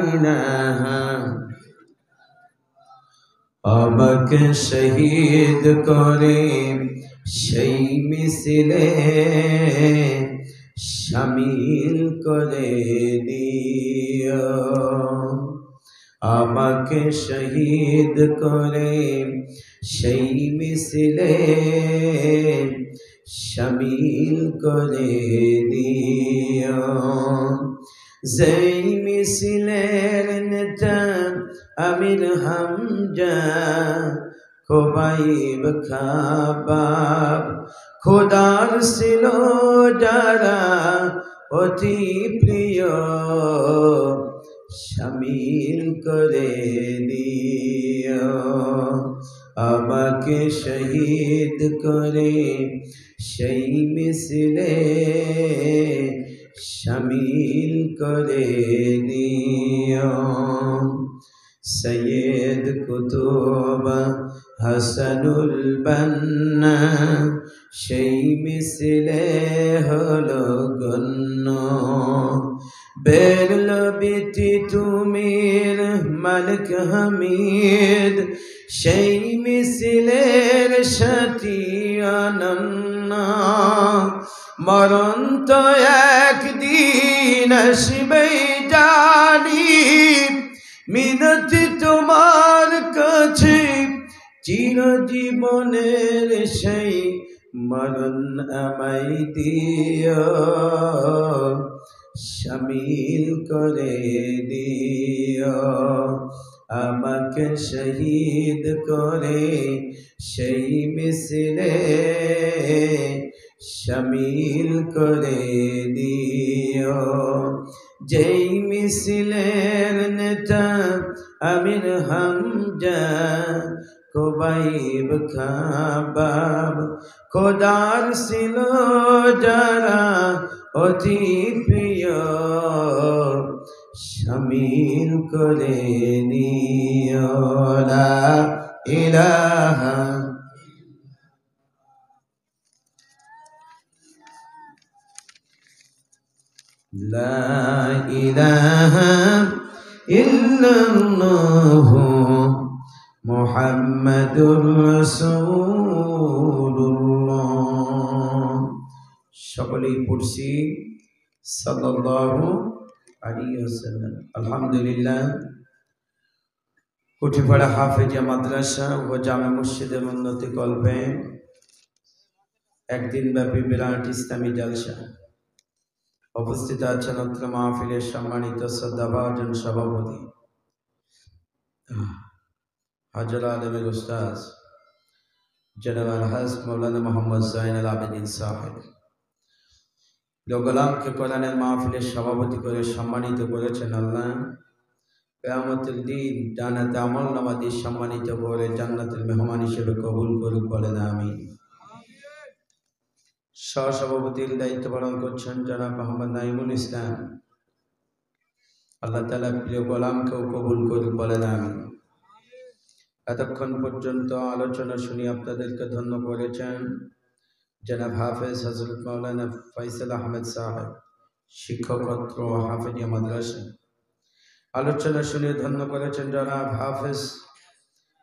ইলাহা আমাকে শহীদ করে সেই মিছিলে শামিল করে দিও আমাকে শহীদ করে সেই মিছিলে শামিল করে দিও যেই মিছিলের নেতা আমির হামজা খোবাইব খাবাব খোদার ছিল যারা অতি প্রিয় শামিল করে দিও আমাকে শহীদ করে সেই মিছিলে শামিল করে দিও সৈয়দ কুতুব হাসানুল বান্না সেই মিছিলে হলো গণ্য বেরল বিতি তুমির মালিক হামিদ সেই মিছিলের সাথী অনন্য মরণ তো একদিন আসবে জানি মিনতি তোমার কাছে চিরজীবনের সেই মরণ আমায় দিও শামিল করে দিও আমাকে শহীদ করে সেই মিছিলে শামিল করে দিও যেই মিছিলের নেতা আমির হামজা খোবাইব খাবাব খোদার ছিল যারা অতি প্রিয় শামিল করে নিও লা ইলাহা লা ইলাহা ইল্লাল্লাহু মুহাম্মাদুর রাসূলুল্লাহ সকলেই পড়ছি সাল্লাল্লাহু আলাইহি ওয়াসাল্লাম আলহামদুলিল্লাহ কুঠিপাড়া হাফেজিয়া মাদ্রাসা ও জামে মসজিদের উন্নতি কল্পে একদিন ব্যাপী বিরাট ইসলামী জলসা উপস্থিত আছেন অত্র মাহফিলের সম্মানিত শ্রদ্ধাভাজন সভাপতি হাজরা আলমের উস্তাদ জনাব আলহাজ মৌলানা মোহাম্মদ জাইনুল আবেদিন সাহেব গোলামকে কোরআনের মাহফিলের সভাপতি করে সম্মানিত করেছেন আল্লাহ কিয়ামতের দিন জান্নাতে আমলনামা দিয়ে সম্মানিত করে জান্নাতের মেহমান হিসেবে কবুল করুক বলেন আমিন সহসভাপতির দায়িত্ব পালন করছেন জনাব মোহাম্মদ নাইমুল ইসলাম আল্লাহ তাআলা প্রিয় গোলামকেও কবুল করুক বলেন আমিন এতক্ষণ পর্যন্ত আলোচনা শুনি আপনাদেরকে ধন্য করেছেন জনাব হাফেজ হযরত মাওলানা ফয়সাল আহমেদ সাহেব শিক্ষকত্র হাফেজিয়া মাদ্রাসা আলোচনা শুনে ধন্য করেছেন জনাব হাফেজ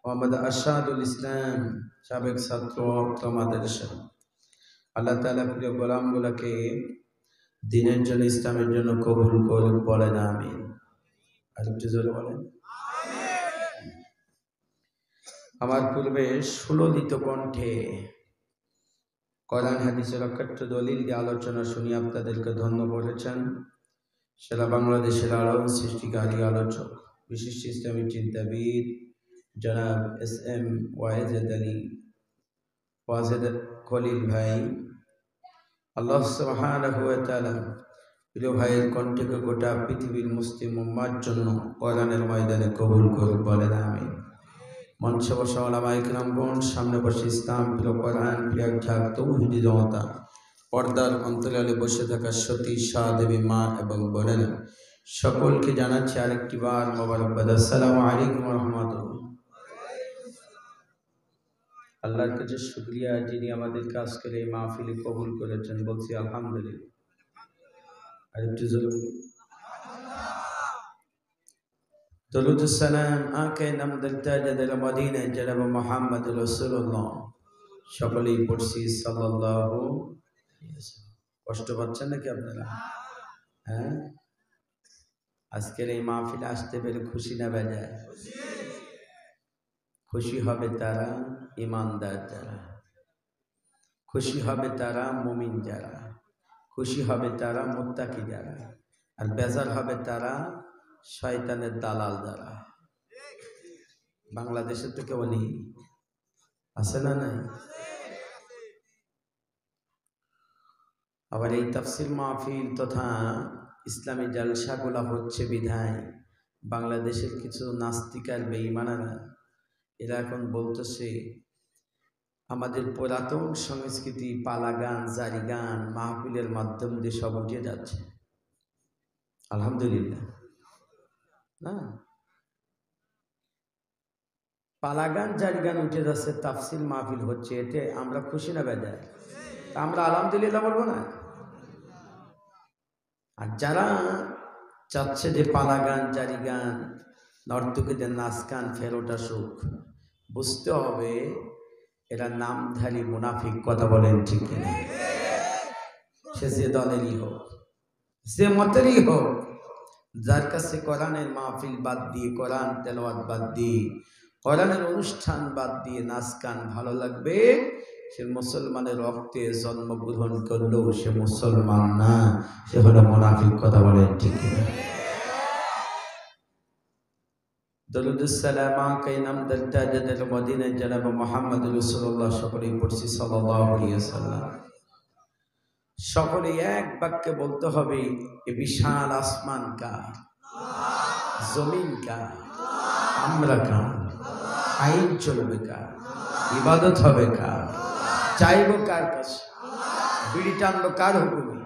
মোহাম্মদ আশাদুল ইসলাম সাবেক ছাত্র মাদ্রাসা আল্লাহ তাআলা প্রিয় গোলামগুলোকে দিনের জন্য ইসলামের জন্য কবুল করুন বলেন আমিন আরেকটু জোরে বলেন আমার পূর্বে সুললিত কণ্ঠে কোরআন হাদিসের অকাট্য দলিল দিয়ে আলোচনা শুনি আপনাদেরকে ধন্য করেছেন সারা বাংলাদেশের আলোক সৃষ্টিকারী আলোচক বিশিষ্ট ইসলামী চিন্তাবিদ জনাব এস.এম. ওয়াজেদ আলী ওয়াজেদ খলিল ভাই আল্লাহ সুবহানাহু ওয়া তাআলা প্রিয় ভাইয়ের কণ্ঠকে গোটা পৃথিবীর মুসলিম উম্মার জন্য কোরআনের ময়দানে কবুল করুন বলেন আমিন মঞ্চে বসা ওলামায়ে কিরামগণ সামনে বসে ইসলাম প্রিয় কোরআন প্রিয় ঝাক তৌহিদি জনতা পর্দার অন্তরালে বসে থাকা সতী দেবী মা এবং বোনেরা সকলকে জানাচ্ছি আরেকটি বার মোবারকবাদ আসসালামু আলাইকুম ওয়া রাহমাতুল্লাহ আল্লাহর কাছে শুকরিয়া যিনি আমাদেরকে আজকের এই মাহফিলে কবুল করেছেন, বলছি আলহামদুলিল্লাহ। আর একটু জোরে বলি দরুদ সালাম আকে নামদাল তাজাদাল মদিনা জনাব মুহাম্মদ রাসূলুল্লাহ। সকলেই পড়ছি সাল্লাল্লাহু আলাইহি ওয়াসাল্লাম। কষ্ট পাচ্ছেন নাকি আপনারা? হ্যাঁ, আজকের এই মাহফিলে আসতে পেরে খুশি না বেজায়? খুশি হবে তারা ঈমানদার যারা, খুশি হবে তারা মুমিন যারা, খুশি হবে তারা মুত্তাকি যারা, আর বেজার হবে তারা শয়তানের দালাল যারা। বাংলাদেশে তো কেউ নেই, আছে না? নাই। আবার এই তাফসির মাহফিল তথা ইসলামী জালসাগুলা হচ্ছে বিধায় বাংলাদেশের কিছু নাস্তিক আর বেঈমানেরা এরা এখন বলতেছে আমাদের পুরাতন সংস্কৃতি, পালা গান, জারি গান মাহফিলের মাধ্যম দিয়ে সব উঠে যাচ্ছে। আলহামদুলিল্লাহ। না, পালা গান, জারি গান উঠে যাচ্ছে, তাফসির মাহফিল হচ্ছে, এতে আমরা খুশি না বেজায়? তা আমরা আলহামদুলিল্লাহ বলবো না? আর যারা চাচ্ছে যে পালা গান, জারি গান, নর্তকীদের নাচ গান ফেরত আসুক, বুঝতে হবে এরা নামধারী মুনাফিক। কথা বলেন ঠিক কিনা? সে যে দলেরই হোক, যে মতেরই হোক, যার কাছে কোরআনের মাহফিল বাদ দিয়ে, কোরআন তেলাওয়াত বাদ দিয়ে, কোরআনের অনুষ্ঠান বাদ দিয়ে নাচ গান ভালো লাগবে, সে মুসলমানের রক্তে জন্মগ্রহণ করলেও সে মুসলমান না, সে হলো মুনাফিক। কথা বলেন ঠিক কিনা? দরুদুস সালাম আকে নামদাল তাজাদাল মদিনা জনাব মুহাম্মদ রাসূলুল্লাহ। সকলেই পড়ছি সাল্লাল্লাহু আলাইহি ওয়াসাল্লাম। সকলে এক বাক্যে বলতে হবে এ বিশাল আসমান কার, জমিন কার, আমরা কার, আইন চলবে কার, ইবাদত হবে কার, চাইব কার কাছে, বিড়ি টানলো কার হুকুমে?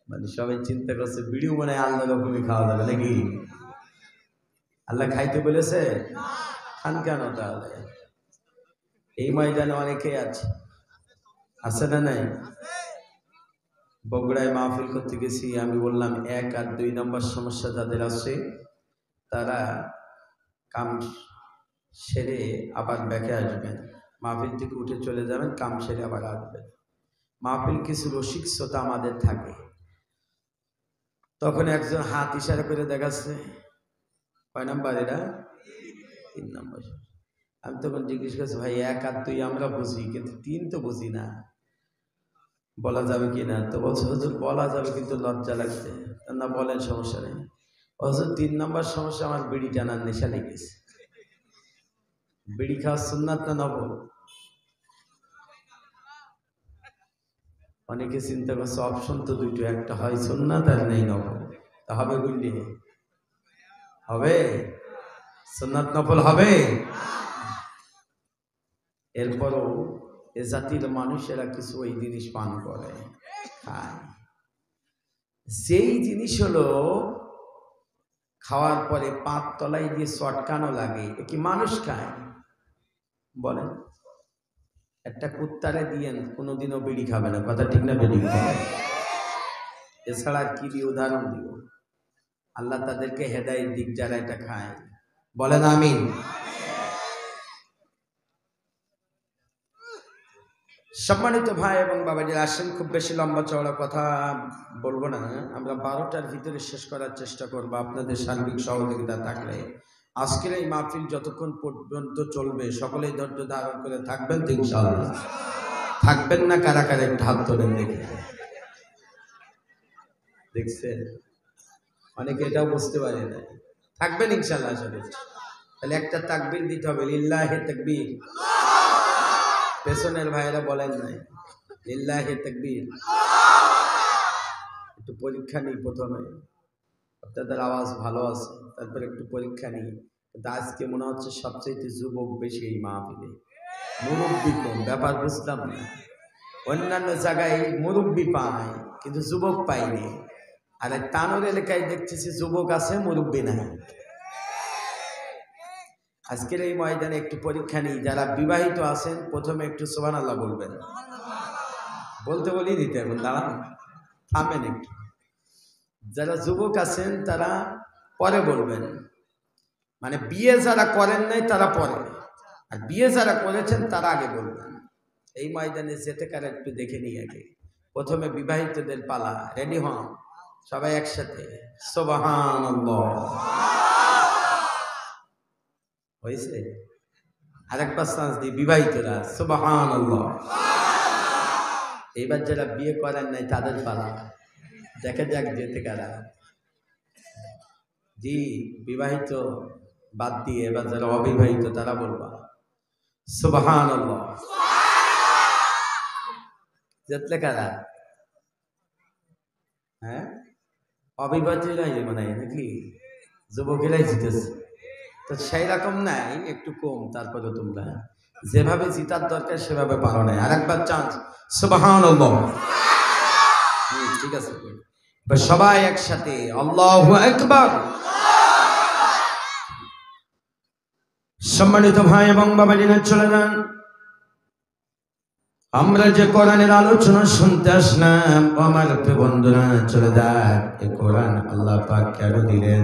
মানে সবাই চিন্তা করছে বিড়িও মনে হয় আল্লাহর হুকুমে খাওয়া যাবে নাকি? আল্লাহ খাইতে বলেছে? খান কেন তাহলে? এই ময়দানে অনেকেই আছে না নাই? বগুড়ায় মাহফিল করতে গেছি, আমি বললাম 1 আর 2 নম্বর সমস্যা যাদের আছে তারা কাম সেরে আবার ব্যাকে আসবেন, মাহফিল থেকে উঠে চলে যাবেন, কাম সেরে আবার আসবেন। মাহফিল কিছু রসিক শ্রোতা আমাদের থাকে, তখন একজন হাত ইশারা করে দেখাচ্ছে, কয় নাম্বার? এরা 3 নম্বর। আমি তখন জিজ্ঞেস করছি, ভাই 1 আর 2 আমরা বুঝি, কিন্তু 3 তো বুঝি না, বলা যাবে কিনা? তো বলছে হুজুর বলা যাবে, কিন্তু লজ্জা লাগছে। না বলেন, সমস্যা নেই। হুজুর 3 নম্বর সমস্যা, আমার বিড়ি টানার নেশা লেগেছে। বিড়ি খাওয়া সুন্নাত না নফল? অনেকে চিন্তা করছে অপশন তো দুটো, একটা হয় সুন্নাত আর নেই নফল। তা হবে গুন্ডি? হবে? সুন্নাত নফল হবে? এরপরও এ জাতির মানুষেরা কিছু ওই জিনিস পান করে, খায়। যেই জিনিস হলো খাওয়ার পরে 5 তলায় দিয়ে চটকানো লাগে, এ কি মানুষ খায়? বলেন। একটা কুত্তারে দিয়েন, কোনোদিনও বিড়ি খাবে না, কথা ঠিক না? বিড়ি খাবে। এছাড়া কি দিয়ে উদাহরণ দিব? আল্লাহ তাদেরকে হেদায়েত দিক যারা এটা খায়। বলেন আমিন। সম্মানিত ভাই এবং বাবাজি, আসেন, খুব বেশি লম্বা চওড়া কথা বলবো না, আমরা 12টার ভিতরে শেষ করার চেষ্টা করবো আপনাদের সার্বিক সহযোগিতা থাকলে। আজকের এই মাহফিল যতক্ষণ পর্যন্ত চলবে সকলেই ধৈর্য ধারণ করে থাকবেন তো ইনশাআল্লাহ? থাকবেন না কারা কারা? একটু হাত তোলেন দেখি। দেখছেন অনেকে এটাও বুঝতে পারে না। থাকবেন ইনশাআল্লাহ সবাই? তাহলে একটা তাকবীর দিতে হবে, লিল্লাহি তাকবীর। পেছনের ভাইয়েরা বলেন নাই লিল্লাহি তাকবীর। একটু পরীক্ষা নিই প্রথমে, আপনাদের আওয়াজ ভালো আছে, তারপরে একটু পরীক্ষা নিই। কিন্তু আজকে মনে হচ্ছে সবচেয়ে যুবক বেশি এই মাহফিলে। মুরব্বী কম, ব্যাপার বুঝলাম না। অন্যান্য জায়গায় মুরব্বী পায় কিন্তু যুবক পাইনি, আর তানোর এলাকায় দেখতেছি যুবক আছে, মুরব্বী নাই। আজকের এই ময়দানে একটু পরীক্ষা নিই, যারা বিবাহিত আছেন প্রথমে একটু সুবহানাল্লাহ বলবেন। বলতে বলি দিতে এখন দাঁড়ান, থামেন একটু। যারা যুবক আছেন তারা পরে বলবেন, মানে বিয়ে যারা করেন নাই তারা পরে, আর বিয়ে যারা করেছেন তারা আগে বলবেন। এই ময়দানে যেতে কার একটু দেখে নিই আগে। প্রথমে বিবাহিতদের পালা, রেডি হন সবাই একসাথে, সুবহানাল্লাহ। হয়েছে? আরেকবার চান্স দিই, বিবাহিতরা সুবহানাল্লাহ। এইবার যারা বিয়ে করেন নাই তাদের পালা, দেখে যাক যেতে কারা। জি, বিবাহিত বাদ দিয়ে এবার যারা অবিবাহিত তারা বলবা সুবহানাল্লাহ। যেতে কারা? হ্যাঁ, অবিবাহিতরাই মানে নাকি যুবকেরাই জিতেছে? তো সেই রকম নাই, একটু কম। তারপরে তোমরা যেভাবে জিতার দরকার সেভাবে পারো নাই। আরেকবার চান্স, সুবহানাল্লাহ। ঠিক আছে, সবাই একসাথে আল্লাহু আকবার। সম্মানিত ভাই এবং বাবাজিরা চলে যান। আমরা যে কোরআনের আলোচনা শুনতে আসলাম, আমার প্রিয় বন্ধুরা চলে যান। এই কোরআন আল্লাহ পাক কেন দিলেন?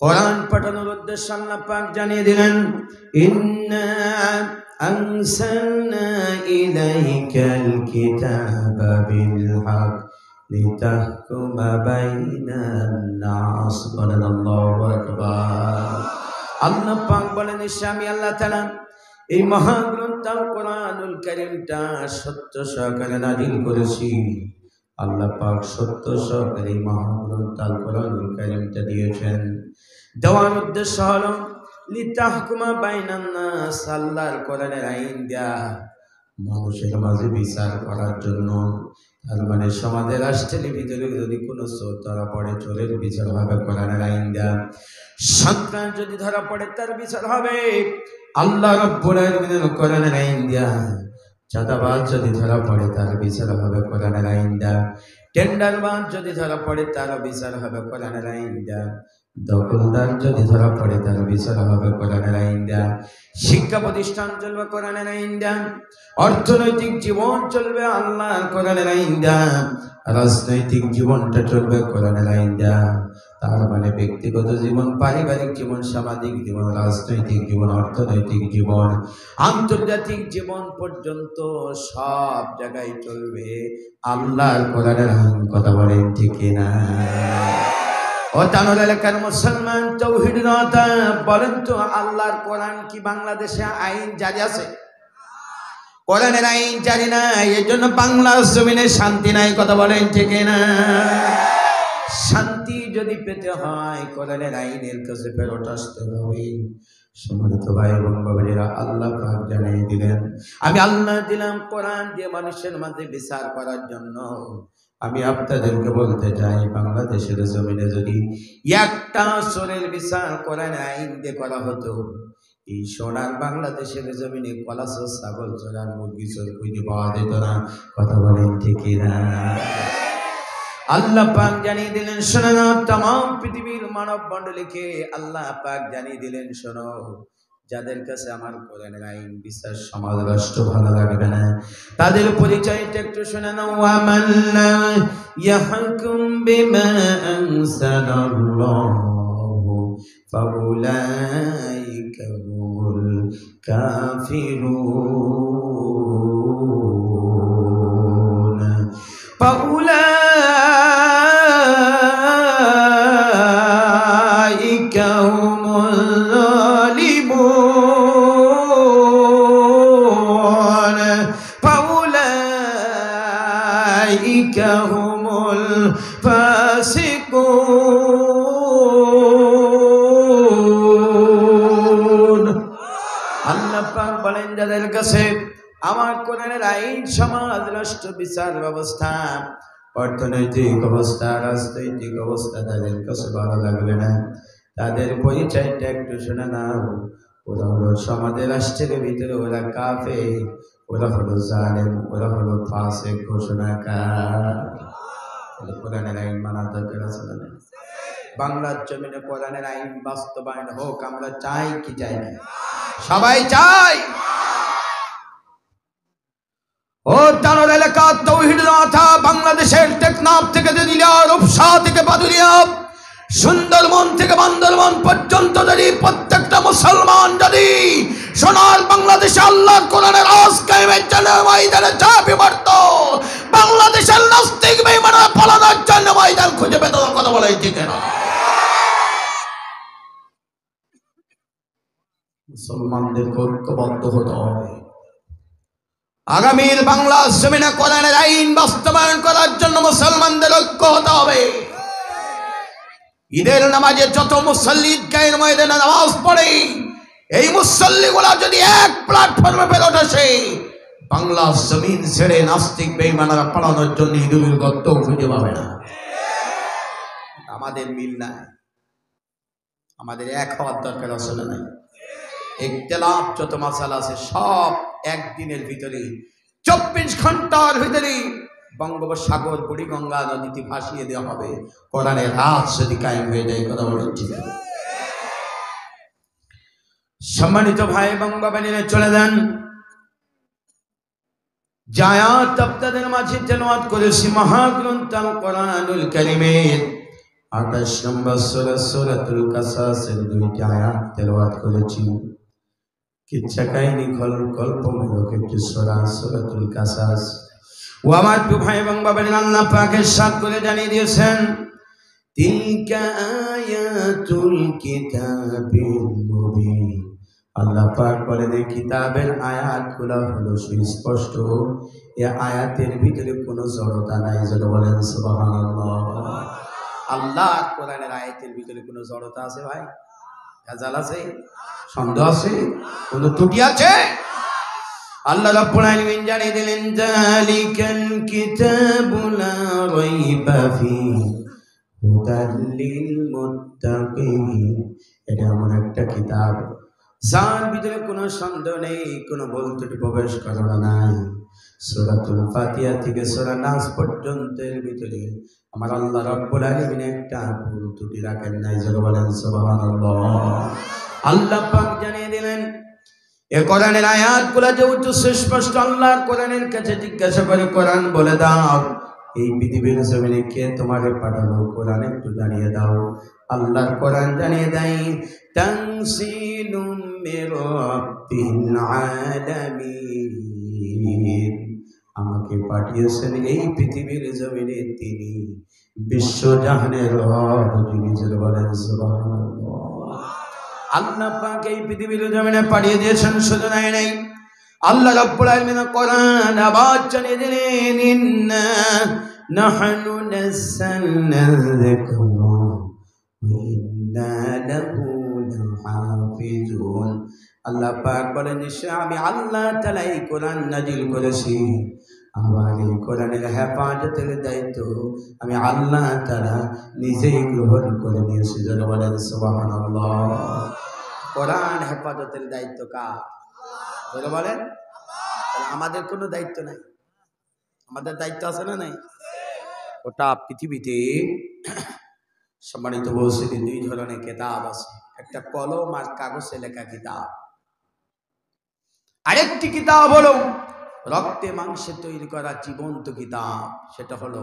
কোরআন পাঠানোর উদ্দেশ্য আল্লাহ পাক জানিয়ে দিলেন, ইন্না আনসালনা ইলাইকাল কিতাবা বিল হক লিতাহকুমা বাইনান নাস। আল্লাহু আকবার। আল্লাহ পাক বলেন, আমি আল্লাহ তাআলা এই মহাগ্রন্থ কোরআনুল কারীমটা সত্য সহকারে নাযিল করেছি। আল্লাহ পাক সত্য সহকারে মহাগ্রন্থ কোরআনুল কারীমটা দিয়েছেন। দেওয়ার উদ্দেশ্য হলো লিতাহকুমা বাইনান নাস, আল্লাহর কোরআনের আইন দেয়া, মানুষের মাঝে বিচার করার জন্য। তার মানে সমাজের রাষ্ট্রের ভিতরে যদি কোনো চোর ধরা পড়ে, চোরের বিচার হবে কোরআনের আইন দেয়া। সন্ত্রাস যদি ধরা পড়ে তার বিচার হবে আল্লাহ রাব্বুল আলামিনের কোরআনের আইন দেয়া। চাঁদাবাজ যদি ধরা পড়ে তার বিচার হবে কোরআনের আইন দেয়া। টেন্ডারবাজ যদি ধরা পড়ে তার বিচার হবে কোরআনের আইন দেয়া। দখলদার যদি ধরা পড়ে তার বিচার হবে কোরআনের আইন দেয়া। শিক্ষা প্রতিষ্ঠান চলবে কোরআনের আইন দেয়া। অর্থনৈতিক জীবন চলবে আল্লাহর কোরআনের আইন দেয়া। রাজনৈতিক জীবনটা চলবে কোরআনের আইন দেয়া। তার মানে ব্যক্তিগত জীবন, পারিবারিক জীবন, সামাজিক জীবন, রাজনৈতিক জীবন, অর্থনৈতিক জীবন, আন্তর্জাতিক জীবন পর্যন্ত সব জায়গায় চলবে আল্লাহর কোরআনের আইন। কথা বলেন ঠিক না? ও তানোর এলাকার মুসলমান তাওহীদ রাতা বলেন তো, আল্লাহর কোরআন কি বাংলাদেশে আইন জারি আছে? কোরআনের আইন জারি নাই, এর জন্য বাংলার জমিনে শান্তি নাই। কথা বলেন ঠিক না? শান্তি যদি পেতে হয় কোরআনের আইনের কাছে ফেরত আসতে হবে। সম্মানিত ভাই এবং বাবাজিরা, আল্লাহ পাক জানিয়ে দিলেন, আমি আল্লাহ দিলাম কোরআন দিয়ে মানুষের মাঝে বিচার করার জন্য। আমি আপনাদেরকে বলতে চাই, বাংলাদেশের জমিনে যদি একটা চোরের বিচার কোরআন আইন দিয়ে করা হতো, এই সোনার বাংলাদেশের জমিনে কলা চোর, ছাগল চোর আর মুরগি চোর খুঁজে পাওয়া যেত না। কথা বলেন ঠিক না? আল্লাহ পাক জানিয়ে দিলেন, শোনো না, तमाम পৃথিবীর মানব মণ্ডলীকে আল্লাহ পাক জানিয়ে দিলেন, শোনো, যাদের কাছে আমার কোরআনের আইন বিচার সমাজ রাষ্ট্র ভালো লাগবে না, তাদের পরিচয়টা একটু শুনে নাও। ওয়ামাল্লা ইয়াহকুম বিমা আনসালাল্লাহু ফাউলাইকা হুমুল কাফিরুন। ফাউলাইকা হুমুল যালিমুন। ফাউলাইকা হুমুল ফাসিকুন। আল্লাহ পাক বলেন, যাদের কাছে আমার কোরআনের আইন, সমাজ, রাষ্ট্র, বিচার ব্যবস্থা, অর্থনৈতিক অবস্থা, রাজনৈতিক অবস্থা তাদের কাছে ভালো লাগবে না, তাদের পরিচয়টা একটু শুনে নাও। ওরা হলো সমাজের রাষ্ট্রের ভিতরে ওরা কাফের, ওরা হলো জালেম, ওরা হলো ফাসিক, ঘোষণাকার। কোরআনের আইন মানার দরকার আছে না? বাংলার জমিনে কোরআনের আইন বাস্তবায়ন হোক। আমরা চাই কি চাই না? সবাই চাই। ও তানোর এলাকা তৌহিদ মাথা বাংলাদেশের টেকনাফ থেকে দিলিয়া, রূপসা থেকে বাদুরিয়া, সুন্দরবন থেকে বান্দরবন পর্যন্ত যদি প্রত্যেকটা মুসলমান যদি সোনার বাংলাদেশে আল্লাহর কোরআনের রাজ কায়েমের জন্য ময়দানে ঝাঁপিয়ে পড়ত, বাংলাদেশের নাস্তিক বেঈমানরা পালানোর জন্য ময়দান খুঁজে পেত। কথা বলাই ঠিক না? মুসলমানদের ঐক্যবদ্ধ হতে হবে। আগামীর বাংলা জমিনে কোরআনের আইন বাস্তবায়ন করার জন্য মুসলমানদের ঐক্য হতে হবে। ঈদের নামাজে যত মুসল্লি ঈদগাহের ময়দানে নামাজ পড়ে, এই মুসল্লিগুলা যদি এক প্ল্যাটফর্মে বেরোতে আসে, বাংলা জমিন ছেড়ে নাস্তিক বেঈমানরা পালানোর জন্য ইঁদুরের গর্ত খুঁজে পাবে না। আমাদের মিল নাই, আমাদের এক হওয়ার দরকার আছে না? ইখতিলাফ যত মাসালা আছে সব একদিনের ভিতরে 24 ঘন্টার ভিতরে বঙ্গোপসাগর বুড়িগঙ্গা নদীতে ভাসিয়ে দেওয়া হবে, কোরআনের রাজ যদি কায়েম হয়ে যায়। কথা বলেন ঠিক? সম্মানিত ভাই এবং বাবানীরা, চলে যান। জায়াত আপনাদের মাঝে তেলাওয়াত করেছি মহাগ্রন্থ আল কোরআনুল কারীমের 28 নম্বর সূরা সূরাতুল কাসাসের 2টি আয়াত তেলাওয়াত করেছি। কিচ্ছা কাহিনী গল্পমূলক একটি সূরা সূরাতুল কাসাস। ও আমার ভাই এবং বাবানীরা, আল্লাহ পাক ইরশাদ করে জানিয়ে দিয়েছেন, তিলকা আয়াতুল কিতাবিল মুবিন। আল্লাহ পাক বলেন, এই কিতাবের আয়াতগুলো হলো সুস্পষ্ট, এই আয়াতের ভিতরে কোনো জড়তা নাই। যেটা বলেন সুবহানাল্লাহ। আল্লাহ কোরআনের আয়াতের ভিতরে কোনো জড়তা আছে ভাই? ভেজাল আছে? সন্দেহ আছে? কোনো ত্রুটি আছে? আল্লাহ রাব্বুল আলামিন জানিয়ে দিলেন, যালিকাল কিতাবু লা রাইবা ফীহি হুদাল লিল মুত্তাকিন। এটা এমন একটা কিতাব যার ভিতরে কোনো সন্দেহ নেই, কোনো ভুল ত্রুটি প্রবেশ করানো নাই। সূরাতুল ফাতিহা থেকে সূরা নাস পর্যন্তের ভিতরে আমার আল্লাহ রাব্বুল আলামিন একটা ভুল ত্রুটি রাখেন নাই। যারা বলেন সুবহানাল্লাহ। আল্লাহ পাক জানিয়ে দিলেন, এই কোরআনের আয়াতগুলো যেহেতু সুস্পষ্ট, আল্লাহর কোরআনের কাছে জিজ্ঞাসা করে, কোরআন বলে দাও, এই পৃথিবীর জমিনে কে তোমারে পাঠালো? কোরআন একটু জানিয়ে দাও। আল্লাহর কোরআন জানিয়ে দেয়, তানসিলুম মির রাব্বিল আলামিন। আমাকে পাঠিয়েছেন এই পৃথিবীর জমিনে তিনি, বিশ্বজাহানের রব যিনি। যিনি বলেন সুবহানাল্লাহ। আল্লাহ পাক এই পৃথিবীর জমিনে পাঠিয়ে দিয়েছেন, শুধু নাই আল্লাহ রাব্বুল আলামিন কোরআন আবার জানিয়ে দিলেন, ইন্না নাহনু নাযালনা যিকরা ওয়া ইন্না লাহু লাহাফিজুন। আল্লাহ পাক বলেন, নিশ্চয় আমি আল্লাহ তাআলা এই কোরআন নাজিল করেছি, আমার এই কোরআনের হেফাজতের দায়িত্ব আমি আল্লাহ তাআলা নিজেই গ্রহণ করে নিয়েছি। যারা বলেন সুবহানাল্লাহ। কোরআন হেফাজতের দায়িত্ব কার? যারা বলেন। তাহলে আমাদের কোনো দায়িত্ব নাই? আমাদের দায়িত্ব আছে না নাই? ওটা পৃথিবীতে সম্মানিত বলছি, 2 ধরনের কিতাব আছে। একটা কলম আর কাগজে লেখা কিতাব, আরেকটি কিতাব হলো রক্তে মাংসে তৈরি করা জীবন্ত কিতাব, সেটা হলো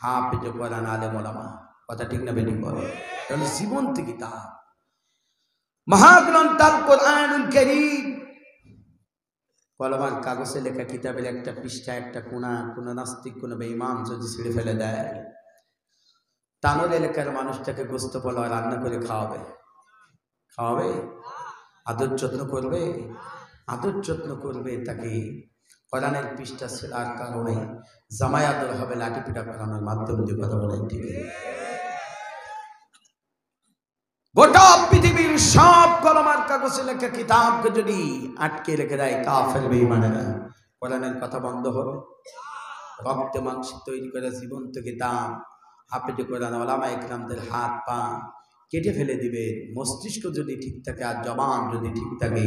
হাফেজ কোরআন আলেম ওলামা। কথা ঠিক না বেঠিক বলো? এটা হলো জীবন্ত কিতাব, মহাগ্রন্থ আল কোরআনুল কারীম। কলম আর কাগজে লেখা কিতাবের একটা পৃষ্ঠা, একটা কোণা, কোনো নাস্তিক, কোনো বেঈমান যদি ছিঁড়ে ফেলে দেয়, তানোর এলাকার মানুষটাকে গোস্ত পোলাও রান্না করে খাওয়াবে? আদর যত্ন করবে? আদর যত্ন করবে। তাকে কোরআনের পৃষ্ঠা ছেড়ার কারণে জামাই আদর হবে লাঠি পিটা করানোর মাধ্যমে দিয়ে। কথা বলেন ঠিক? গোটা পৃথিবীর সব কলম আর কাগজে লেখা কিতাবকে যদি আটকে রেখে দেয় কাফের বেঈমানেরা, কোরআনের কথা বন্ধ হবে? রক্তে মাংসে তৈরি করে জীবন্ত কিতাব হাফেজ কোরআন ওলামায়ে কেরামদের হাত পা কেটে ফেলে দিবে। মস্তিষ্ক যদি ঠিক থাকে আর জবান যদি ঠিক থাকে,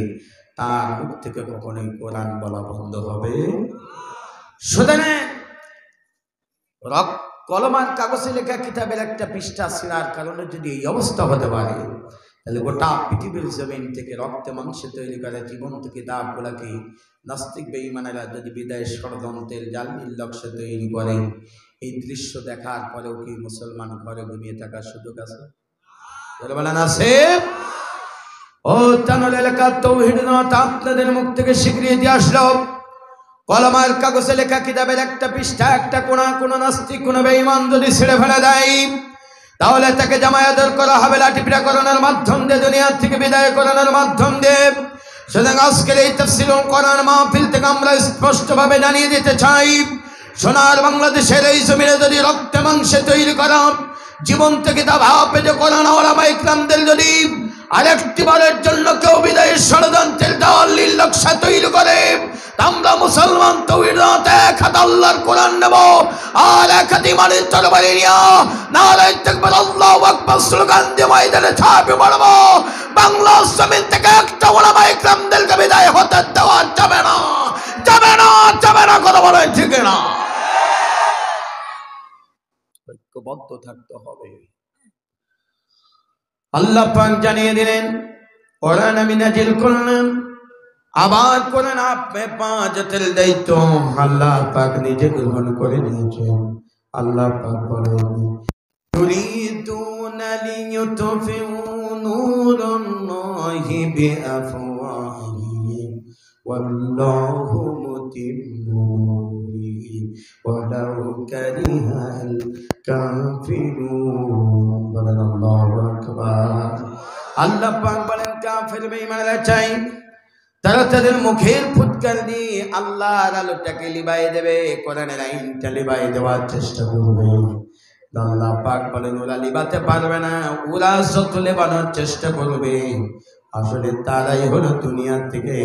তার মুখ থেকে কখনোই কোরআন বলা বন্ধ হবে? সুতরাং কলমার কাগজে লেখা কিতাবের একটা পৃষ্ঠা ছিঁড়ার কারণে যদি এই অবস্থা হতে পারে, তাহলে গোটা পৃথিবীর জমিন থেকে রক্তে মাংসে তৈরি করে জীবন্ত কিতাবগুলাকে নাস্তিক বেঈমানেরা যদি বিদায় ষড়যন্ত্রের জাল নির্লক্ষ্যে তৈরি করে, এই দৃশ্য দেখার পরেও কি মুসলমান ঘরে ঘুমিয়ে থাকার সুযোগ আছে? বলেন আছে? ও তানোর এলাকার তৌহিদ আপনাদের মুখ থেকে স্বীকৃতি দিয়ে আসলো। কলমার কাগজে লেখা কিতাবের একটা পৃষ্ঠা, একটা কোনা কোনো নাস্তিক কোনো বেঈমান যদি ছিঁড়ে ফেলে দেয়, তাহলে তাকে জামায়াতের করা হবে লাঠিপিটা করানোর মাধ্যম দিয়ে, দুনিয়ার থেকে বিদায় করানোর মাধ্যম দিয়ে। সুতরাং আজকের এই তাফসীরুল কোরআন মাহফিল থেকে আমরা স্পষ্টভাবে জানিয়ে দিতে চাই, সোনার বাংলাদেশের এই জমিনে যদি রক্তে মাংসে তৈরি করা জীবন থেকে তা ভাবে কোরআন ওলামা ইকরামদের যদি আরেকটি বারের জন্য কেউ বিদায়ের ষড়যন্ত্রের দল নির্লক্ষ্য তৈরি করে, আমরা মুসলমান তৌহিদ এক হাত আল্লাহর কোরআন নেব আর এক হাত ইমানের তরবারি নিয়ে নারায়ে তাকবীর আল্লাহু আকবার স্লোগান দিয়ে ময়দানে ঝাঁপিয়ে পড়ব। বাংলা জমিন থেকে একটা ওলামা ইকরামদেরকে বিদায় হতে দেওয়া যাবে না, যাবে না, যাবে না। কথা বলেন ঠিক না? ঐক্যবদ্ধ থাকতে হবে। আল্লাহ পাক জানিয়ে দিলেন, কোরআন আমি নাজিল করলাম, আবার কোরআন আপনি পাঁচতের দায়িত্ব আল্লাহ পাক নিজে গ্রহণ করে নিয়েছেন। আল্লাহ পাক বলেন, ইউরিদুনা লিইউতফিউ নূরাল্লাহি বিআফওয়াহিহিম ওয়াল্লাহু মুতিম্মু নূরিহি ওয়ালাউ কারিহাল কাফিরুন। বলেন আল্লাহু আকবার। আল্লাহ পাক বলেন, কাফের বেঈমানরা চাই তারা তাদের মুখের ফুৎকার দিয়ে আল্লাহর আলোটাকে লিবাই দেবে, কোরআনের আইনটা লিবাই দেওয়ার চেষ্টা করবে। আল্লাহ পাক বলেন, ওরা লিবাতে পারবে না, ওরা যত লেবানোর চেষ্টা করবে আসলে তারাই হলো দুনিয়া থেকে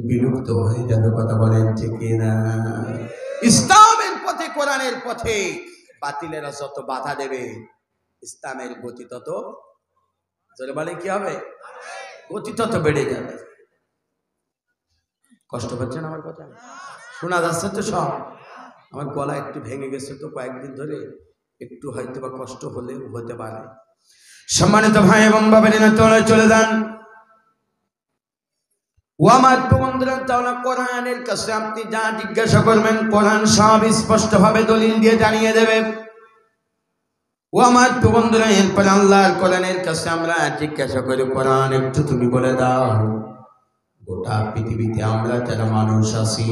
বিলুপ্ত হয়ে যাবে। কথা বলেন ঠিক না? ইসলামের পথে, কোরআনের পথে বাতিলেরা যত বাধা দেবে, ইসলামের গতি তত, জোরে বলে কি হবে? গতি তত বেড়ে যাবে। কষ্ট পাচ্ছেন আমার কথা? শোনা যাচ্ছে তো সব? আমার গলা একটু ভেঙে গেছে তো কয়েকদিন ধরে, একটু হয়তো বা কষ্ট হলে হতে পারে। সম্মানিত ভাই এবং বাবারা, চলে যান। ও আমার বন্ধুরা, তাহলে কোরআনের কাছে আপনি যা জিজ্ঞাসা করবেন কোরআন সব স্পষ্টভাবে দলিল দিয়ে জানিয়ে দেবে। ও আমার বন্ধুরা, এরপরে আল্লাহর কোরআনের কাছে আমরা জিজ্ঞাসা করি, কোরআন একটু তুমি বলে দাও, গোটা পৃথিবীতে আমরা যারা মানুষ আছি,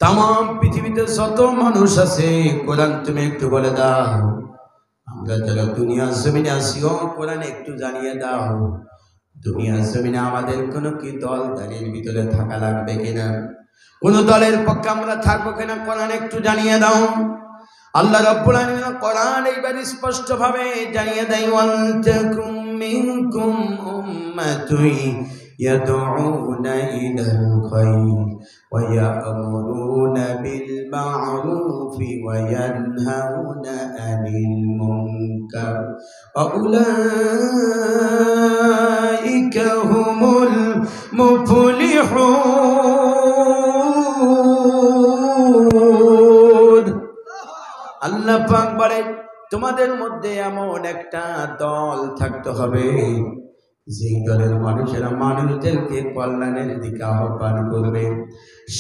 তাম পৃথিবীতে যত মানুষ আছে, কোরআন তুমি একটু বলে দাও। আমরা যারা দুনিয়ার জমিনে আছি, ও কোরআন একটু জানিয়ে দাও, দুনিয়ার জমিনে আমাদের কোনো কি দল দাঁড়িয়ে ভিতরে থাকা লাগবে কিনা, কোন দলের পক্ষে আমরা থাকবো কিনা, কোরআন একটু জানিয়ে দাও। আল্লাহ রাব্বুল আলামিন কোরআন এইবার স্পষ্ট ভাবে জানিয়ে দেয়, ওয়ালতাকুম মিনকুম উম্মাতুন ইয়াদউনা ইলাল খায়র ওয়া ইয়া'মুরুনা বিল মা'রুফি ওয়া ইয়ানহাউনা আনিল মুনকার ওয়া উলাইকা হুমুল মুফলিহুন। আল্লাহ পাক বলেন, তোমাদের মধ্যে এমন একটা দল থাকতে হবে যেই দলের মানুষেরা মানুষদেরকে কল্যাণের দিকে আহ্বান করবে,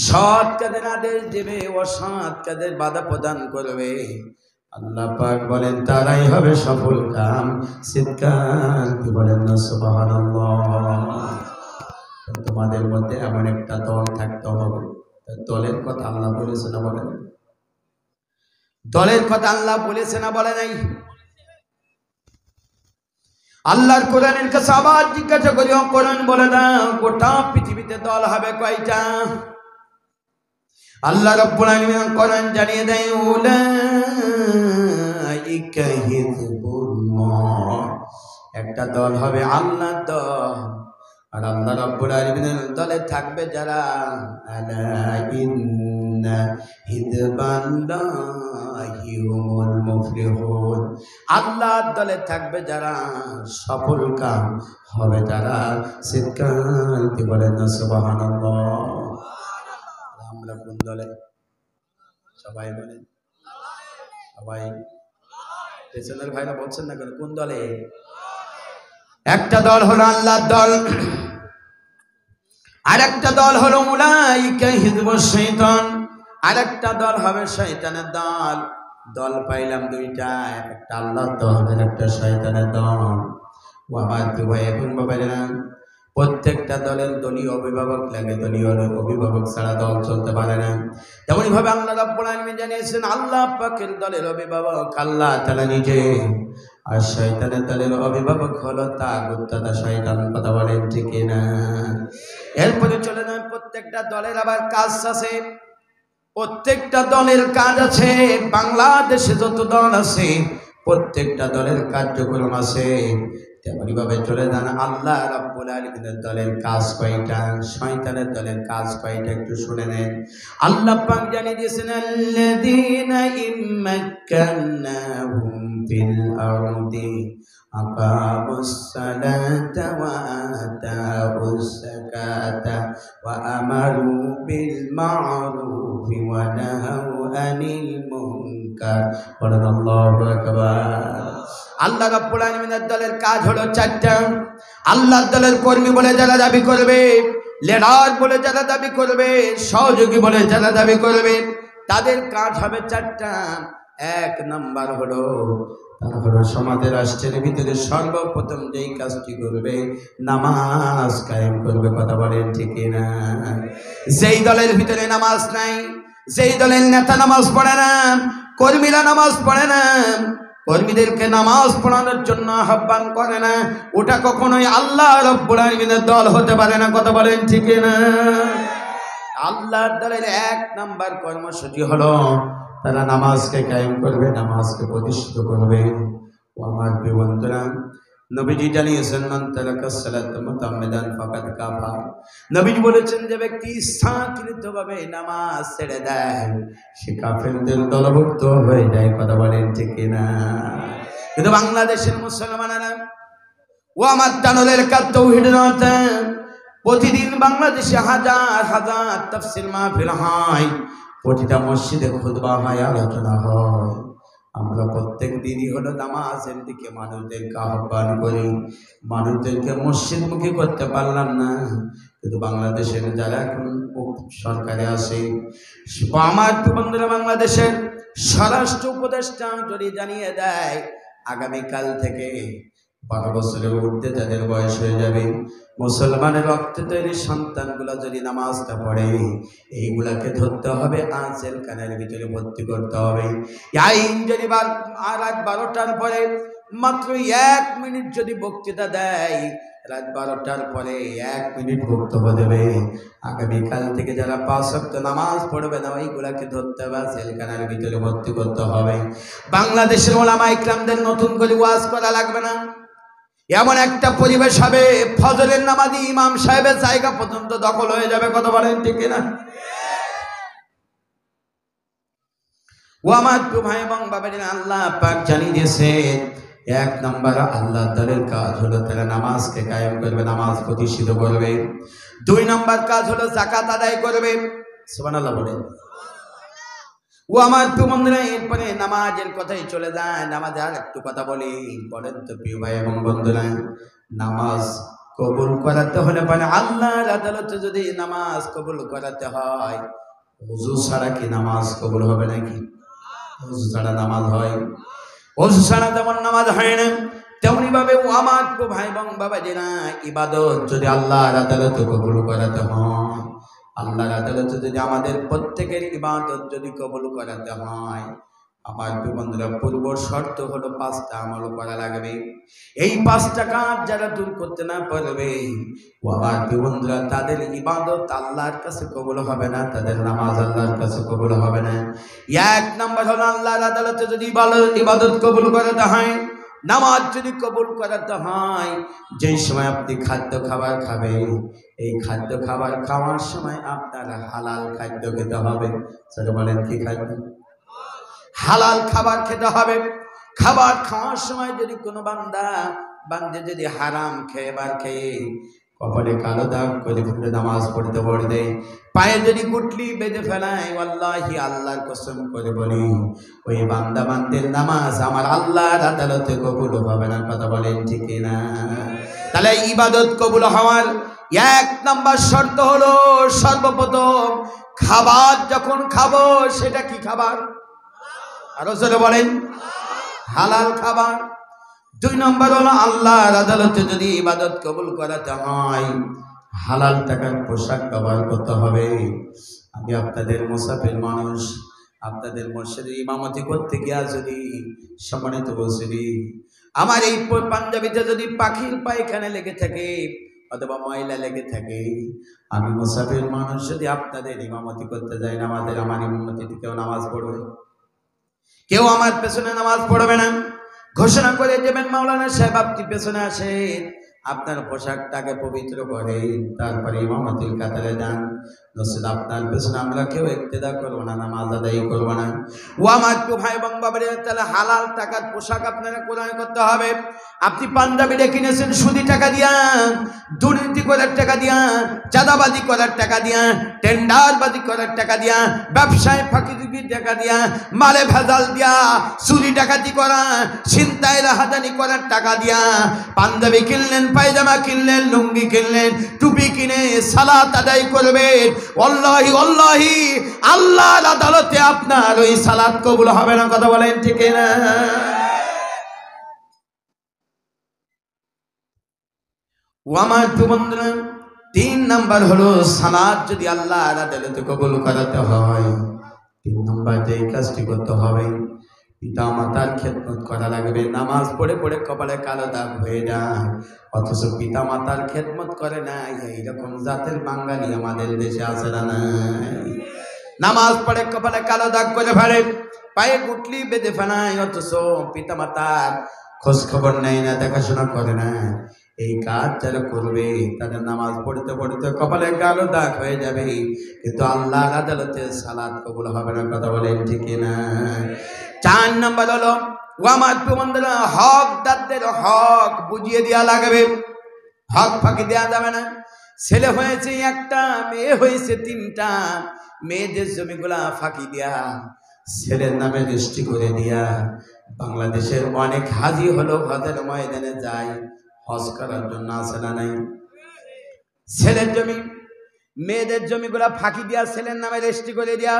সৎ কাজের আদেশ দেবে, অসৎ কাজের বাধা প্রদান করবে। আল্লাহ পাক বলেন, তারাই হবে সফল কাম। চিৎকার দিয়ে বলেন না সুবহানাল্লাহ। তোমাদের মধ্যে এমন একটা দল থাকতে হবে। দলের কথা আল্লাহ বলেছে না বলেন? দলের কথা আল্লাহ বলেছে না বলে নাই? আল্লাহর কোরআনের কাছে আবার জিজ্ঞাসা করি, কোরআন বলে না গোটা পৃথিবীতে দল হবে কয়টা? আল্লাহ রাব্বুল আলামিন কোরআন জানিয়ে দেয়, উলাইকা হিজবুল্লাহ, একটা দল হবে আল্লাহর দল। আর আল্লাহ রাব্বুল আলামিনের দলে থাকবে যারা, আলা ইন্না হিজবাল্লাহি হুমুল মুফলিহুন, আল্লাহর দলে থাকবে যারা, সফল কাম হবে তারা। চিৎকার দিয়ে বলেন না সুবহানাল্লাহ। আমরা কোন দলে? সবাই বলেন, সবাই পেছনের ভাইরা বলছেন না কেন, কোন দলে? একটা দল হলো আল্লাহর দল, আরেকটা দল হলো উলাইকা হিজবুশ শাইতান, আরেকটা দল হবে শয়তানের দল। দল পাইলাম দুইটা, একটা আল্লাহর দল আর একটা শয়তানের দল। ও আমার ভাই এখন বাবারা, প্রত্যেকটা দলের দলীয় অভিভাবক লাগে, দলীয় অভিভাবক ছাড়া দল চলতে পারে না। তেমনি ভাবে আল্লাহ রাব্বুল আলামিন জানিয়েছেন আল্লাহ পাকের দলের অভিভাবক আল্লাহ তাআলা নিজে, আর শয়তানের দলের অভিভাবক হলো তাগুত তথা শয়তান। কথা বলেন ঠিক না? এরপরে চলে যান, প্রত্যেকটা দলের আবার কাজ আছে, প্রত্যেকটা দলের কাজ আছে। বাংলাদেশে যত দল আছে প্রত্যেকটা দলের কার্যক্রম আছে। তেমনি ভাবে চলে যান আল্লাহ রাব্বুল আলামিনের দলের কাজ কয়টা, শয়তানের দলের কাজ কয়টা একটু শুনে নেন। আল্লাহ পাক জানিয়ে দিয়েছেন আল্লাযীনা ইম্মাক্কান্নাহুম ফিল আরদি আকামুস সালাতা ওয়া আতাউস যাকাতা ওয়া আমারু বিল মা'রুফি ওয়া নাহাউ আনিল মুনকার। আল্লাহু আকবার। আল্লাহ রাব্বুল আলামিনের দলের কাজ হলো চারটা। আল্লাহর দলের কর্মী বলে যারা দাবি করবে, লিডার বলে যারা দাবি করবে, সহযোগী বলে যারা দাবি করবে, তাদের কাজ হবে চারটা। এক নাম্বার হলো তারা হলো সমাজের রাষ্ট্রের ভিতরে সর্বপ্রথম যেই কাজটি করবে নামাজ কায়েম করবে। কথা বলেন ঠিক না? যেই দলের ভিতরে নামাজ নাই, যেই দলের নেতা নামাজ পড়ে না, কর্মীরা নামাজ পড়ে না, কর্মীদেরকে নামাজ পড়ানোর জন্য আহ্বান করে না, ওটা কখনোই আল্লাহ রাব্বুল আলামিনের দল হতে পারে না। কথা বলেন ঠিক না? আল্লাহর দলের এক নাম্বার কর্মসূচি হলো তারা নামাজকে কায়েম করবে, নামাজকে প্রতিষ্ঠিত করবে। ও আমার প্রিয় বন্ধুরা, নবীজি জানিয়েছেন মান তারাকাস সালাতা মুতাআম্মিদান ফাকাদ কাফার। নবীজি বলেছেন যে ব্যক্তি ইচ্ছাকৃতভাবে নামাজ ছেড়ে দেয় সে কাফেরদের দলভুক্ত হয়ে যায়। কথা বলেন ঠিক না? কিন্তু বাংলাদেশের মুসলমানেরা ও আমার টানলের কাজ তাওহীদ রাতে প্রতিদিন বাংলাদেশে হাজার হাজার তাফসীর মাহফিল হয়, প্রতিটা মসজিদে খুতবা হয়, আলোচনা হয়। আমরা প্রত্যেক দিনই হলো নামাজের দিকে মানুষদেরকে আহ্বান করি, মানুষদেরকে মসজিদমুখী করতে পারলাম না। কিন্তু বাংলাদেশের যারা এখন সরকারে আছে, আমার বন্ধুরা, বাংলাদেশের স্বরাষ্ট্র উপদেষ্টা যদি জানিয়ে দেয় আগামীকাল থেকে 12 বছরের ঊর্ধ্বে যাদের বয়স হয়ে যাবে, মুসলমানের রক্তে তৈরি সন্তানগুলো যদি নামাজটা পড়ে, এইগুলাকে ধরতে হবে, আঁচেল কানের ভিতরে ভর্তি করতে হবে। আইন যদি রাত 12টার পরে মাত্র 1 মিনিট যদি বক্তৃতা দেয়, রাত 12টার পরে 1 মিনিট বক্তব্য দেবে, আগামীকাল থেকে যারা 5 ওয়াক্ত নামাজ পড়বে না ওইগুলাকে ধরতে হবে, আঁচেল কানের ভিতরে ভর্তি করতে হবে। বাংলাদেশের ওলামা ইকরামদের নতুন করে ওয়াজ করা লাগবে না। এমন একটা পরিবেশ হবে ফজরের নামাজি ইমাম সাহেবের জায়গা পর্যন্ত দখল হয়ে যাবে। কথা বলেন ঠিক না? ও আমার ভাই এবং বাবারা, আল্লাহ পাক জানিয়ে দিয়েছেন এক নাম্বার আল্লাহ দলের কাজ হলো তারা নামাজকে কায়েম করবে, নামাজ প্রতিষ্ঠিত করবে। 2 নাম্বার কাজ হলো যাকাত আদায় করবে। সুবহানাল্লাহ বলেন। ও আমার প্রিয় বন্ধুরা, এরপরে নামাজের কথাই চলে যায়। নামাজ আর একটু কথা বলি, বলেন তো প্রিয় ভাই এবং বন্ধুরা, নামাজ কবুল করাতে হলে মানে আল্লাহর আদালতে যদি নামাজ কবুল করাতে হয়, ওযু ছাড়া কি নামাজ কবুল হবে নাকি? ওযু ছাড়া নামাজ হয়? ওযু ছাড়া যেমন নামাজ হয় না, তেমনি ভাবে ও আমার প্রিয় ভাই এবং বাবাজিরা, ইবাদত যদি আল্লাহর আদালতে কবুল করাতে হয়, আল্লাহর আদালতে যদি আমাদের প্রত্যেকের ইবাদত যদি কবুল করাতে হয়, আমার বন্ধুরা পূর্ব শর্ত হলো 5টা আমল করা লাগবে। এই 5টা কাজ যারা দূর করতে না পারবে, ও আমার বন্ধুরা তাদের ইবাদত আল্লাহর কাছে কবুল হবে না, তাদের নামাজ আল্লাহর কাছে কবুল হবে না। 1 নাম্বার হলো আল্লাহর আদালতে যদি ইবাদত কবুল করাতে হয়, নামাজ যদি কবুল করাতে হয়, যেই সময় আপনি খাদ্য খাবার খাবেন, এই খাদ্য খাবার খাওয়ার সময় আপনার হালাল খাদ্য খেতে হবে। সেটা বলেন কি খাদ্য? হালাল খাবার খেতে হবে। খাবার খাওয়ার সময় যদি কোনো বান্দে যদি হারাম খেয়ে কপালে কালো দাগ করে ফেলে নামাজ পড়তে পড়তে পায়ে যদি গুটলি বেঁধে ফেলায়, ওয়াল্লাহি আল্লাহর কসম করে বলি ওই বান্দা বান্দের নামাজ আমার আল্লাহর আদালতে কবুল হবে না। কথা বলেন ঠিক না? তাহলে ইবাদত কবুল হওয়ার এক নাম্বার শর্ত হলো সর্বপ্রথম খাবার যখন খাবো সেটা কি খাবার? আরো জোরে বলেন, হালাল খাবার। দুই নম্বর হলো আল্লাহর আদালতে যদি ইবাদত কবুল করাতে হয় হালাল টাকার পোশাক ব্যবহার করতে হবে। আমি আপনাদের মুসাফির মানুষ, আপনাদের মসজিদে ইমামতি করতে গিয়া যদি সম্মানিত বলছি আমার এই পাঞ্জাবিতে যদি পাখির পায়খানা লেগে থাকে অথবা ময়লা লেগে থাকে, আমি মুসাফির মানুষ যদি আপনাদের ইমামতি করতে যাই নামাজের, আমার ইমামতিতে কেউ নামাজ পড়বে? কেউ আমার পেছনে নামাজ পড়বে না। ঘোষণা করে দেবেন মাওলানা সাহেব আপনি পেছনে আসেন, আপনার পোশাকটাকে পবিত্র করে তারপরে ইমামতির কাতারে যান। নসিদ আপনার পেছনে আমরা কেউ ইক্তেদা করবো না, নামাজ আদায় করবো না। ও আমার তো ভাই এবং বাবারে, তাহলে হালাল টাকার পোশাক আপনারা কোরআন করতে হবে। আপনি পাঞ্জাবিটা কিনেছেন সুদি টাকা দিয়া, দুর্নীতি করার টাকা দিয়া, চাঁদাবাজি করার টাকা দিয়া, টেন্ডারবাজি করার টাকা দিয়া, ব্যবসায় ফাঁকিঝুঁকির টাকা দিয়া, মালে ভেজাল দিয়া, চুরি ডাকাতি করা, ছিনতাই রাহাজানি করার টাকা দিয়া পাঞ্জাবি কিনলেন, পায়জামা কিনলেন, লুঙ্গি কিনলেন, টুপি কিনে সালাত আদায় করবেন, ওয়াল্লাহি ওয়াল্লাহি আল্লাহর আদালতে আপনার ওই সালাত কবুল হবে না। কথা বলেন ঠিক না? ও আমার বন্ধুরা, তিন নাম্বার হলো সালাত যদি আল্লাহর আদালতে কবুল করাতে হয় তিন নাম্বার যে কাজটি করতে হবে পিতা মাতার খেদমত করা লাগবে। নামাজ পড়ে পড়ে কপালে কালো দাগ হয়ে যায়, অথচ পিতা মাতার খেদমত করে নাই। এইরকম জাতের বাঙালি আমাদের দেশে আছে না নাই? নামাজ পড়ে কপালে কালো দাগ করে ফেলে, পায়ে গুটলি বেঁধে ফেলায়, অথচ পিতা মাতার খোঁজ খবর নেয় না, দেখাশোনা করে না। এই কাজ যারা করবে তাদের নামাজ পড়তে পড়তে কপালে কালো দাগ হয়ে যাবে, কিন্তু আল্লাহর আদালতে সালাত কবুল হবে না। কথা বলেন ঠিক না? চার নাম্বার হলো ও আমার বন্ধুরা, হকদারদের হক বুঝিয়ে দেওয়া লাগবে। হক ফাঁকি দেওয়া যাবে না। ছেলে হয়েছে একটা, মেয়ে হয়েছে তিনটা, মেয়েদের জমিগুলা ফাঁকি দেয়া, ছেলের নামে রেজিস্ট্রি করে দিয়া বাংলাদেশের অনেক হাজি হলো হজের ময়দানে যায় হজ করার জন্য, আছে না নাই? ছেলের জমি মেয়েদের জমিগুলা ফাঁকি দিয়া ছেলের নামে রেজিস্ট্রি করে দিয়া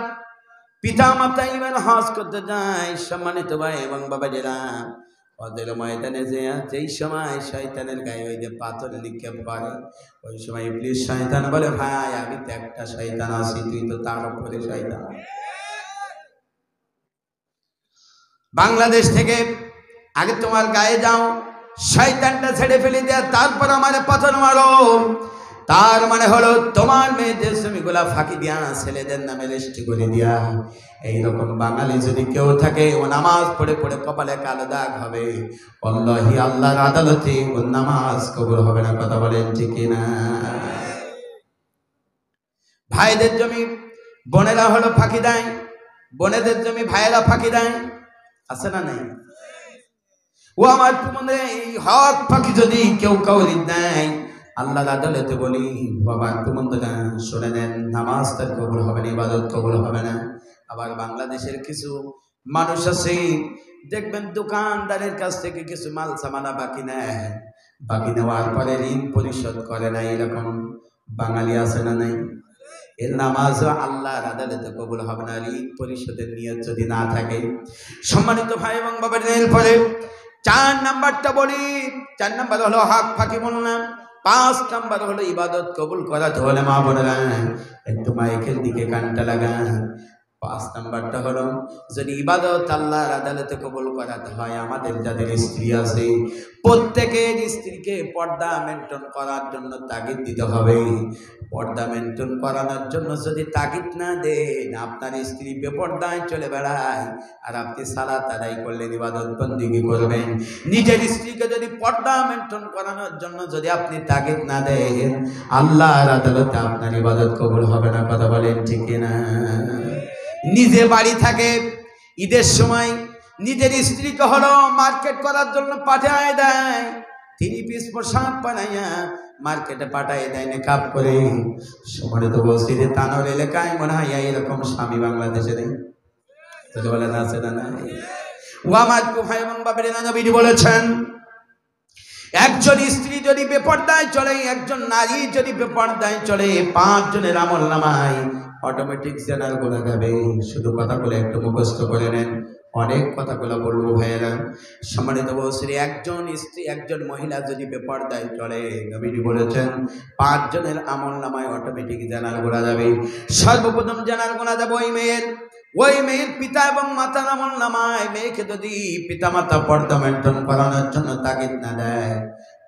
পিতা মাতা এবার হজ করতে যায়। সম্মানিত ভাই এবং বাবাজিরা, হজের ময়দানে যেই সময় শয়তানের গায়ে ওই যে পাথর নিক্ষেপ করে, ওই সময় ইবলিস শয়তান বলে, ভাই আমি তো একটা শয়তান আছি, তুই তো তার উপরে শয়তান। বাংলাদেশ থেকে আগে তোমার গায়ে যাও, শয়তানটা ছেড়ে ফেলে দেয়া, তারপর আমার পাথর মারো। তার মানে হলো তোমার মেয়েদের জমিগুলা ফাঁকি দিয়া ছেলেদের নামে রেজিস্ট্রি করে দিয়া। এইরকম বাঙালি যদি কেউ থাকে, ও নামাজ পড়ে পড়ে কপালে কালো দাগ হবে, আল্লাহি আল্লাহর আদালতে ও নামাজ কবুল হবে না। কথা বলেন ঠিক না? ভাইদের জমি বোনেরা হলো ফাঁকি দেয়, বোনেদের জমি ভাইয়েরা ফাঁকি দেয়, আছে না নাই? ও আমার এই হক ফাঁকি যদি কেউ কাউরি দেয়, আল্লাহর আদালতে বলি বাবা তোমাদের শুনে নেন, নামাজ তার কবুল হবে না, ইবাদত কবুল হবে না। আবার বাংলাদেশের কিছু মানুষ আছে দেখবেন দোকানদারের কাছ থেকে কিছু মাল সামানা বাকি নেয়, বাকি নেওয়ার পরে ঋণ পরিশোধ করে না। এরকম বাঙালি আছে না নাই? এর নামাজও আল্লাহর আদালতে কবুল হবে না, ঋণ পরিশোধের নিয়ত যদি না থাকে। সম্মানিত ভাই এবং বাবার, এরপরে চার নাম্বারটা বলি। চার নাম্বার হলো হক ফাঁকি বললাম। পাঁচ নাম্বার হলো ইবাদত কবুল করাতে হলে মা বোনেরা একটু মাইকের দিকে কানটা লাগান। পাঁচ নাম্বারটা হলো যদি ইবাদত আল্লাহর আদালতে কবুল করাতে হয়, আমাদের যাদের স্ত্রী আছে প্রত্যেকের স্ত্রীকে পর্দা মেনটেন করার জন্য তাগিদ দিতে হবে। পর্দা মেনটেন করানোর জন্য যদি তাগিদ না দেন, আপনার স্ত্রী বেপর্দায় চলে বেড়ায় আর আপনি সালাত আদায় করলেন, ইবাদত বন্দেগী করবেন। নিজের স্ত্রীকে যদি পর্দা মেনটেন করানোর জন্য যদি আপনি তাগিদ না দেন, আল্লাহর আদালতে আপনার ইবাদত কবুল হবে না। কথা বলেন ঠিক না? নিজে বাড়ি থাকে, ঈদের সময় নিজের স্ত্রীকে হলো মার্কেট করার জন্য পাঠায় দেয়, 3 পিস পোশাক বানাইয়া মার্কেটে পাঠায় দেয় নেকাব করে। সম্মানিত উপস্থিতি, তানোর এলাকায় মনে হয় এরকম স্বামী বাংলাদেশে নেই। বলেন আছে না নাই? ও আমার ভাই এবং বাবার নবী বলেছেন, একজন স্ত্রী যদি বেপরদায় চলে, একজন নারী যদি বেপরদায় চলে, 5 জনের আমল নামায় অটোমেটিক জেনার গোনা যাবে। শুধু কথাগুলো একটু মুখস্থ করে নেন, অনেক কথাগুলো বলবো ভাইয়েরা। সম্মানিত বলছি, একজন স্ত্রী একজন মহিলা যদি বেপরদায় চলে, নবীজি বলেছেন 5 জনের আমল নামায় অটোমেটিক জেনার গোনা যাবে। সর্বপ্রথম জেনার গোনা যাবে ওই মেয়ের পিতা এবং মাতার আমল নামায়। মেয়েকে যদি পিতা মাতা পর্দা মেনটেন করানোর জন্য তাগিদ না দেয়,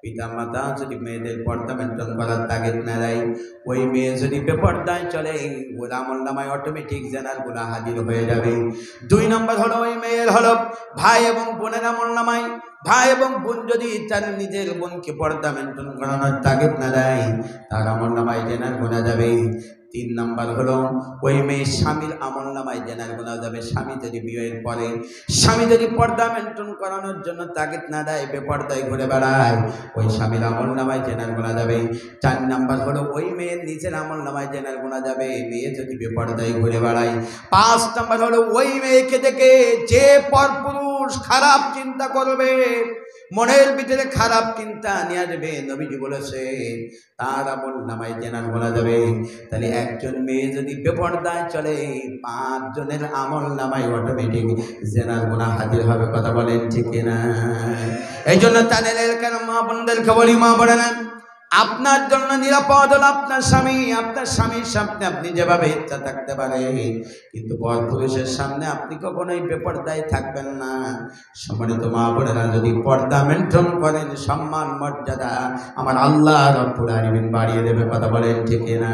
পিতা মাতা যদি মেয়েদের পর্দা মেনটেন করার তাগিদ না দেয়, ওই মেয়ে যদি বেপরদায় চলে, ওর আমল নামায় অটোমেটিক জেনার গুনাহ হাজির হয়ে যাবে। 2 নম্বর হলো ওই মেয়ের হলো ভাই এবং বোনের আমল নামায়। ভাই এবং বোন যদি তার নিজের বোনকে পর্দা মেনটেন করানোর তাগিদ না দেয়, তার আমল নামায় জেনার গুনাহ যাবে। 3 নম্বর হলো ওই মেয়ে স্বামীর আমল নামায় জেনার গুনাহ যাবে। স্বামী যদি বিয়ের পরে স্বামী যদি পর্দা মেনটেন করানোর জন্য তাগিদ না দেয়, বেপর্দায় ঘুরে বেড়ায়, ওই স্বামীর আমল নামায় জেনার গুনাহ যাবে। 4 নম্বর হলো ওই মেয়ের নিজের আমল নামায় জেনার গুনাহ যাবে, মেয়ে যদি বেপর্দায় ঘুরে বেড়ায়। 5 নম্বর হলো ওই মেয়েকে দেখে যে পরপুরুষ খারাপ চিন্তা করবে, মনের ভিতরে খারাপ চিন্তা নিয়ে যাবে, নবীজি বলেছে তার আমল নামায় জেনার গুনাহ যাবে। তাহলে একজন মেয়ে যদি বেপরদায় চলে, 5 জনের আমল নামায় অটোমেটিক জেনার গুনাহ হাজির হবে। কথা বলেন ঠিক কিনা? এই জন্য তাদের এলাকার মা বোনদেরকে বলি, মা বোনেরা, আপনার জন্য নিরাপদ হলো আপনার স্বামী। আপনার স্বামীর সামনে আপনি যেভাবে ইচ্ছা থাকতে পারে, কিন্তু পরপুরুষের সামনে আপনি কখনোই বেপরদায় থাকবেন না। সম্মানিত মা বোনেরা, যদি পর্দা মেনটেন করেন, সম্মান মর্যাদা আমার আল্লাহ রব্বুল আলামিন বাড়িয়ে দেবে। কথা বলেন ঠিক না?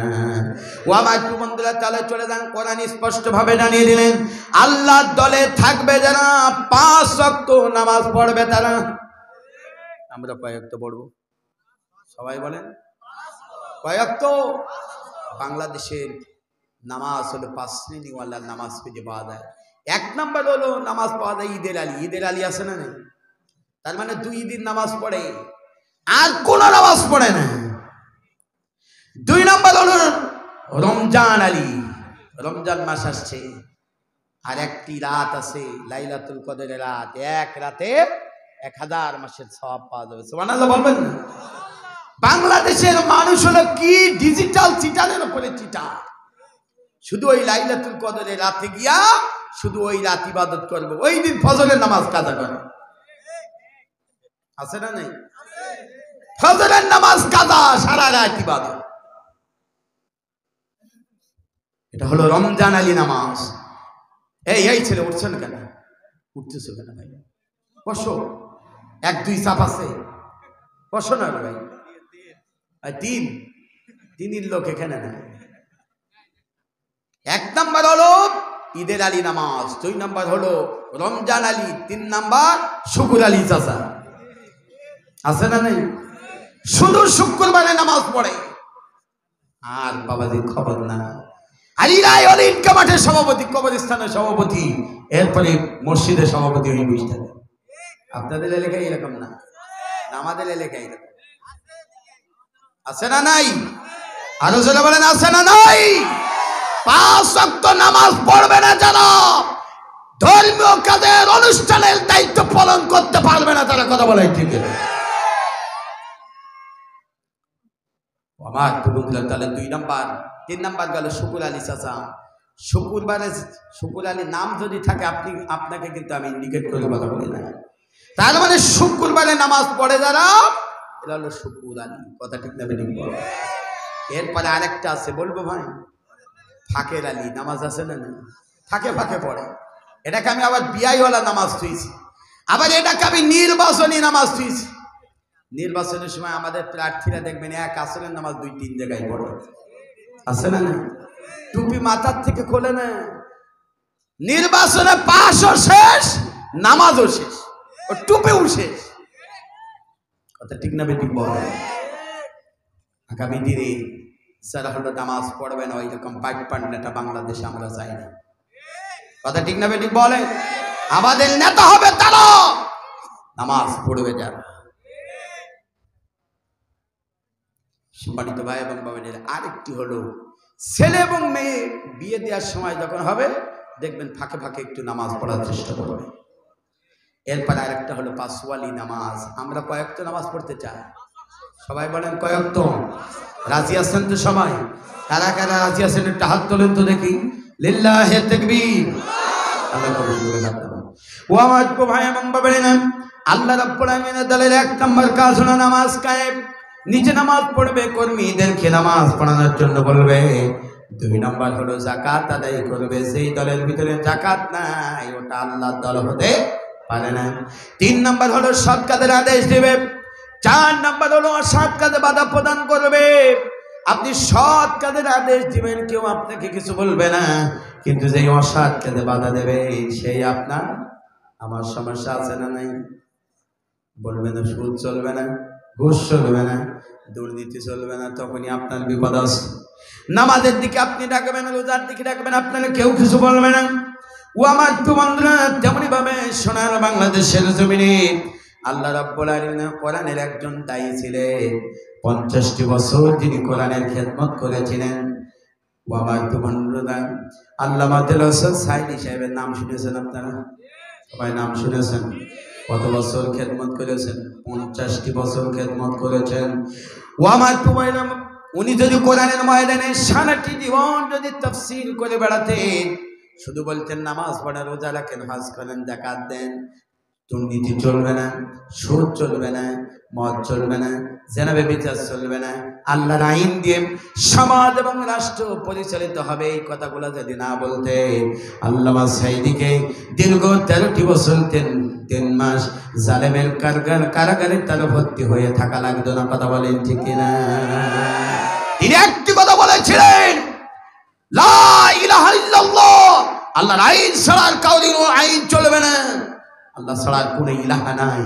ও আমার বন্ধুরা, তাহলে চলে যান, কোরআন স্পষ্ট ভাবে জানিয়ে দিলেন আল্লাহর দলে থাকবে যারা 5 ওয়াক্ত নামাজ পড়বে তারা। আমরা কয় ওয়াক্ত পড়বো? সবাই বলেন কয় ওয়াক্ত? বাংলাদেশের নামাজ হলো 5 শ্রেণীওয়ালার নামাজ খুঁজে পাওয়া যায়। 1 নম্বর হলো নামাজ পাওয়া যায় ঈদের আলী। ঈদের আলী আছে না নেই? তার মানে 2 দিন নামাজ পড়ে, আর কোন নামাজ পড়ে না। 2 নম্বর হলো রমজান আলী। রমজান মাস আসছে, আর একটি রাত আছে লাইলাতুল কদরের রাত। এক রাতে 1000 মাসের সওয়াব পাওয়া যাবে। সুবহানাল্লাহ বলবেন না? বাংলাদেশের মানুষ হলো কি ডিজিটাল চিটারের উপরে চিটার। শুধু ওই লাইলাতুল কদরের রাতে গিয়া শুধু ওই রাত ইবাদত করবে, ওই দিন ফজরের নামাজ কাজা করে। আছে না নেই? ফজরের নামাজ কাজা, সারা রাত ইবাদত। এটা হলো রমজান আলী নামাজ। এই ছেলে উঠছেন কেন? উঠতেছো কেন ভাই? বসো, 1-2 চাপ আছে, বসো না ভাই। তিনের লোক এখানে না। 1 নম্বর হলো ঈদের আলী নামাজ, 2 নম্বর হলো রমজান আলী, 3 নম্বর শুকুর আলী চাচা। আছে না নেই? শুধু শুক্রবারে নামাজ পড়ে, আর বাবাজির খবর না। আলীরাই অলিন কামাঠের সভাপতি, কবরস্থানের সভাপতি, এরপরে মসজিদের সভাপতি হয়ে বসে থাকে। আপনাদের এলাকায় এরকম না, আমাদের এলাকায় এরকম। আছে না নাই? আরো জোরে বলেন আছে না নাই? 5 ওয়াক্ত নামাজ পড়বে না যারা, ধর্মীয় কাজের অনুষ্ঠানের দায়িত্ব পালন করতে পারবে না তারা। কথা বলে ঠিক আছে আমার বন্ধুরা? তাহলে 2 নম্বর। 3 নম্বর গেল শুকুর আলী চাচা। শুকুর আলী নাম যদি থাকে, আপনাকে কিন্তু আমি ইন্ডিকেট করে কথা বলি না। তার মানে শুক্রবারে নামাজ পড়ে যারা, এরা হলো শুকুর আলী। কথা ঠিক না বেঠিক? এরপরে আরেকটা আছে, বলবো ভাই? ফাঁকের আলী নামাজ আছে না? ফাঁকে ফাঁকে পড়ে। এটাকে আমি আবার বিআইওয়ালা নামাজ তুইছি, আবার এটাকে আমি নির্বাচনী নামাজ তুইছি। নির্বাচনের সময় আমাদের প্রার্থীরা দেখবেন এক আসরের নামাজ 2-3 জায়গায় পড়ে। আছে না? টুপি মাথার থেকে খোলে না। নির্বাচনে পাশও শেষ, নামাজও শেষ, ও টুপিও শেষ। কথা ঠিক না বেঠিক বল? আগামী দিনে যারা হলো নামাজ পড়বে না, ওইরকম পাইপার নেতা বাংলাদেশে আমরা চাই না। কথা ঠিক না বেঠিক বলে? আমাদের নেতা হবে তারা নামাজ পড়বে যারা। সম্মানিত ভাই এবং বোনের, আরেকটি হলো ছেলে এবং মেয়ে বিয়ে দেওয়ার সময় যখন হবে দেখবেন ফাঁকে ফাঁকে একটু নামাজ পড়ার চেষ্টা করবে। এরপর আরেকটা হলো পাঁচওয়ালি নামাজ। আমরা কয়েক তো নামাজ পড়তে চাই, সবাই বলেন কয়েক তো। রাজি আছেন তো সবাই? কারা কারা রাজি আছেন একটু হাত তোলেন তো দেখি। লিল্লাহি তাকবীর। আল্লাহ কবুল করে নেন। ও আমার ভাই এবং বোনেরা, আল্লাহ রাব্বুল আলামিনের দলের এক নম্বর কাজ হলো নামাজ কায়েম। নিজে নামাজ পড়বে, কর্মীদেরকে নামাজ পড়ানোর জন্য বলবে। দুই নম্বর হলো যাকাত আদায় করবে। যেই দলের ভিতরে যাকাত নাই ওটা আল্লাহর দল হতে পারে না। তিন নম্বর হলো সৎ কাজের আদেশ দেবে। চার নম্বর হলো অসৎ কাজে বাধা প্রদান করবে। আপনি সৎ কাজের আদেশ দিবেন, কেউ আপনাকে কিছু বলবে না, কিন্তু যেই অসৎ কাজে বাধা দেবে সেই আপনার আমার সমস্যা আছে না নাই? বলবে না সুদ চলবে না, ঘুষ চলবে না, দুর্নীতি চলবে না, তখনই আপনার বিপদ আছে। নামাজের দিকে আপনি ডাকবেন, রোজার দিকে ডাকবেন, আপনারা কেউ কিছু বলবে না। ও আমার বন্ধুরা, তেমনি ভাবে সোনার বাংলাদেশের জমিনে আল্লাহ রাব্বুল আলামিন কোরআনের একজন দায়ী ছিলেন। 50টি বছর যিনি কোরআনের খেদমত করেছিলেন। ও আমার বন্ধুরা, আল্লামা দেলোয়ার হোসেন সাইদি সাহেবের নাম শুনেছেন আপনারা? সবাই নাম শুনেছেন? কত বছর খেদমত করেছেন? 50টি বছর খেদমত করেছেন। ও আমার বন্ধুরা, উনি যদি কোরআনের ময়দানে সারাটি জীবন যদি তাফসীর করে বেড়াতেন, শুধু বলতেন নামাজ পড়েন, রোজা রাখেন, হজ করেন, যাকাত দেন, দুর্নীতি চলবে না, সুদ চলবে না, মদ চলবে না, জেনা ব্যভিচার চলবে না, আল্লাহর আইন দিয়ে সমাজ এবং রাষ্ট্র পরিচালিত হবে, এই কথাগুলো যদি না বলতে, আল্লামা সাইদিকে দীর্ঘ 13টি বছর 3 মাস জালেমের কারাগারে তার ভর্তি হয়ে থাকা লাগতো না। কথা বলেন ঠিক কিনা? তিনি একটি কথা বলেছিলেন, লা ইলাহা ইল্লাল্লাহ, আল্লাহর আইন ছাড়া কাউরির আইন চলবে না। আল্লাহ ছাড়া কোনো ইলাহা নাই।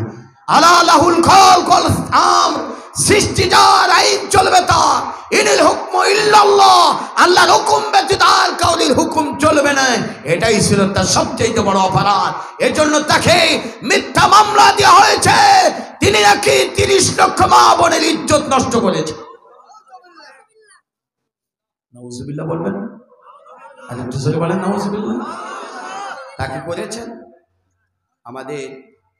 আলা লাহুল খালক ওয়াল আমর, সৃষ্টি যার, আইন চলবে তার। ইনিল হুকমু ইল্লাল্লাহ, আল্লাহর হুকুম ব্যতীত আর কাউরির হুকুম চলবে না। এটাই ছিল তার সবচেয়ে বড় অপরাধ। এজন্য তাকে মিথ্যা মামলা দেওয়া হয়েছে। তিনি নাকি 30 লক্ষ মা বোনের ইজ্জত নষ্ট করেছে। নাউজুবিল্লাহ বলবেন? আর একটু জোরে বলেন নাউজুবিল্লাহ। তাকে করেছেন। আমাদের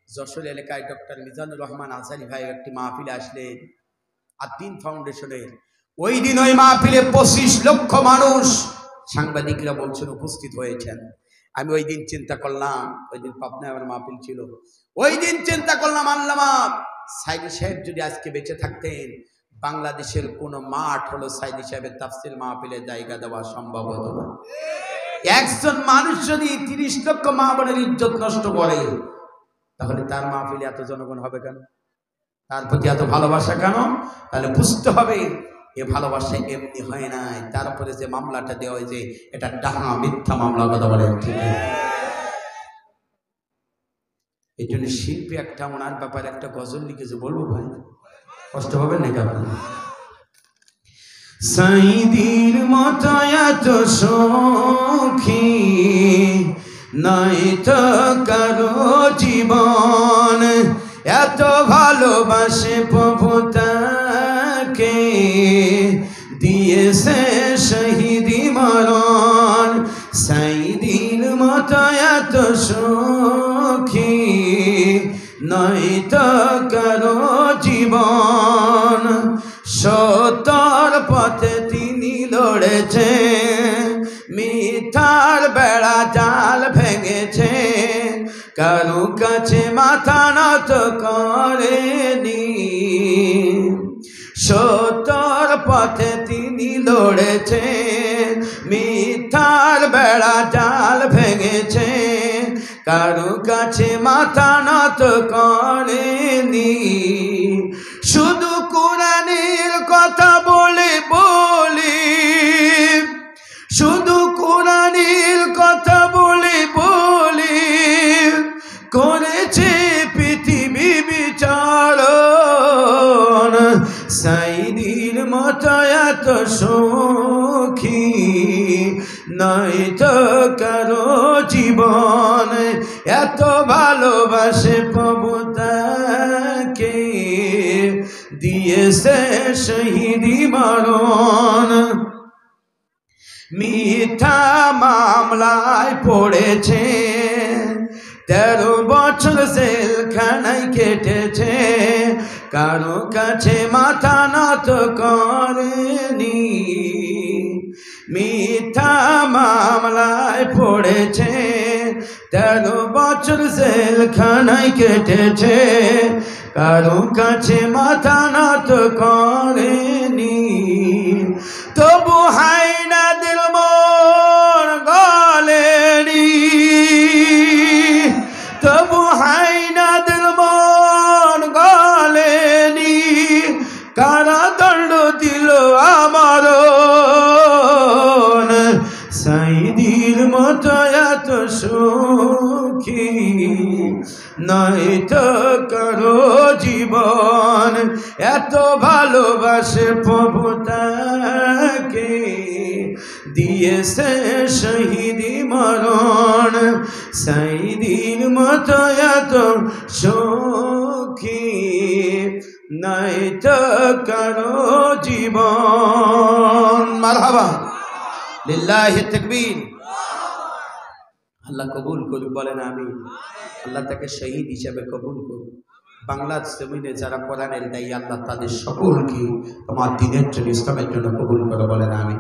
যশোর এলাকায় ডক্টর মিজানুর রহমান আনসারী ভাই একটি মাহফিলে আসলেন, আদ্দিন ফাউন্ডেশনের। ওই দিন ওই মাহফিলে 25 লক্ষ মানুষ, সাংবাদিকরা বলছেন, উপস্থিত হয়েছেন। আমি ওই দিন চিন্তা করলাম, ওই দিন পাবনায় আমার মাহফিল ছিল, ওই দিন চিন্তা করলাম আল্লামা সাইদি সাহেব যদি আজকে বেঁচে থাকতেন, বাংলাদেশের কোন মাঠ হলো সাইদি সাহেবের তাফসীর মাহফিলে জায়গা দেওয়া সম্ভব হতো না। একজন মানুষ যদি 30 লক্ষ মা বোনের ইজ্জত নষ্ট করে, তাহলে তার মাহফিলে এত জনগণ হবে কেন? তার প্রতি এত ভালোবাসা কেন? তাহলে বুঝতে হবে এ ভালোবাসা এমনি হয় নাই। তারপরে যে মামলাটা দেওয়া হয়েছে এটা ডাহা মিথ্যা মামলা। কথা বলেন ঠিক? এই জন্য শিল্পী একটা ওনার ব্যাপারে একটা গজল লিখেছে, বলবো ভাই? কষ্ট পাবেন নাকি আপনার? সাইদির মতো এত সখী নাই তো কারো জীবন, এত ভালোবাসে প্রভু তাকে দিয়েছে শহীদি মরণ। সাইদির মতো এত সখী নাই তো কারো জীবন, সত্যর পথে তিনি লড়েছে, মিথ্যার বেড়া জাল ভেঙেছে, কারো কাছে মাথা নত করেনি। সত্যর পথে তিনি লড়েছে, মিথ্যার বেড়া জাল ভেঙেছে, কারো কাছে মাথা নত করেনি। শুধু কোরআনের কথা বলে বলে, শুধু কোরআনের কথা বলে বলে করেছে পৃথিবী বিচারণ। সাইদির মতো এত সখী নাই তো কারো জীবন, এত ভালোবাসে প্রভু তাকে দিয়ে দিয়েছে শহীদি মরণ। মিথ্যা মামলায় পড়েছে, 13 বছর জেলখানায় কেটেছে, কারো কাছে মাথা নত করেনি। মিথ্যা মামলায় পড়েছে, 13 বছর জেলখানায় কেটেছে, কারো কাছে মাথা নত করেনি। তবু হায়না দিল মন গলেনি, তবু হায়না দিল মন গলেনি, কারাদণ্ড দিল আমার। সাইদির মতো এত সুখী নয়তো কারো জীবন, এত ভালোবাসে প্রভু তাকে, দিয়েছে শহীদি মরণ। সাইদির মতো এত সুখী নয়তো কারো জীবন। মারহাবা, লিল্লাহি তাকবীর। আল্লাহ কবুল করুক, বলেন আমিন। আল্লাহ তাকে শহীদ হিসেবে কবুল করুক। বাংলার জমিনে যারা কোরআনের দায়ী, আল্লাহ তাদের সকলকে তোমার দ্বীনের জন্য, ইসলামের জন্য কবুল করো, বলেন আমিন।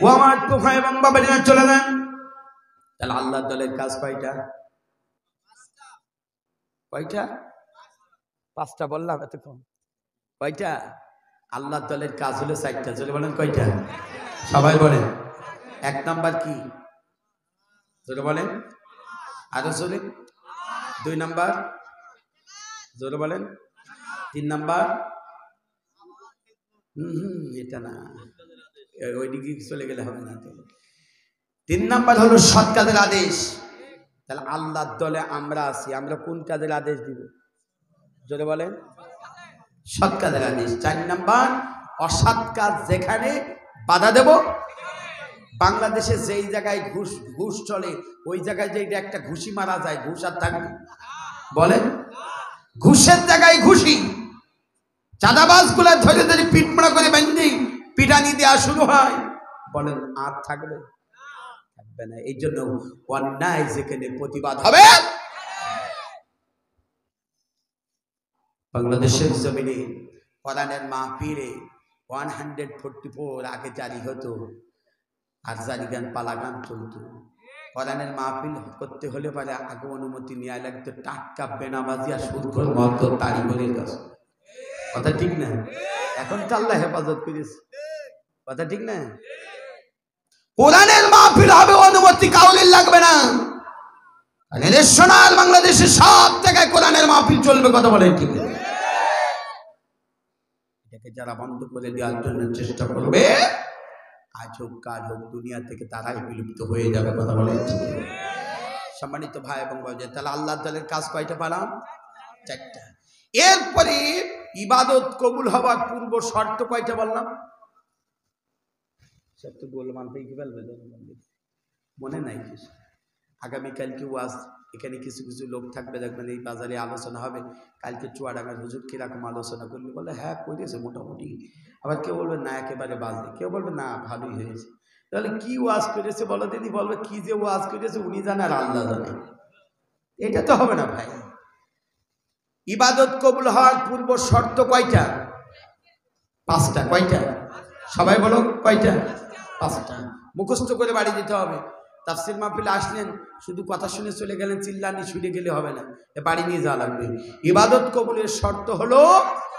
ও আমার তোফা এবং বাবাজিরা চলে যান। তাহলে আল্লাহ দলের কাজ কয়টা? কয়টা? 5টা বললাম এতক্ষণ। কয়টা? আল্লাহ দলের কাজ হলো 4টা। চলে বলেন কয়টা? সবাই বলেন। 1 নাম্বার কি? জোরে বলেন, আরো জোরে। 2 নাম্বার জোরে বলেন। 3 নাম্বার এটা না, ওইদিকে চলে গেলে হবে না। 3 নাম্বার হলো সৎ কাজের আদেশ। তাহলে আল্লাহর দলে আমরা আছি, আমরা কোন কাজের আদেশ দিব? জোরে বলেন, সৎ কাজের আদেশ। 4 নাম্বার অসৎ কাজ যেখানে বাধা দেব। বাংলাদেশে যেই জায়গায় ঘুষ চলে, ওই জায়গায় যে একটা ঘুষি মারা যায়, ঘুষ আর থাকবে? বলেন, ঘুষের জায়গায় ঘুষি। চাঁদাবাজ গুলা ধরে ধরে পিটমোড়া করে বেঁধে পিটানি দেওয়া শুরু হয়, বলেন আর থাকবে? থাকবে না। এই জন্য অন্যায় যেখানে প্রতিবাদ হবে। বাংলাদেশের জমিনে কোরআনের মাহফিলে 144 আগে জারি হতো, আর জারি গান পালা গান চলতো। কোরআনের মাহফিল করতে হলে পরে আগে অনুমতি নেওয়া লাগতো টাটকা বেনামাজি আর সুদখোর মত তারিখের কাছে। কথা ঠিক না? এখন তো আল্লাহ হেফাজত করেছে। কথা ঠিক না? কোরআনের মাহফিল হবে, অনুমতি কাউরির লাগবে না। সোনার বাংলাদেশে সব জায়গায় কোরআনের মাহফিল চলবে। কথা বলেন ঠিক? এটাকে যারা বন্ধ করে দেওয়ার জন্য চেষ্টা করবে, আজ হোক কাজ হোক, দুনিয়া থেকে তারাই বিলুপ্ত হয়ে যাবে। কথা বলেন ঠিক? সম্মানিত ভাই এবং বোনেরা, তাহলে আল্লাহ তাআলার কাজ কয়টা পেলাম? 4টা। এরপরে ইবাদত কবুল হবার পূর্ব শর্ত কয়টা বললাম? সব তো গোল মানতে কি বলবে, মনে নাই কিছু? আগামীকালকে ওয়াজ, এখানে কিছু কিছু লোক থাকবে, দেখবেন এই বাজারে আলোচনা হবে। কালকে চুয়াডাঙ্গার হুজুর কিরকম আলোচনা করবে, বলে হ্যাঁ করেছে মোটামুটি। আবার কেউ বলবে না একেবারে বাজে, কেউ বলবে না ভালোই হয়েছে। তাহলে কি ওয়াজ করেছে বলো দিদি? বলবে কি যে ওয়াজ করেছে উনি জানে আর আল্লাহ জানে। এটা তো হবে না ভাই। ইবাদত কবুল হওয়ার পূর্ব শর্ত কয়টা? 5টা। কয়টা? সবাই বলো কয়টা? 5টা। মুখস্থ করে বাড়ি দিতে হবে। তাফসীর মাহফিলে আসলেন, শুধু কথা শুনে চলে গেলেন, চিল্লানি শুনে গেলে হবে না, বাড়ি নিয়ে যাওয়া লাগবে। ইবাদত কবুলের শর্ত হলো,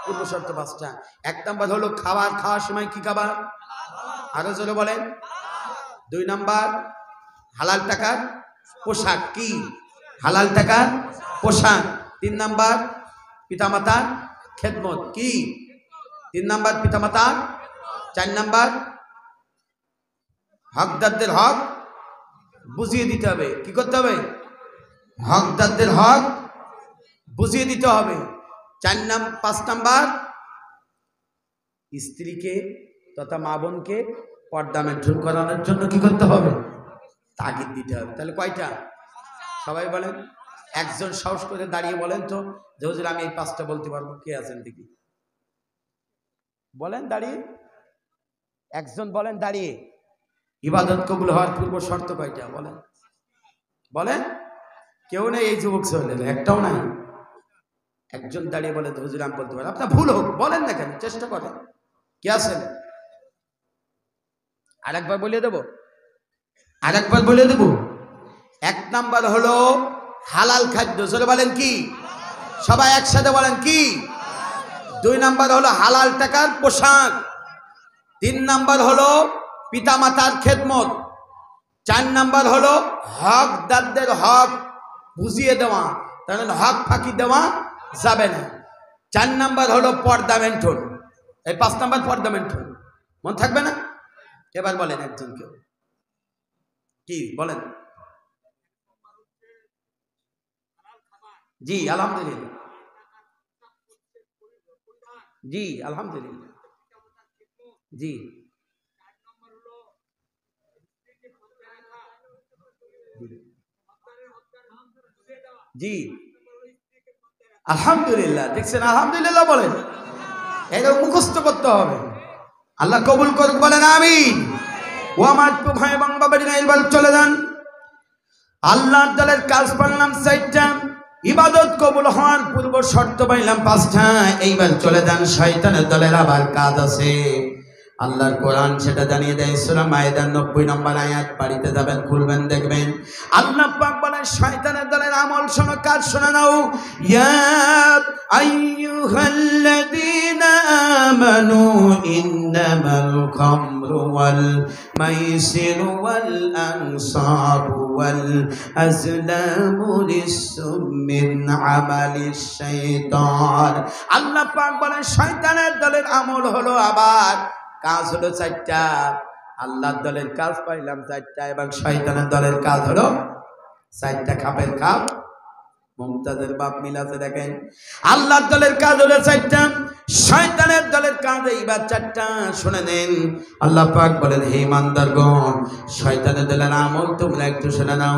পূর্ব শর্ত 5টা। 1 নাম্বার হলো খাওয়ার সময় কি খাবার? আরো জোরে বলেন। 2 নাম্বার হালাল টাকার পোশাক। কি? হালাল টাকার পোশাক। 3 নাম্বার পিতামাতার খেদমত। কি? 3 নাম্বার পিতামাতার। 4 নাম্বার হকদারদের হক বুঝিয়ে দিতে হবে। কি করতে হবে? হকদারদের হক বুঝিয়ে দিতে হবে। 5 নাম্বার স্ত্রীকে তথা মা বোনকে পর্দা মেনটেন করানোর জন্য কি করতে হবে? তাগিদ দিতে হবে। তাহলে কয়টা? সবাই বলেন। একজন সাহস করে দাঁড়িয়ে বলেন তো যে হুজুর আমি এই 5টা বলতে পারবো। কে আছেন দেখি? বলেন দাঁড়িয়ে, একজন বলেন দাঁড়িয়ে। ইবাদত কবুল হওয়ার পূর্ব শর্ত কয়টা বলেন? বলেন। কেউ নেই এই যুবক ছেলে, একটাও নাই। একজন দাঁড়িয়ে বলে হুজুর আমি বলতে পারি, আপনার ভুল হোক বলেন না কেন, চেষ্টা করেন। কে আছেন? আরেকবার বলিয়ে দেব, আরেকবার বলে দেব। এক নাম্বার হলো হালাল খাদ্য, জোরে বলেন কি? সবাই একসাথে বলেন কি? 2 নাম্বার হলো হালাল টাকার পোশাক। 3 নাম্বার হলো পিতামাতার খেদমত। 4 নাম্বার হলো হকদারদের হক বুঝিয়ে দেওয়া, তাহলে হক ফাঁকি দেওয়া যাবে না। 4 নাম্বার হলো পর্দা মেন্টন। এই 5 নাম্বার পর্দা মেন্টন, মন থাকবে না? এবার বলেন একজন কেউ কি বলেন? জি আলহামদুলিল্লাহ, জি আলহামদুলিল্লাহ, জি জি আলহামদুলিল্লাহ। দেখছেন, আলহামদুলিল্লাহ বলেন। এটা মুখস্থ করতে হবে। আল্লাহ কবুল করুক, বলেন আমিন। ও আমার ভাই এবং বাবাজিরা, এবার চলে যান। আল্লাহর দলের কাজ পারলাম 4টা, ইবাদত কবুল হওয়ার পূর্ব শর্ত পাইলাম 5টা। এইবার চলে যান শয়তানের দলের আবার কাজ আছে। আল্লাহর কোরআন সেটা জানিয়ে দেয়, সূরা মায়েদার 90 নম্বর আয়াত। বাড়িতে যাবেন, খুলবেন, দেখবেন আল্লাহ পাক বলেন শয়তানের দলের আমল শোনো, কাজ শোনা নাও। ইয়া আইয়ুহাল্লাযীনা আমানু ইন্নামাল খামরু ওয়াল মাইসিরু ওয়াল আনসাবু ওয়াল আজলামু রিজসুম মিন আমালিশ শাইতান। আল্লাহ পাক বলেন শয়তানের দলের আমল হলো, আবার কাজ হলো 4টা। আল্লাহর দলের কাজ পাইলাম 4টা, এবং শয়তানের দলের কাজ হলো 4টা। খাপের খাপ মুমতাজের বাপ মিলাতে দেখেন। আল্লাহর দলের কাজ হলো 4টা, শয়তানের দলের কাজ এইবার 4টা। শুনে নেন, আল্লাহ পাক বলেন হে ইমানদারগণ, শয়তানের দলের আমল তোমরা একটু শুনে নাও।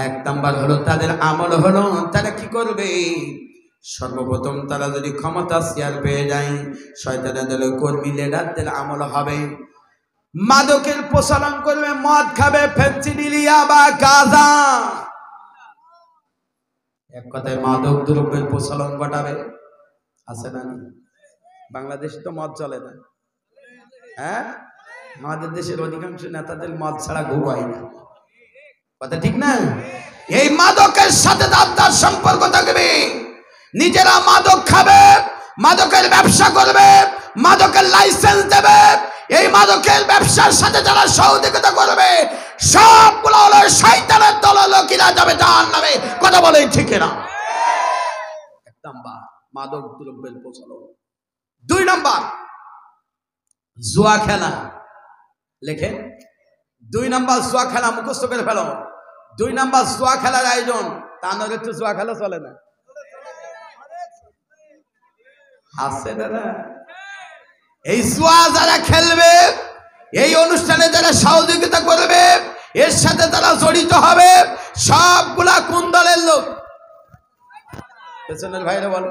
1 নাম্বার হলো তাদের আমল হলো, তারা কি করবে? সর্বপ্রথম তারা যদি ক্ষমতা শেয়ার পেয়ে যায়, শয়তানের দলের কর্মী লিডারদের আমল হবে মাদকের প্রচলন করবে, মদ খাবে, ফেন্সিডিলিয়া বা গাঁজা, এক কথায় মাদক দ্রব্যের প্রচলন ঘটাবে। আছে না? বাংলাদেশে তো মদ চলে না, হ্যাঁ? আমাদের দেশের অধিকাংশ নেতাদের মদ ছাড়া ঘুমায় না, কথা ঠিক না? এই মাদকের সাথে তার সম্পর্ক থাকবে। নিজেরা মাদক খাবে, মাদকের ব্যবসা করবে, মাদকের লাইসেন্স দেবে, এই মাদকের ব্যবসার সাথে যারা সহযোগিতা করবে সবগুলো হলো শয়তানের দলের লোকেরা, যাবে জাহান্নামে। কথা বলেন ঠিক না? 1 নাম্বার মাদক দ্রব্যের প্রচলন। 2 নাম্বার জুয়া খেলা। লেখেন, 2 নাম্বার জুয়া খেলা, মুখস্থ করে ফেলো। 2 নাম্বার জুয়া খেলার আয়োজন। তা নয় তো জুয়া খেলা চলে না, আছে দাদা? এই জুয়া যারা খেলবে, এই অনুষ্ঠানে যারা সহযোগিতা করবে, এর সাথে যারা জড়িত হবে, সবগুলা কোন দলের লোক? পেছনের ভাইরা বল,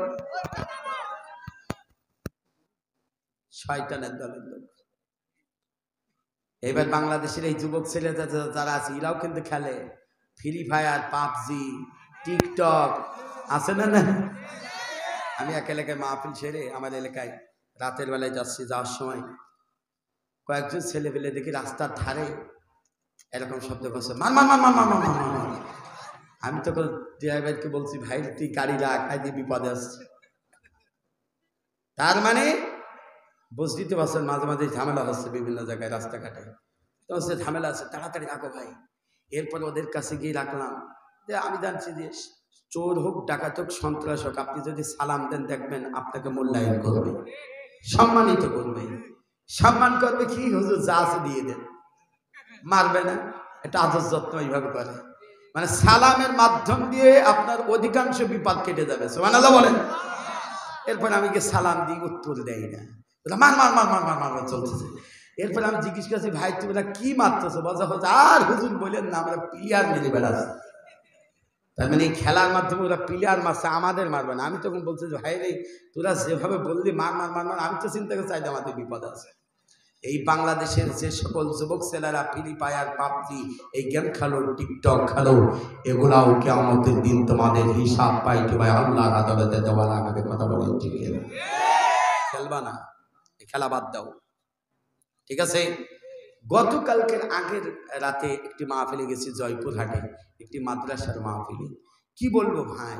শয়তানের দলের লোক। এবার বাংলাদেশের এই যুবক ছেলে যারা আছে, এরাও কিন্তু খেলে ফ্রি ফায়ার, পাবজি, টিকটক, আছে না? না, আমি এক এলাকায় মাহফিল সেরে আমার এলাকায় রাতের বেলায় যাচ্ছি, যাওয়ার সময় কয়েকজন ছেলে পেলে দেখি রাস্তার ধারে এরকম শব্দ করছে, মার মার মার মার মার মার মার মার। আমি তখন ড্রাইভারকে বলছি, ভাই তুই গাড়ি রাখ, আজ বিপদে আসছে। তার মানে বুঝতেই তো পারছেন, মাঝে মাঝে ঝামেলা হচ্ছে বিভিন্ন জায়গায় রাস্তাঘাটে। তো হচ্ছে ঝামেলা আছে, তাড়াতাড়ি রাখো ভাই। এরপর ওদের কাছে গিয়ে রাখলাম যে আমি জানছি যে চোর হোক, ডাকাত হোক, সন্ত্রাস হোক, আপনি যদি সালাম দেন দেখবেন আপনাকে মূল্যায়ন করবে, সম্মানিত করবে। সম্মান করবে কি? হুজুর যা আছে দিয়ে দেন, মারবে না। এটা আদর যত্ন এইভাবে করে, মানে সালামের মাধ্যম দিয়ে আপনার অধিকাংশ বিপদ কেটে যাবে। সুবহানাল্লাহ বলেন। এরপর আমি গিয়ে সালাম দিই, উত্তর দেয় না, মার মার মার মার মার মার চলতেছে। এরপর আমি জিজ্ঞেস করছি, ভাই তুমি কি মারতেছো? বলছে আর হুজুর বললেন না, আমরা প্লেয়ার মেরে বেড়াচ্ছি। তার মানে এই খেলার মাধ্যমে ওরা প্লেয়ার মারছে, আমাদের মারবে না। আমি তখন বলছি যে ভাই রে তোরা যেভাবে বললি মার মার মার মার, আমি তো চিন্তা করে চাইলে আমাদের বিপদ আছে। এই বাংলাদেশের যে সকল যুবক ছেলেরা ফ্রি ফায়ার, পাবজি, এই গেম খেলো, টিকটক খেলো, এগুলাও কিয়ামতের দিন তোমাদের হিসাব পাইতে ভাই আল্লাহর আদালতে দেওয়া লাগবে। কথা বলেন ঠিক আছে? খেলবা না, এই খেলা বাদ দাও, ঠিক আছে? গতকালকের আগের রাতে একটি মাহফিলে গেছি জয়পুরহাটে, একটি মাদ্রাসার মাহফিলে। কি বলবো ভাই,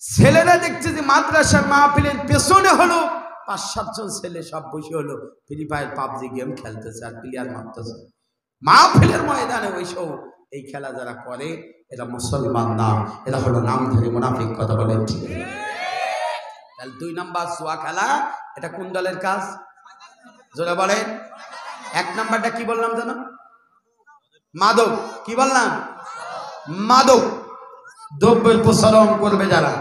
ছেলেরা দেখছে যে মাদ্রাসার মাহফিলের পেছনে হলো 5-7 জন ছেলে সব বসে হলো ফ্রি ফায়ার, পাবজি গেম খেলতেছে আর প্লেয়ার মারতেছে মাহফিলের ময়দানে। ওইসব এই খেলা যারা করে এরা মুসলমান না, এরা হলো নামধারী মুনাফিক। কথা বলেন ঠিক? তাহলে 2 নাম্বার জুয়া খেলা, এটা কোন দলের কাজ জোরে বলেন? 1 নাম্বারটা কি বললাম জানো? মাদক। কি বললাম? মাদক দ্রব্যের প্রসারণ করবে যারা।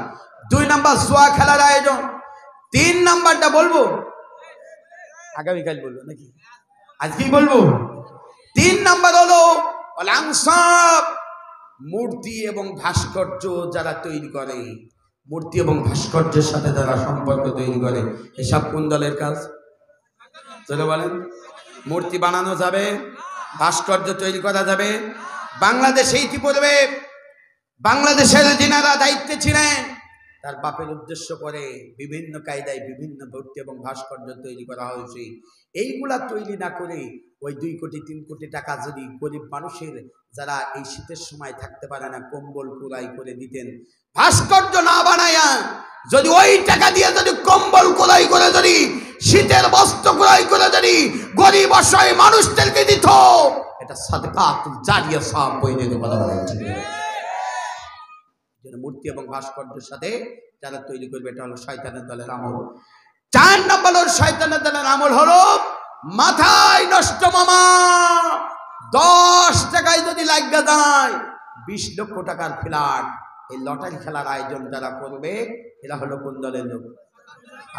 2 নাম্বার জুয়া খেলার আয়োজন। 3 নাম্বারটা বলবো আগামীকাল বলবো নাকি আজকেই বলবো? 3 নাম্বার হলো আনসাব, মূর্তি এবং ভাস্কর্য যারা তৈরি করে, মূর্তি এবং ভাস্কর্যের সাথে যারা সম্পর্ক তৈরি করে, এসব কোন দলের কাজ চলে বলেন? মূর্তি বানানো যাবে, ভাস্কর্য তৈরি করা যাবে। বাংলাদেশে ইতিপূর্বে বাংলাদেশের যিনারা দায়িত্বে ছিলেন তার বাপের উদ্দেশ্য করে বিভিন্ন কায়দায় বিভিন্ন মূর্তি এবং ভাস্কর্য তৈরি করা হয়েছে। এইগুলা তৈরি না করে ওই 2 কোটি 3 কোটি টাকা যদি গরিব মানুষের যারা এই শীতের সময় থাকতে পারে না কম্বল কুলাই করে দিতেন, ভাস্কর্য না বানায়া যদি ওই টাকা দিয়ে যদি কম্বল কুলাই করে যদি শীতের বস্ত্র কুলাই করে যদি গরিব অসহায় মানুষদেরকে দিত, এটা সাদকাতুল জারিয়া সওয়াব বই দিতে। কথা বলেন ঠিক? মূর্তি এবং ভাস্কর্যের সাথে যারা তৈরি করবে এটা হলো শয়তানের দলের আমল। 4 নম্বর শয়তানের দলের আমল হলো মাথায় নষ্ট মামা। 10 টাকায় যদি লাগা যায় 20 লক্ষ টাকার ফ্ল্যাট, এই লটারি খেলার আয়োজন যারা করবে এরা হলো কোন দলের লোক?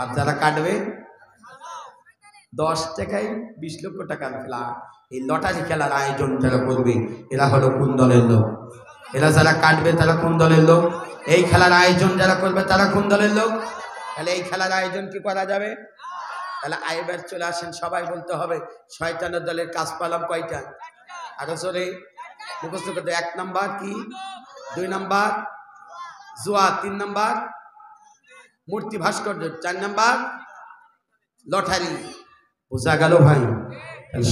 আর যারা কাটবে 10 টাকায় 20 লক্ষ টাকার ফ্ল্যাট, এই লটারি খেলার আয়োজন যারা করবে এরা হলো কোন দলের লোক? এরা যারা কাটবে তারা কোন দলের লোক? এই খেলার আয়োজন যারা করবে তারা কোন দলের লোক? তাহলে এই খেলার আয়োজন কি করা যাবে? তাহলে আইবার চলে আসেন, সবাই বলতে হবে শয়তানের দলের কাজ পালাম কয়টা? আরো চলে মুখস্থ করতে। 1 নাম্বার কি, 2 নাম্বার জুয়া, 3 নাম্বার মূর্তি ভাস্কর্য, 4 নাম্বার লটারি। বোঝা গেল ভাই?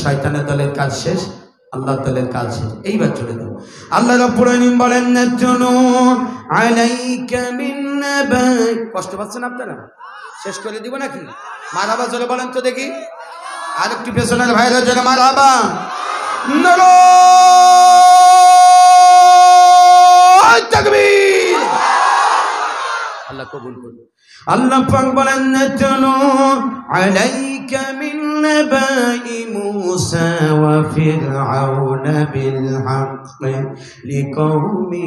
শয়তানের দলের কাজ শেষ, আল্লাহর দলের কাজ শেষ। এইবার চলে যাও। আল্লাহ রাব্বুল আলামিন বলেন নাজনুন আলাইকা মিন নাবাই। কষ্ট পাচ্ছেন আপনারা? শেষ করে দিব নাকি? মারহাবা জোরে বলেন তো দেখি। আর একটু পেছনের ভাইরা জোরে মারহাবা। নারায়ে তাকবীর। আল্লাহ কবুল করুন। আল্লাহ পাক বলেন নাজনুন আলাইকা মিন নাবাই মুসা ওয়া ফিরআউন বিল হাক্কি লিকাওমি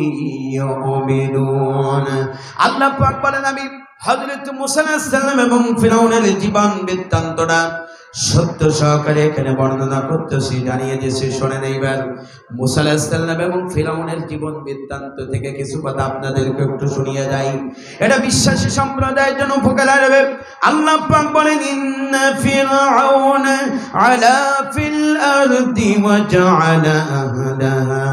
ইউমিনুন। আল্লাহ পাক বলেন আমি হযরত মুসা আলাইহিস সালাম এবং ফিরআউনের জীবন বৃত্তান্তটা সত্য সহকারে এখানে বর্ণনা করতেছি, জানিয়ে দিয়েছি। শোনেন এইবার মুসা আলাইহিস সালাম এবং ফিরআউনের জীবন বৃত্তান্ত থেকে কিছু কথা আপনাদেরকে একটু শুনিয়ে যাই, এটা বিশ্বাসী সম্প্রদায়ের জন্য উপকার হবে। আল্লাহ পাক বলেন ইন্না ফিরআউনা আলা ফিল আরদি ওয়া জাআলা আহলাহা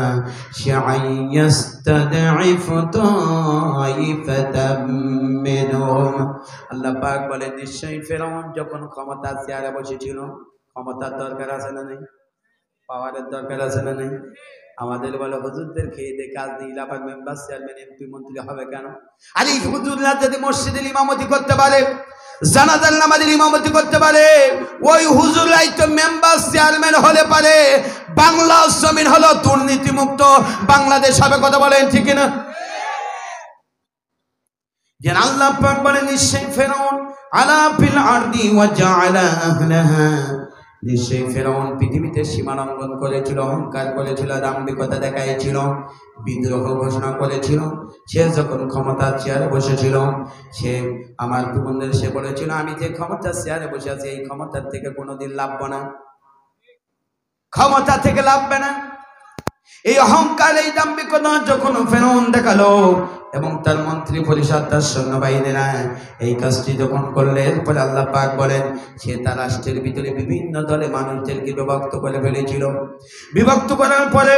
শিআন ইস্তাদঈফু তাইফাতাম মিনহুম। আল্লাহ পাক বলেন নিশ্চয়ই ফিরআউন যখন ক্ষমতার চেয়ারে বসেছিল, ক্ষমতার দরকার আছে না নেই? পাওয়ারের দরকার আছে না নেই? আমাদের বলে হুজুরদের খেয়ে দিয়ে কাজ নেই, আবার মেম্বার চেয়ারম্যান এমপি মন্ত্রী হবে কেন? আর এই হুজুররা যদি মসজিদের ইমামতি করতে পারে, জানাজার নামাজের ইমামতি করতে পারে, ওই হুজুরাই তো মেম্বার চেয়ারম্যান হলে পারে বাংলা জমিন হলো দুর্নীতি মুক্ত বাংলাদেশ হবে। কথা বলেন ঠিক না? যেন আল্লাহ পাক বলেন নিশ্চয়ই ফিরআউন আলা ফিল আরদি ওয়া জাআলা আহলাহা, নিশ্চয়ই ফিরআউন পৃথিবীতে সীমালঙ্ঘন করেছিল, অহংকার করেছিল, দাম্ভিকতা দেখাইছিল, বিদ্রোহ ঘোষণা করেছিল। সে যখন ক্ষমতার চেয়ারে বসেছিল, সে আমার বন্ধুদের সে বলেছিল আমি যে ক্ষমতার চেয়ারে বসে আছি এই ক্ষমতার থেকে কোনোদিন লাভব না, ক্ষমতা থেকে লাভবে না। এই অহংকার, এই দাম্ভিকতা যখন ফেরাউন দেখালো এবং তার মন্ত্রী পরিষদ, তার সৈন্যবাহিনীরা এই কাজটি যখন করলে, এরপরে আল্লাহ পাক বলেন সে তার রাষ্ট্রের ভিতরে বিভিন্ন দলে মানুষদেরকে বিভক্ত করে ফেলেছিল। বিভক্ত করার পরে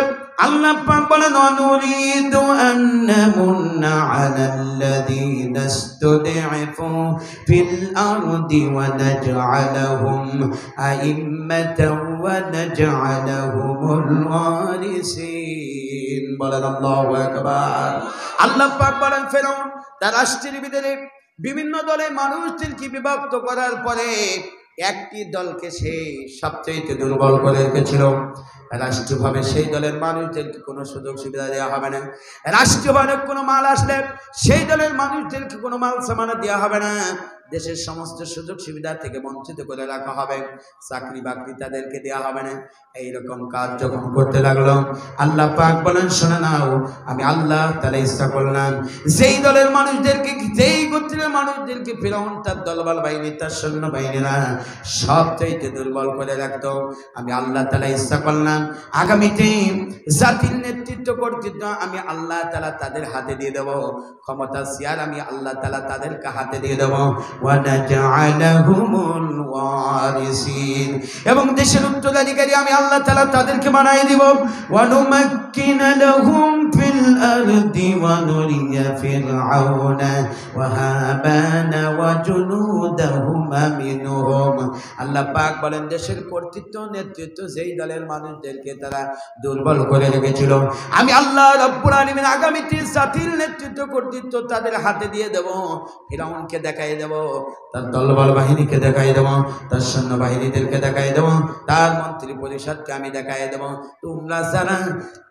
আল্লাহ পাক বলেন অনুরিদু আন্নামুন্না আলাল্লাযীনা ইসতুদঈফু ফিল আরদি ওয়া নাজআলাহুম আইম্মাতাও ওয়া নাজআলাহুমুল ওয়ারিসিন। বলেন আল্লাহু আকবার। আল্লাহ পাক বলেন ফেরাউন তার রাষ্ট্রের ভিতরে বিভিন্ন দলে মানুষদেরকে বিভক্ত করার পরে একটি দলকে সে সবচেয়ে দুর্বল করে রেখেছিল। রাষ্ট্রীয়ভাবে সেই দলের মানুষদেরকে কোনো সুযোগ সুবিধা দেওয়া হবে না। রাষ্ট্রীয়ভাবে কোনো মাল আসলে সেই দলের মানুষদেরকে কোনো মাল সামানা দেওয়া হবে না। দেশের সমস্ত সুযোগ সুবিধা থেকে বঞ্চিত করে রাখা হবে। চাকরি বাকরি তাদেরকে দেওয়া হবে না। এইরকম কাজ যখন করতে লাগলো, আল্লাহ পাক বলেন শুনে নাও, আমি আল্লাহ তাআলা ইচ্ছা করলাম যেই দলের মানুষদেরকে, যেই গোত্রের মানুষদেরকে ফিরআউন তার দলবল বাহিনী, তার সৈন্য বাহিনীরা সবচাইতে দুর্বল করে রাখতো, আমি আল্লাহ তাআলা ইচ্ছা করলাম আগামীতে জাতির নেতৃত্ব কর্তৃত্ব আমি আল্লাহ তাআলা তাদের হাতে দিয়ে দেব। ক্ষমতা চেয়ার আমি আল্লাহ তাআলা তাদেরকে হাতে দিয়ে দেব। ওয়ানাজআলাহুমুল ওয়ারিসিন, এবং দেশের উত্তরাধিকারী আমি আল্লাহ তাআলা তাদেরকে বানাই দিব। ওয়ানুমাক্কিনা লাহুম ফিল আরদি ওয়া নুরিয়া ফিরআউনা ওয়া হামানা ওয়া জুনুদাহুমা মিনহুম। আল্লাহ পাক বলেন দেশের কর্তৃত্ব নেতৃত্ব যেই দলের মানুষদেরকে তারা দুর্বল করে রেখেছিল, আমি আল্লাহ রাব্বুল আলামিন আগামীতে জাতির নেতৃত্ব কর্তৃত্ব তাদের হাতে দিয়ে দেব। ফিরআউনকে দেখাই দেব, তার দলবল বাহিনীকে দেখাই দেব, তার সৈন্য বাহিনীদেরকে দেখাই দেব, তার মন্ত্রী পরিষদকে আমি দেখাই দেব তোমরা যারা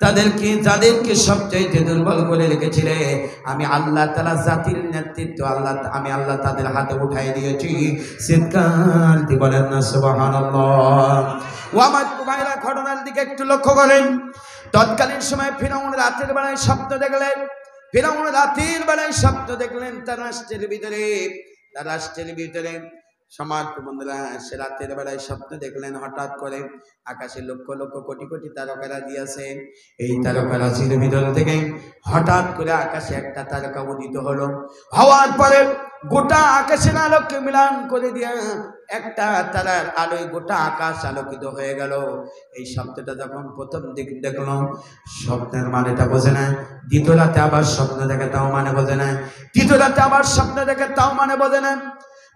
তাদেরকে, যাদেরকে সবচাইতে দুর্বল করে রেখেছিলে, আমি আল্লাহ তাআলা জাতির নেতৃত্ব আমি আল্লাহ তাদের হাতে উঠাই দিয়েছি। চিৎকার দিয়ে বলেন না সুবহানাল্লাহ। ও আমার ভাইরা, ঘটনার দিকে একটু লক্ষ্য করেন। তৎকালীন সময় ফিরআউন রাতের বেলায় স্বপ্ন দেখলেন। ফিরআউন রাতের বেলায় স্বপ্ন দেখলেন তার রাষ্ট্রের ভিতরে সমাজ বন্ধুরা, সে রাতের বেলায় স্বপ্ন দেখলেন হঠাৎ করে আকাশে লক্ষ লক্ষ কোটি কোটি তারকারা দিয়েছে। এই তারকারাশির ভিতর থেকে হঠাৎ করে আকাশে একটা তারকা উদিত হলো। হওয়ার পরে গোটা আকাশের আলোকে মিলান করে দিয়া একটা তারার আলোয় গোটা আকাশ আলোকিত হয়ে গেল। এই শব্দটা যখন প্রথম দিক দেখলাম, স্বপ্নের মানেটা বোঝে না। দ্বিতীয় রাতে আবার স্বপ্ন দেখে তাও মানে বোঝে না। তৃতীয় রাতে আবার স্বপ্ন দেখে তাও মানে বোঝে না।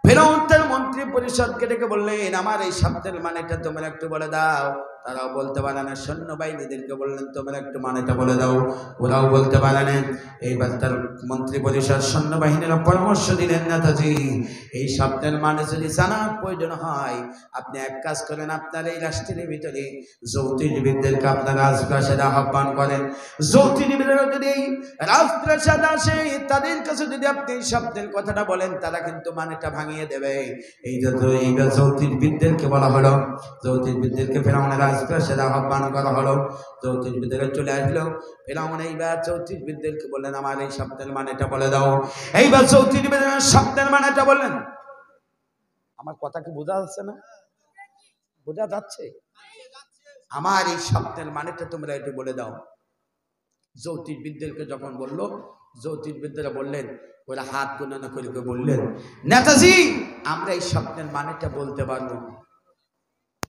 ফিরআউন তার মন্ত্রী পরিষদকে ডেকে বললেন আমার এই শব্দের মানেটা তোমরা একটু বলে দাও। তারাও বলতে পারে না। সৈন্যবাহিনীদেরকে বললেন তোমরা একটু মানেটা বলে দাও, ওরাও বলতে পারে না। এইবার তার মন্ত্রী পরিষদ সৈন্যবাহিনীরা পরামর্শ দিলেন নেতাজি, এই শব্দের মানে যদি জানার প্রয়োজন হয় আপনি এক কাজ করেন, আপনার এই রাষ্ট্রের ভিতরে জ্যোতির্বিদদেরকে আপনার রাজপ্রাসাদে আহ্বান করেন। জ্যোতির্বিদরা যদি রাজপ্রাসাদে আসে, তাদের কাছে যদি আপনি এই শব্দের কথাটা বলেন, তারা কিন্তু মানেটা ভাঙিয়ে দেবে। এইবার জ্যোতির্বিদদেরকে বলা হলো। জ্যোতির্বিদদেরকে ফিরআউনের রাজপ্রাসাদে আহ্বান করা হলো। জ্যোতির্বিদরা চলে আসলো। ফিরআউন এইবার জ্যোতির্বিদদেরকে বললেন আমার এই শব্দের মানেটা বলে দাও। এইবার জ্যোতির্বিদরা শব্দের মানেটা বললেন। আমার কথা কি বোঝা যাচ্ছে না? বোঝা যাচ্ছে? আমার এই শব্দের মানেটা তোমরা একটু বলে দাও। জ্যোতির্বিদদেরকে যখন বললো, জ্যোতির্বিদরা বললেন, ওরা হাত গণনা করে বললেন নেতাজি আমরা এই শব্দের মানেটা বলতে পারবো।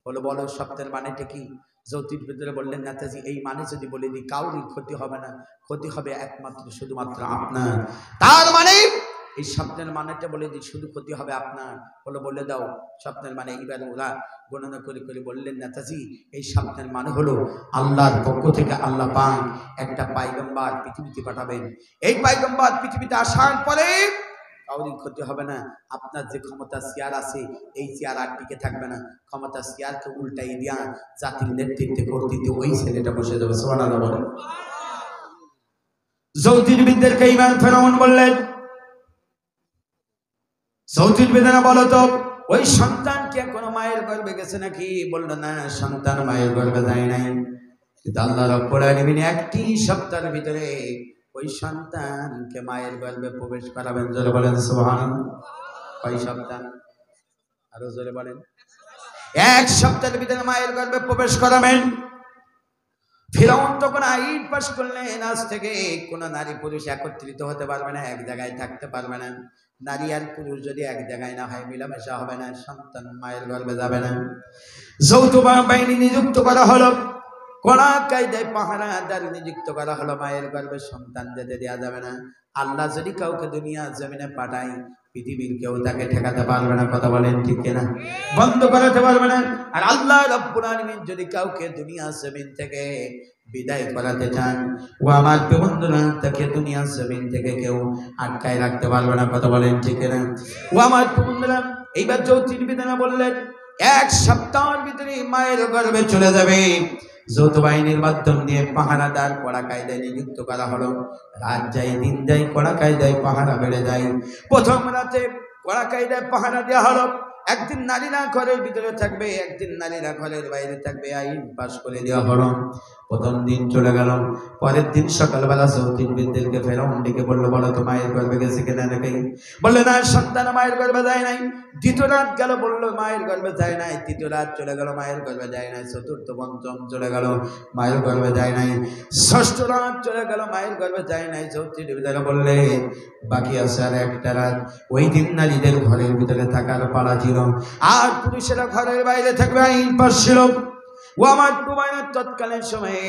বলো বলো শব্দের মানেটা কি? জ্যোতির্বিদরা বললেন নেতাজি এই মানে যদি বলে দিই কাউরই ক্ষতি হবে না, ক্ষতি হবে একমাত্র শুধুমাত্র আপনার। তার মানে এই শব্দের মানেটা বলে দিই শুধু ক্ষতি হবে আপনার। বলো বলে দাও শব্দের মানে। এবার ওরা গণনা করে করে বললেন নেতাজি এই শব্দের মানে হলো আল্লাহর পক্ষ থেকে আল্লাহ পাক একটা পয়গম্বর পৃথিবীতে পাঠাবেন। এই পয়গম্বর পৃথিবীতে আসার পরে কাউরই ক্ষতি হবে না। আপনার যে ক্ষমতা চেয়ার আছে এই চেয়ার আর টিকে থাকবে না। ক্ষমতা চেয়ারকে উল্টাই দিয়া জাতির নেতৃত্বে কর্তৃত্ব ওই ছেলেটা বসে যাবে। সুবহানাল্লাহ বলেন। জ্যোতির্বিদদেরকে ইমান ফেরাউন বললেন, জ্যোতির্বিদেরা বলো তো ওই সন্তান কি কোনো মায়ের গর্ভে গেছে নাকি? বললো না, সন্তান মায়ের গর্ভে যায় নাই। কিন্তু আল্লাহ রাব্বুল আলামিন একটি সপ্তাহের ভিতরে ওই সন্তানকে মায়ের গর্ভে প্রবেশ করাবেন। জোরে বলেন সুবহানাল্লাহ। কয় সপ্তাহ? আরো জোরে বলেন। এক সপ্তাহের ভিতরে মায়ের গর্ভে প্রবেশ করাবেন। ফিরাউন তখন আইন পাশ করলেন, আজ থেকে কোনো নারী পুরুষ একত্রিত হতে পারবে না, এক জায়গায় থাকতে পারবে না। নারী আর পুরুষ যদি এক জায়গায় না হয় মিলামেশা হবে না, সন্তান মায়ের গর্ভে যাবে না। যৌথ বাহিনী নিযুক্ত করা হলো, কড়া কায়দায় পাহারাদার নিযুক্ত করা হলো, মায়ের গর্ভে সন্তান যেতে দেওয়া যাবে না। আল্লাহ যদি কাউকে দুনিয়া জমিনে পাঠায়, পৃথিবীর কেউ তাকে ঠেকাতে পারবে না। কথা বলেন ঠিক কিনা? বন্ধ করাতে পারবে না। আর আল্লাহ রাব্বুল আলামিন যদি কাউকে দুনিয়া জমিন থেকে বিদায় করাতে চান, ও আমার বন্ধুরা, তাকে দুনিয়া জমিন থেকে কেউ আটকায় রাখতে পারবে না। কথা বলেন ঠিক কিনা? ও আমার বন্ধুরা, এইবার জ্যোতির্বিদেরা বললেন 1 সপ্তাহের ভিতরে মায়ের গর্ভে চলে যাবে। যৌথ বাহিনীর মাধ্যম দিয়ে পাহারাদার কড়া কায়দায় নিযুক্ত করা হলো। রাত যায় দিন যায়, কড়া কায়দায় পাহারা বেড়ে যায়। প্রথম রাতে কড়া কায়দায় পাহারা দেওয়া হলো। একদিন নারীরা ঘরের ভিতরে থাকবে, একদিন নারীরা ঘরের বাইরে থাকবে, আইন পাশ করে দেওয়া হলো। প্রথম দিন চলে গেল। পরের দিন সকালবেলা জ্যোতির্বিদদেরকে ফেরাউন ডেকে বললো, বলো তো মায়ের গর্ভে গেছে কিনা নাকি? বললো না, সন্তান মায়ের গর্ভে যায় নাই। দ্বিতীয় রাত গেল, বললো মায়ের গর্ভে যায় নাই। তৃতীয় রাত চলে গেল, মায়ের গর্ভে যায় নাই। চতুর্থ পঞ্চম চলে গেল, মায়ের গর্ভে যায় নাই। ষষ্ঠ রাত চলে গেল, মায়ের গর্ভে যায় নাই। জ্যোতির্বিদেরা বললে বাকি আছে আর একটা রাত। ওই দিন নারীদের ঘরের ভিতরে থাকার পালা ছিল, আর পুরুষেরা ঘরের বাইরে থাকবে, আইন পাশ ছিল। ও আমার প্রমাণের তৎকালীন সময়ে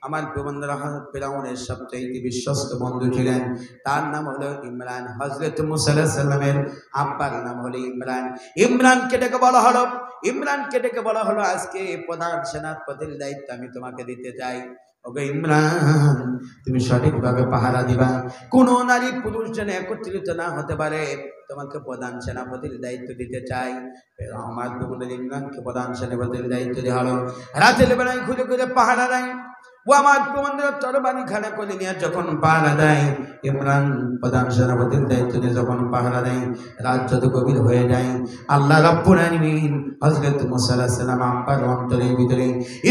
আমার প্রবন্ধরা ফিরাউনের সবচেয়ে বিশ্বস্ত বন্ধু ছিলেন। তার নাম হলো ইমরান। হযরত মুসা আলাইহিস সালামের আব্বার নাম হলো ইমরান। ইমরানকে ডেকে বলা হলো, ইমরানকে ডেকে বলা হলো, আজকে প্রধান সেনাপতির দায়িত্ব আমি তোমাকে দিতে চাই। ওকে ইমরান, তুমি সঠিকভাবে পাহারা দিবা, কোনো নারী পুরুষ যেন একত্রিত না হতে পারে। তোমাকে প্রধান সেনাপতির দায়িত্ব দিতে চাই। আমার ইমরানকে প্রধান সেনাপতির দায়িত্ব দেওয়া হলো। রাতের বেলায় ঘুরে ঘুরে পাহারা দেয়। ও আমার প্রবন্ধের তরবারি খাড়া করে নিয়ে যখন পাহারা দেয়, ইমরান প্রধান সেনাপতির দায়িত্ব নিয়ে যখন পাহারা দেয়, রাত যত গভীর হয়ে যায়, আল্লাহ রাব্বুল আলামিন হযরত মুসা আলাইহিস সালাম আব্বার অন্তরের ভিতরে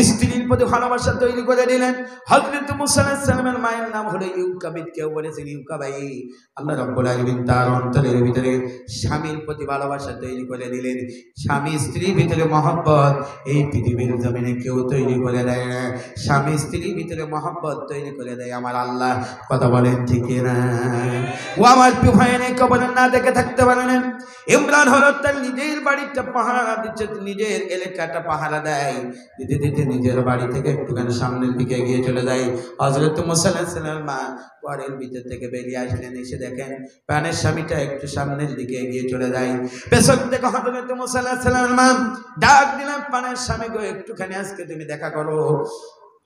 স্ত্রীর প্রতি ভালোবাসা তৈরি করে দিলেন। হযরত মুসা আলাইহিস সালামের মায়ের নাম হলো ইউকাবিদ, কেউ বলেছেন ইউকাবাই। আল্লাহ রাব্বুল আলামিন তার অন্তরের ভিতরে স্বামীর প্রতি ভালোবাসা তৈরি করে দিলেন। স্বামী স্ত্রীর ভিতরে মহব্বত এই পৃথিবীর জমিনে কেউ তৈরি করে দেয় না। স্বামী স্ত্রীর ভিতরে মহব্বত তৈরি করে দেয় আমার আল্লাহ। কথা বলেন ঠিক না? ও আমার প্রিয় ভাইয়েরা, কবরের না দেখে থাকতে পারে না। ইমরান হলো তার নিজের বাড়িটা পাহারা দিচ্ছে, নিজের এলাকাটা পাহারা দেয়। দিতে দিতে নিজের বাড়ি থেকে একটুখানি সামনের দিকে এগিয়ে চলে যায়। হযরত মুসা আলাইহিস সালামের মা ঘরের ভিতর থেকে বেরিয়ে আসলেন। এসে দেখেন প্রাণের স্বামীটা একটু সামনের দিকে এগিয়ে চলে যায়। পেছন থেকে হযরত মুসা আলাইহিস সালামের মা ডাক দিলেন, প্রাণের স্বামী গো, একটুখানি আজকে তুমি দেখা করো।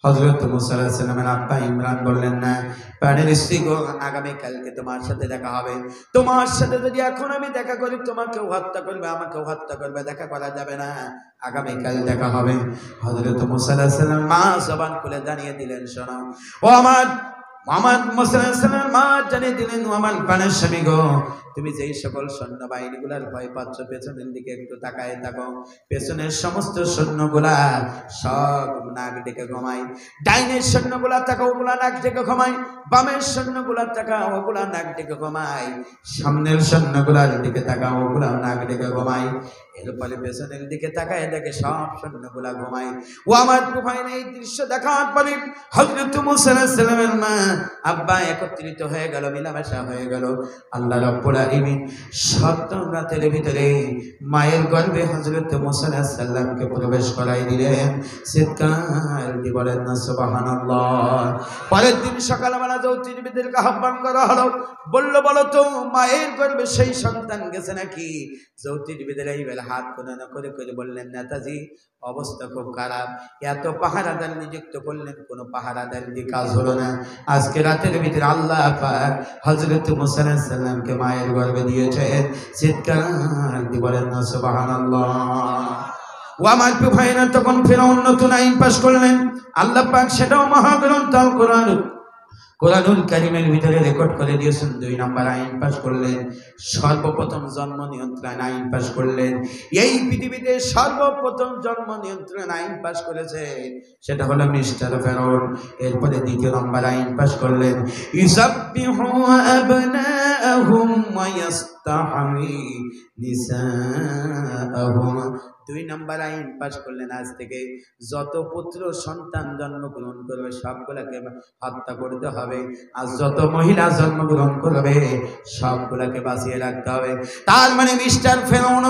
হযরত মুসা আলাইহিস সালামের আব্বা ইমরান বললেন, না প্রাণের স্ত্রী গো, আগামীকালকে তোমার সাথে দেখা হবে। তোমার সাথে যদি এখন আমি দেখা করি, তোমাকেও হত্যা করবে, আমাকেও হত্যা করবে, দেখা করা যাবে না, আগামীকাল দেখা হবে। হযরত মুসা আলাইহিস সালাম মা জবান খুলে জানিয়ে দিলেন, শোনো ও আমার মুসা আলাইহিস সালামের মা জানিয়ে দিলেন, ও আমার প্রাণের স্বামী গো, তুমি যেই সকল সৈন্যবাহিনীগুলার ভয় পাচ্ছ, পেছনের দিকে একটু তাকায় থাকো। পেছনের সমস্ত সৈন্যগুলা সব নাক ডেকে ঘুমায়। ডাইনের সৈন্যগুলা তাকা, ওগুলা নাক ডেকে ঘুমায়। বামের সৈন্যগুলা তাকা, ওগুলা নাক ডেকে ঘুমায়। সামনের সৈন্যগুলার দিকে তাকা, ওগুলা নাক ডেকে ঘুমায়। এরপরে পেছনের দিকে তাকায় দেখে সব সৈন্যগুলা ঘুমায়। ও আমার ভাইরা, এই দৃশ্য দেখার পরে হযরত মুসা আলাইহিস সালামের মা আব্বা একত্রিত হয়ে গেল, মিলামেশা হয়ে গেল। আল্লাহ রাব্বুল আলামিন সপ্তম রাতের ভিতরে মায়ের গর্ভে হযরত মুসা আলাইহিস সালামকে প্রবেশ করাই দিলেন। চিৎকার দিয়ে বলেন না সুবহানাল্লাহ। পরের দিন সকালবেলা জ্যোতির্বিদদেরকে আহ্বান করা হলো। বললো, বলো তো মায়ের গর্ভে সেই সন্তান গেছে নাকি? জ্যোতির্বিদেরা এইবার হাত কোনা করে করে বললেন, নেতাজি অবস্থা খুব খারাপ। এত পাহারাদার নিযুক্ত করলেন, কোনো পাহারাদার দিয়ে কাজ হলো না। আজকে রাতের ভিতরে আল্লাহ পাক হযরত মুসা আলাইহিস সালামকে মায়ের গর্ভে দিয়েছেন। চিৎকার দিয়ে বলেন না সুবহানাল্লাহ। ও আমার প্রিয় ভাইরা, তখন ফিরআউন নতুন আইন পাশ করলেন। আল্লাহ পাক সেটাও মহাগ্রন্থ আল কোরআনুল কারীমের ভিতরে রেকর্ড করে দিয়েছেন। 2 নম্বর আইন পাশ করলেন, সর্বপ্রথম জন্ম নিয়ন্ত্রণ আইন পাশ করলেন। এই পৃথিবীতে সর্বপ্রথম জন্ম নিয়ন্ত্রণ আইন পাশ করেছে, সেটা হলো মিস্টার ফেরাউন। এরপরে 2 নম্বর আইন পাশ করলেন, ইসাববিহু আবনাআহুম ওয়া ইস্তাহয়ী নিসাআহুম। 2 নম্বর আইন পাশ করলেন, আজ থেকে যত পুত্র সন্তান জন্মগ্রহণ করবে সবগুলাকে হত্যা করতে হবে, আর যত মহিলা জন্মগ্রহণ করবে সবগুলাকে বাঁচিয়ে রাখতে হবে। তার মানে মিস্টার ফেরাউন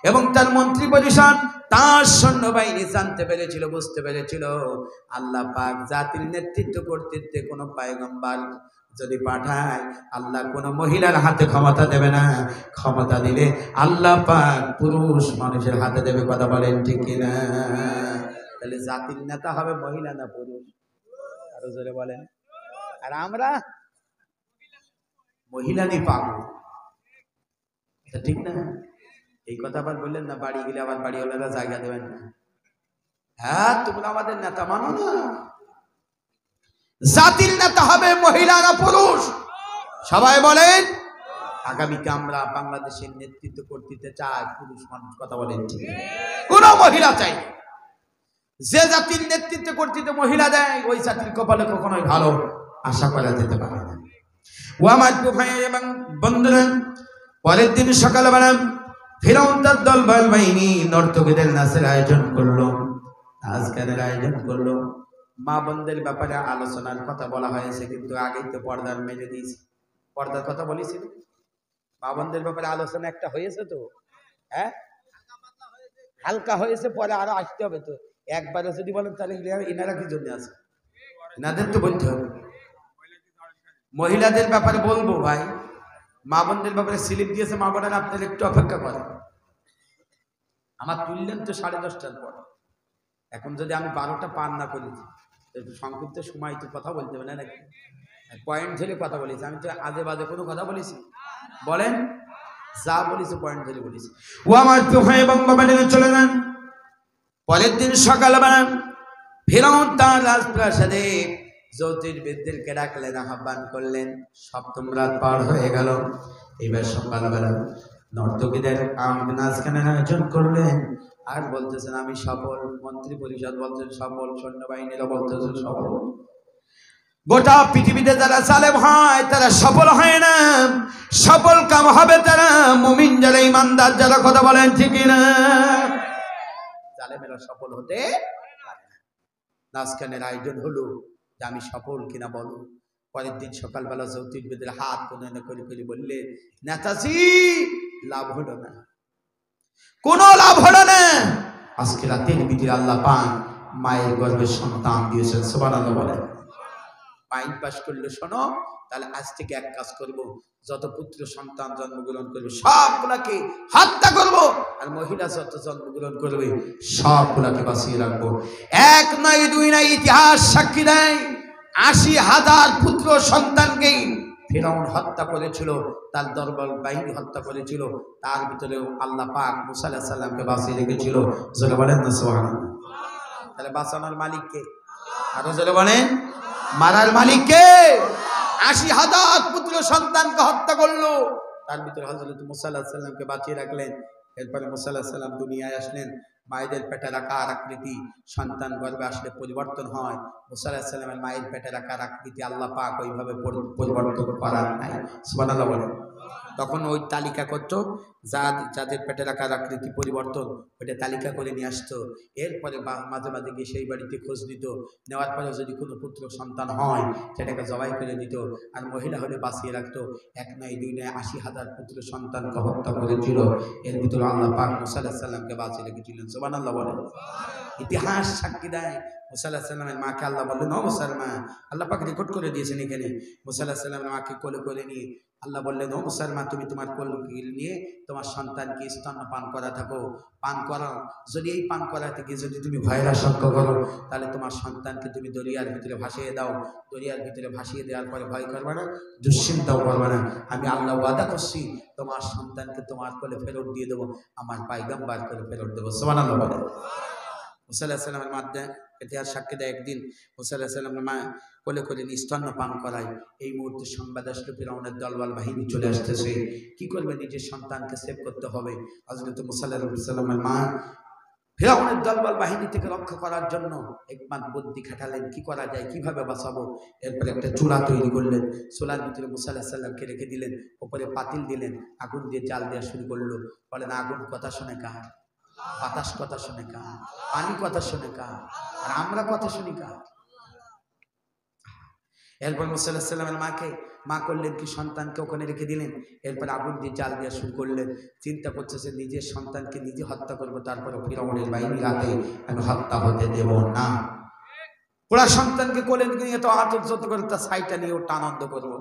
এবং তার মন্ত্রী পরিষদ, তার সৈন্যবাহিনী জানতে পেরেছিল, বুঝতে পেরেছিল আল্লাহ পাক জাতির নেতৃত্ব কর্তৃত্বে কোনো পয়গম্বর যদি পাঠায় আল্লাহ কোনো মহিলার হাতে ক্ষমতা দেবে না, ক্ষমতা দিলে আল্লাহ পাক পুরুষ মানুষের হাতে দেবে। কথা বলেন ঠিক কিনা? তাহলে জাতির নেতা হবে মহিলা না পুরুষ? আরো জোরে বলেন। আর আমরা মহিলারই পাবো, ঠিক না? এই কথা আবার বললেন না, বাড়ি গেলে আবার বাড়িওয়ালারা জায়গা দেবেন না। হ্যাঁ, তোমরা আমাদের নেতা মানো না। জাতির নেতা হবে মহিলা না পুরুষ? সবাই বলেন। আগামীতে আমরা বাংলাদেশের নেতৃত্ব করতে চাই পুরুষ মানুষ। কথা বলেন ঠিক? কোন মহিলা চাই? যে জাতির নেতৃত্ব কর্তৃত্ব মহিলা দেয় ওই জাতির কপালে কখনোই ভালো আশা করা যেতে পারে না। ও আমার ভাই এবং বন্ধুরা, পরের দিন সকালবেলা ফিরআউন তার দলবল বাহিনী নর্তকীদের নাচের আয়োজন করলো, নাচ গানের আয়োজন করলো। মা বোনদের ব্যাপারে আলোচনার কথা বলা হয়েছে, কিন্তু আগেই তো পর্দার মেরে দিয়েছে। পর্দার কথা বলেছিল, মা বোনদের ব্যাপারে আলোচনা একটা হয়েছে তো, হ্যাঁ হালকা হয়েছে, পরে আরো আসতে হবে তো। একবারে যদি বলেন তাহলে এনারা কি জন্য আছে? এনাদের তো বলতে হবে। মহিলাদের ব্যাপারে বলবো ভাই, মা বোনদের ব্যাপারে স্লিপ দিয়েছে মা বোনেরা, আপনারা একটু অপেক্ষা করেন। আমার তুললেন তো 10:30টার পর, এখন যদি আমি 12টা পার না করি, একটু সংক্ষিপ্ত সময় তো কথা বলতে হবে না নাকি? পয়েন্ট ধরে কথা বলেছি, আমি তো আজে বাজে কোনো কথা বলেছি? বলেন, যা বলেছি পয়েন্ট ধরে বলেছি। ও আমার ভাই এবং বাবারা চলে যান। পরের দিন সকালবেলা ফিরআউন তার রাজপ্রাসাদে জ্যোতির্বিদদেরকে ডাকলেন, আহ্বান করলেন। সপ্তম রাত পার হয়ে গেল। এবার সকালবেলা নর্তকীদের নাচ গানের আয়োজন করলেন, আর বলতেছেন আমি সফল। মন্ত্রী পরিষদ বলছেন সফল, সৈন্যবাহিনীরা বলতেছে সফল। গোটা পৃথিবীতে যারা জালেম হয় তারা সফল হয় না, সফল কাম হবে তারা মুমিন যারা, ইমানদার যারা। কথা বলেন ঠিক না? জালেমেরা সফল হতে পারে না। নাচ গানের আয়োজন হলো, যে আমি সফল কিনা বলো। পরের দিন সকালবেলা জ্যোতির্বিদের হাত প্রণয়ন করে করে বললে, নেতাজি লাভ হলো না, কোনো লাভ হলো না। আজকে রাতের ভিতরে আল্লাহ পাক মায়ের গর্ভের সন্তান দিয়েছেন। সুবহানাল্লাহ বলেন। আইন পাশ করলো, শোনো তাহলে আজ থেকে এক কাজ করব, যত পুত্র সন্তান জন্মগ্রহণ করবে সবগুলাকে হত্যা করব, আর মহিলা যত জন্মগ্রহণ করবে সবগুলাকে বাঁচিয়ে রাখবো। 1 নয় 2 নয়, ইতিহাস সাক্ষী দেয় 80,000 পুত্র সন্তানকে ফিরআউন হত্যা করেছিল, তার দরবার বাহিনী হত্যা করেছিল। তার ভিতরে আল্লাহ পাক মুসা আলাইহিস সালামকে বাঁচিয়ে রেখেছিল। জোরে বলেন না সুবহানাল্লাহ। তাহলে বাঁচানোর মালিক কে? আরো জোরে বলেন। মারার মালিক কে? 80,000 পুত্র সন্তানকে হত্যা করলো, তার ভিতরে হযরত মুসা আলাইহিস সালামকে বাঁচিয়ে রাখলেন। এরপরে মুসা আলাইহিস সালাম দুনিয়ায় আসলেন। মায়েদের পেটের আকার আকৃতি সন্তান গর্ভে আসলে পরিবর্তন হয়। মুসা আলাইহিস সালামের মায়ের পেটের আকার আকৃতি আল্লাহ পাক ওইভাবে পরিবর্তন করার নাই। সুবহানাল্লাহ বলেন। তখন ওই তালিকা করতো, যাদের পেটের আকার আকৃতি পরিবর্তন, ওইটা তালিকা করে নিয়ে আসতো। এরপরে মাঝে মাঝে গিয়ে সেই বাড়িতে খোঁজ নিত, নেওয়ার পরে যদি কোনো পুত্র সন্তান হয় সেটাকে জবাই করে দিত, আর মহিলা হলে বাঁচিয়ে রাখতো। 1 নয় 2 নয়, 80,000 পুত্র সন্তানকে হত্যা করেছিল। এর ভিতরে আল্লাহ পাক মুসা আলাইহিস সালামকে বাঁচিয়ে রেখেছিলেন। সুবহানাল্লাহ বলেন। ইতিহাস সাক্ষী দেয়, মুসা আলাইহিস সালামের মাকে আল্লাহ বললেন, ও মুসার মা, আল্লাহ পাক রেকর্ড করে দিয়েছেন এখানে। মুসা আলাইহিস সালামের মাকে কোলে করে নিয়ে আল্লাহ বললেন, ও মুসার মা, তুমি তোমার কোল নিয়ে তোমার সন্তানকে স্তন্য পান করা থাকো, পান করাও। যদি এই পান করা থেকে যদি তুমি ভয়ের আশঙ্কা করো, তাহলে তোমার সন্তানকে তুমি দরিয়ার ভিতরে ভাসিয়ে দাও। দরিয়ার ভিতরে ভাসিয়ে দেওয়ার পরে ভয় করবে না, দুশ্চিন্তাও করবে না। আমি আল্লাহ ওয়াদা করছি তোমার সন্তানকে তোমার কোলে ফেরত দিয়ে দেবো, আমার পয়গম্বর করে ফেরত দেবো। সুবহানাল্লাহ বলে। মুসা আলাইহিস সালামের মাধ্যমে ইতিহাস সাক্ষী দেয়, একদিন মুসা আলাইহিস সালামের মা কোলে করে স্তন্য পান করায়। এই মুহূর্তে সংবাদ আসলো ফিরআউনের দলবল বাহিনী চলে আসতেছে। কি করবে? নিজের সন্তানকে সেভ করতে হবে। হযরত মুসা আলাইহিস সালামের মা ফিরআউনের দলবল বাহিনী থেকে রক্ষা করার জন্য একবার বুদ্ধি খাটালেন, কি করা যায়, কিভাবে বাঁচাবো। এরপরে একটা চুলা তৈরি করলেন, চুলার ভিতরে মুসা আলাইহিস সালামকে রেখে দিলেন, উপরে পাতিল দিলেন, আগুন দিয়ে জাল দেওয়া শুরু করলো। বলেন আগুন কথা শুনে কার? বাতাস কথা শুনে কার, পানি কথা শুনে কার, আর আমরা কথা শুনি কার? এরপর মুসা আলাইহিস সালামের মা করলেন কি, সন্তানকে ওখানে রেখে দিলেন। এরপর আগুন দিয়ে জাল দেওয়া শুরু করলেন। চিন্তা করতেছে নিজের সন্তানকে নিজে হত্যা করবো, তারপরে ফিরআউনের বাহিনীর হাতে আমি হত্যা হতে দেব না। ওরা সন্তানকে কোলে নিয়ে তো আদর যত্ন করে তার ছাইটা নিয়ে ওটা আনন্দ করবো,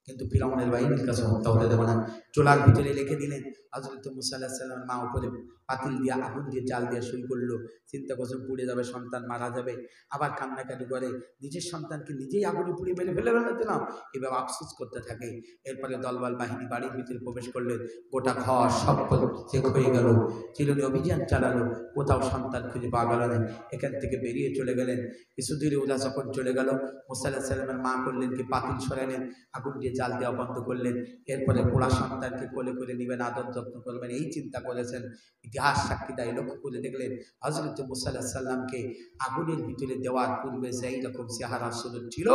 কিন্তু ফিরআউনের বাহিনীর কাছে হত্যা হতে দেব না। চুলার ভিতরে রেখে দিলেন। হযরত মুসা আলাইহিস সালামের মা উপরে পাতিল দিয়ে আগুন দিয়ে জাল দিয়ে শুরু করলো। চিন্তা করছে পুড়ে যাবে, সন্তান মারা যাবে। আবার কান্নাকাটি করে নিজের সন্তানকে নিজেই আগুনে পুড়িয়ে ফেলে দিলাম, এভাবে আফসোস করতে থাকে। এরপরে দলবল বাহিনী বাড়ির ভিতরে প্রবেশ করলেন। গোটা ঘর সব চেক হয়ে গেল, চিরুনি অভিযান চালালো, কোথাও সন্তান খুঁজে পাওয়া গেল না। এখান থেকে বেরিয়ে চলে গেলেন। কিছু দূরে ওরা যখন চলে গেল, মুসা আলাইহিস সালামের মা করলেন কি, পাতিল সরালেন, আগুন দিয়ে জাল দেওয়া বন্ধ করলেন। এরপরে পোড়া সন্তানকে কোলে করে নেবেন, আদর যত্ন করবেন, এই চিন্তা করেছেন। ইতিহাস সাক্ষী দেয়, লক্ষ্য করে দেখলেন হযরত মুসা আলাইহিস সালামকে আগুনের ভিতরে দেওয়ার পূর্বে যেই রকম চেহারা সুরত ছিল,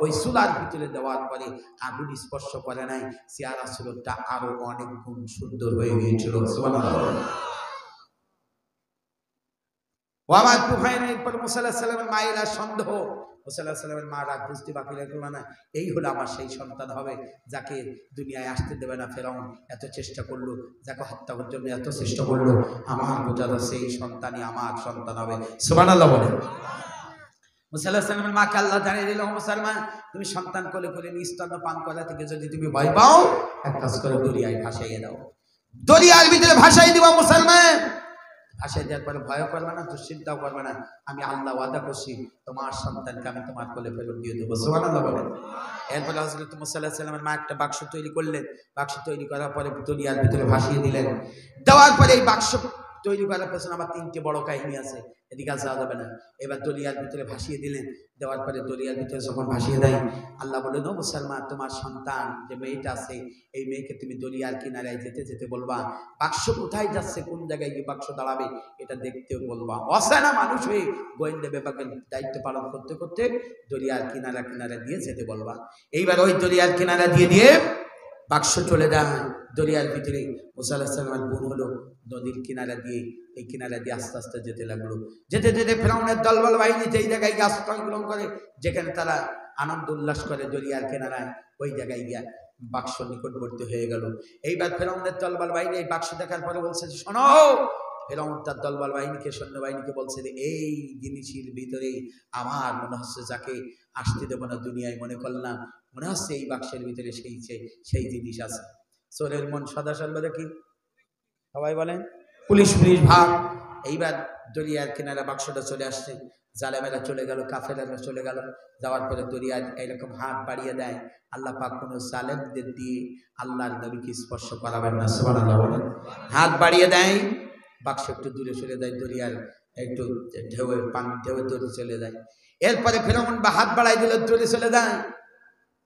ওই চুলার ভিতরে দেওয়ার পরে আগুন স্পর্শ করে নাই, চেহারা সুরতটা আরো অনেক গুণ সুন্দর হয়ে গিয়েছিল। সুবহানাল্লাহ। ও আমার ভাইরা, এরপর মুসা আলাইহিস সালামের মায়ের আর সন্দেহ, মুসা আলাইহিস সালামের মা রাগ বুঝতে বাকি রাখল না, এই হলো আমার সেই সন্তান হবে যাকে দুনিয়ায় আসতে দেবে না ফেরাউন, এত চেষ্টা করলো, যাকে হত্যা করার জন্য এত চেষ্টা করলো, আমার বোঝানো সেই সন্তানই আমার সন্তান হবে। সুবহানাল্লাহ বলে। মুসা আলাইহিস সালামের মাকে আল্লাহ জানিয়ে দিল, মুসলমান তুমি সন্তান কোলে করে নিস্তন্ন পান করা থেকে যদি তুমি ভয় পাও, এক কাজ করে দরিয়ায় ভাসাইয়ে দাও। দরিয়ার ভিতরে ভাসাই দিবা মুসলমান। ভাসাই দেওয়ার পরে ভয় করবে না, দুশ্চিন্তাও করবে না, আমি আল্লাহ ওয়াদা করছি তোমার সন্তানকে আমি তোমার কোলে ফেরত দিয়ে দেবো। সুবহানাল্লাহ বলেন। এরপরে হযরত মুসা আলাইহিস সালামের মা একটা বাক্স তৈরি করলেন। বাক্স তৈরি করার পরে দরিয়ার ভিতরে ভাসিয়ে দিলেন। দেওয়ার পরে এই বাক্স তৈরি করার পেছনে আমার তিনটে বড় কাহিনী আছে, এদিকে যাওয়া যাবে না। এবার দরিয়ার ভিতরে ভাসিয়ে দিলেন। দেওয়ার পরে দরিয়ার ভিতরে যখন ভাসিয়ে দেয়, আল্লাহ বলে, নো মুসলমান, তোমার সন্তান যে মেয়েটা আছে, এই মেয়েকে তুমি দরিয়ার কিনারায় যেতে যেতে বলবা, বাক্স কোথায় যাচ্ছে, কোন জায়গায় গিয়ে বাক্স দাঁড়াবে, এটা দেখতেও বলবা। অচেনা মানুষ হয়ে গোয়েন্দা বিভাগের দায়িত্ব পালন করতে করতে দরিয়ার কিনারা কিনারা দিয়ে যেতে বলবা। এইবার ওই দরিয়ার কিনারা দিয়ে বাক্স চলে যায় দরিয়ার ভিতরে। মুসা আলাইহিস সালামের বোন হলো নদীর কিনারা দিয়ে, এই কিনারা দিয়ে আস্তে আস্তে যেতে লাগলো। যেতে যেতে ফেরাউনের দলবল বাহিনী যেই জায়গায় গিয়ে আশ্রয় গ্রহণ করে, যেখানে তারা আনন্দ উল্লাস করে দরিয়ার কিনারায়, ওই জায়গায় গিয়া বাক্স নিকটবর্তী হয়ে গেল। এইবার ফেরাউনের দলবল বাহিনী এই বাক্স দেখার পরে বলছে, শোনো। ফেরাউন তার দলবল বাহিনীকে, সৈন্যবাহিনীকে বলছে যে এই জিনিসের ভিতরে আমার মনে হচ্ছে যাকে আসতে দেবো না দুনিয়ায় মনে করলাম, মনে হচ্ছে এই বাক্সের ভিতরে সেই জিনিস আছে। চোরের মন সদা সর্বদা কি সবাই বলেন, পুলিশ ভাগ। এইবার দরিয়ার কিনারা বাক্সটা চলে আসছে, জালেমেরা চলে গেল, কাফেরেরা চলে গেল। যাওয়ার পরে দরিয়ার এইরকম হাত বাড়িয়ে দেয়। আল্লাহ পাক কোনো জালেমদের দিয়ে আল্লাহর নবীকে স্পর্শ করাবেন না। সুবহানাল্লাহ বলেন। হাত বাড়িয়ে দেয়, বাক্স একটু দূরে সরে যায়, দরিয়ার একটু ঢেউয়ে পানি ঢেউয়ে দূরে চলে যায়। এরপরে ফেরাউন হাত বাড়াই দিল, দূরে চলে যায়।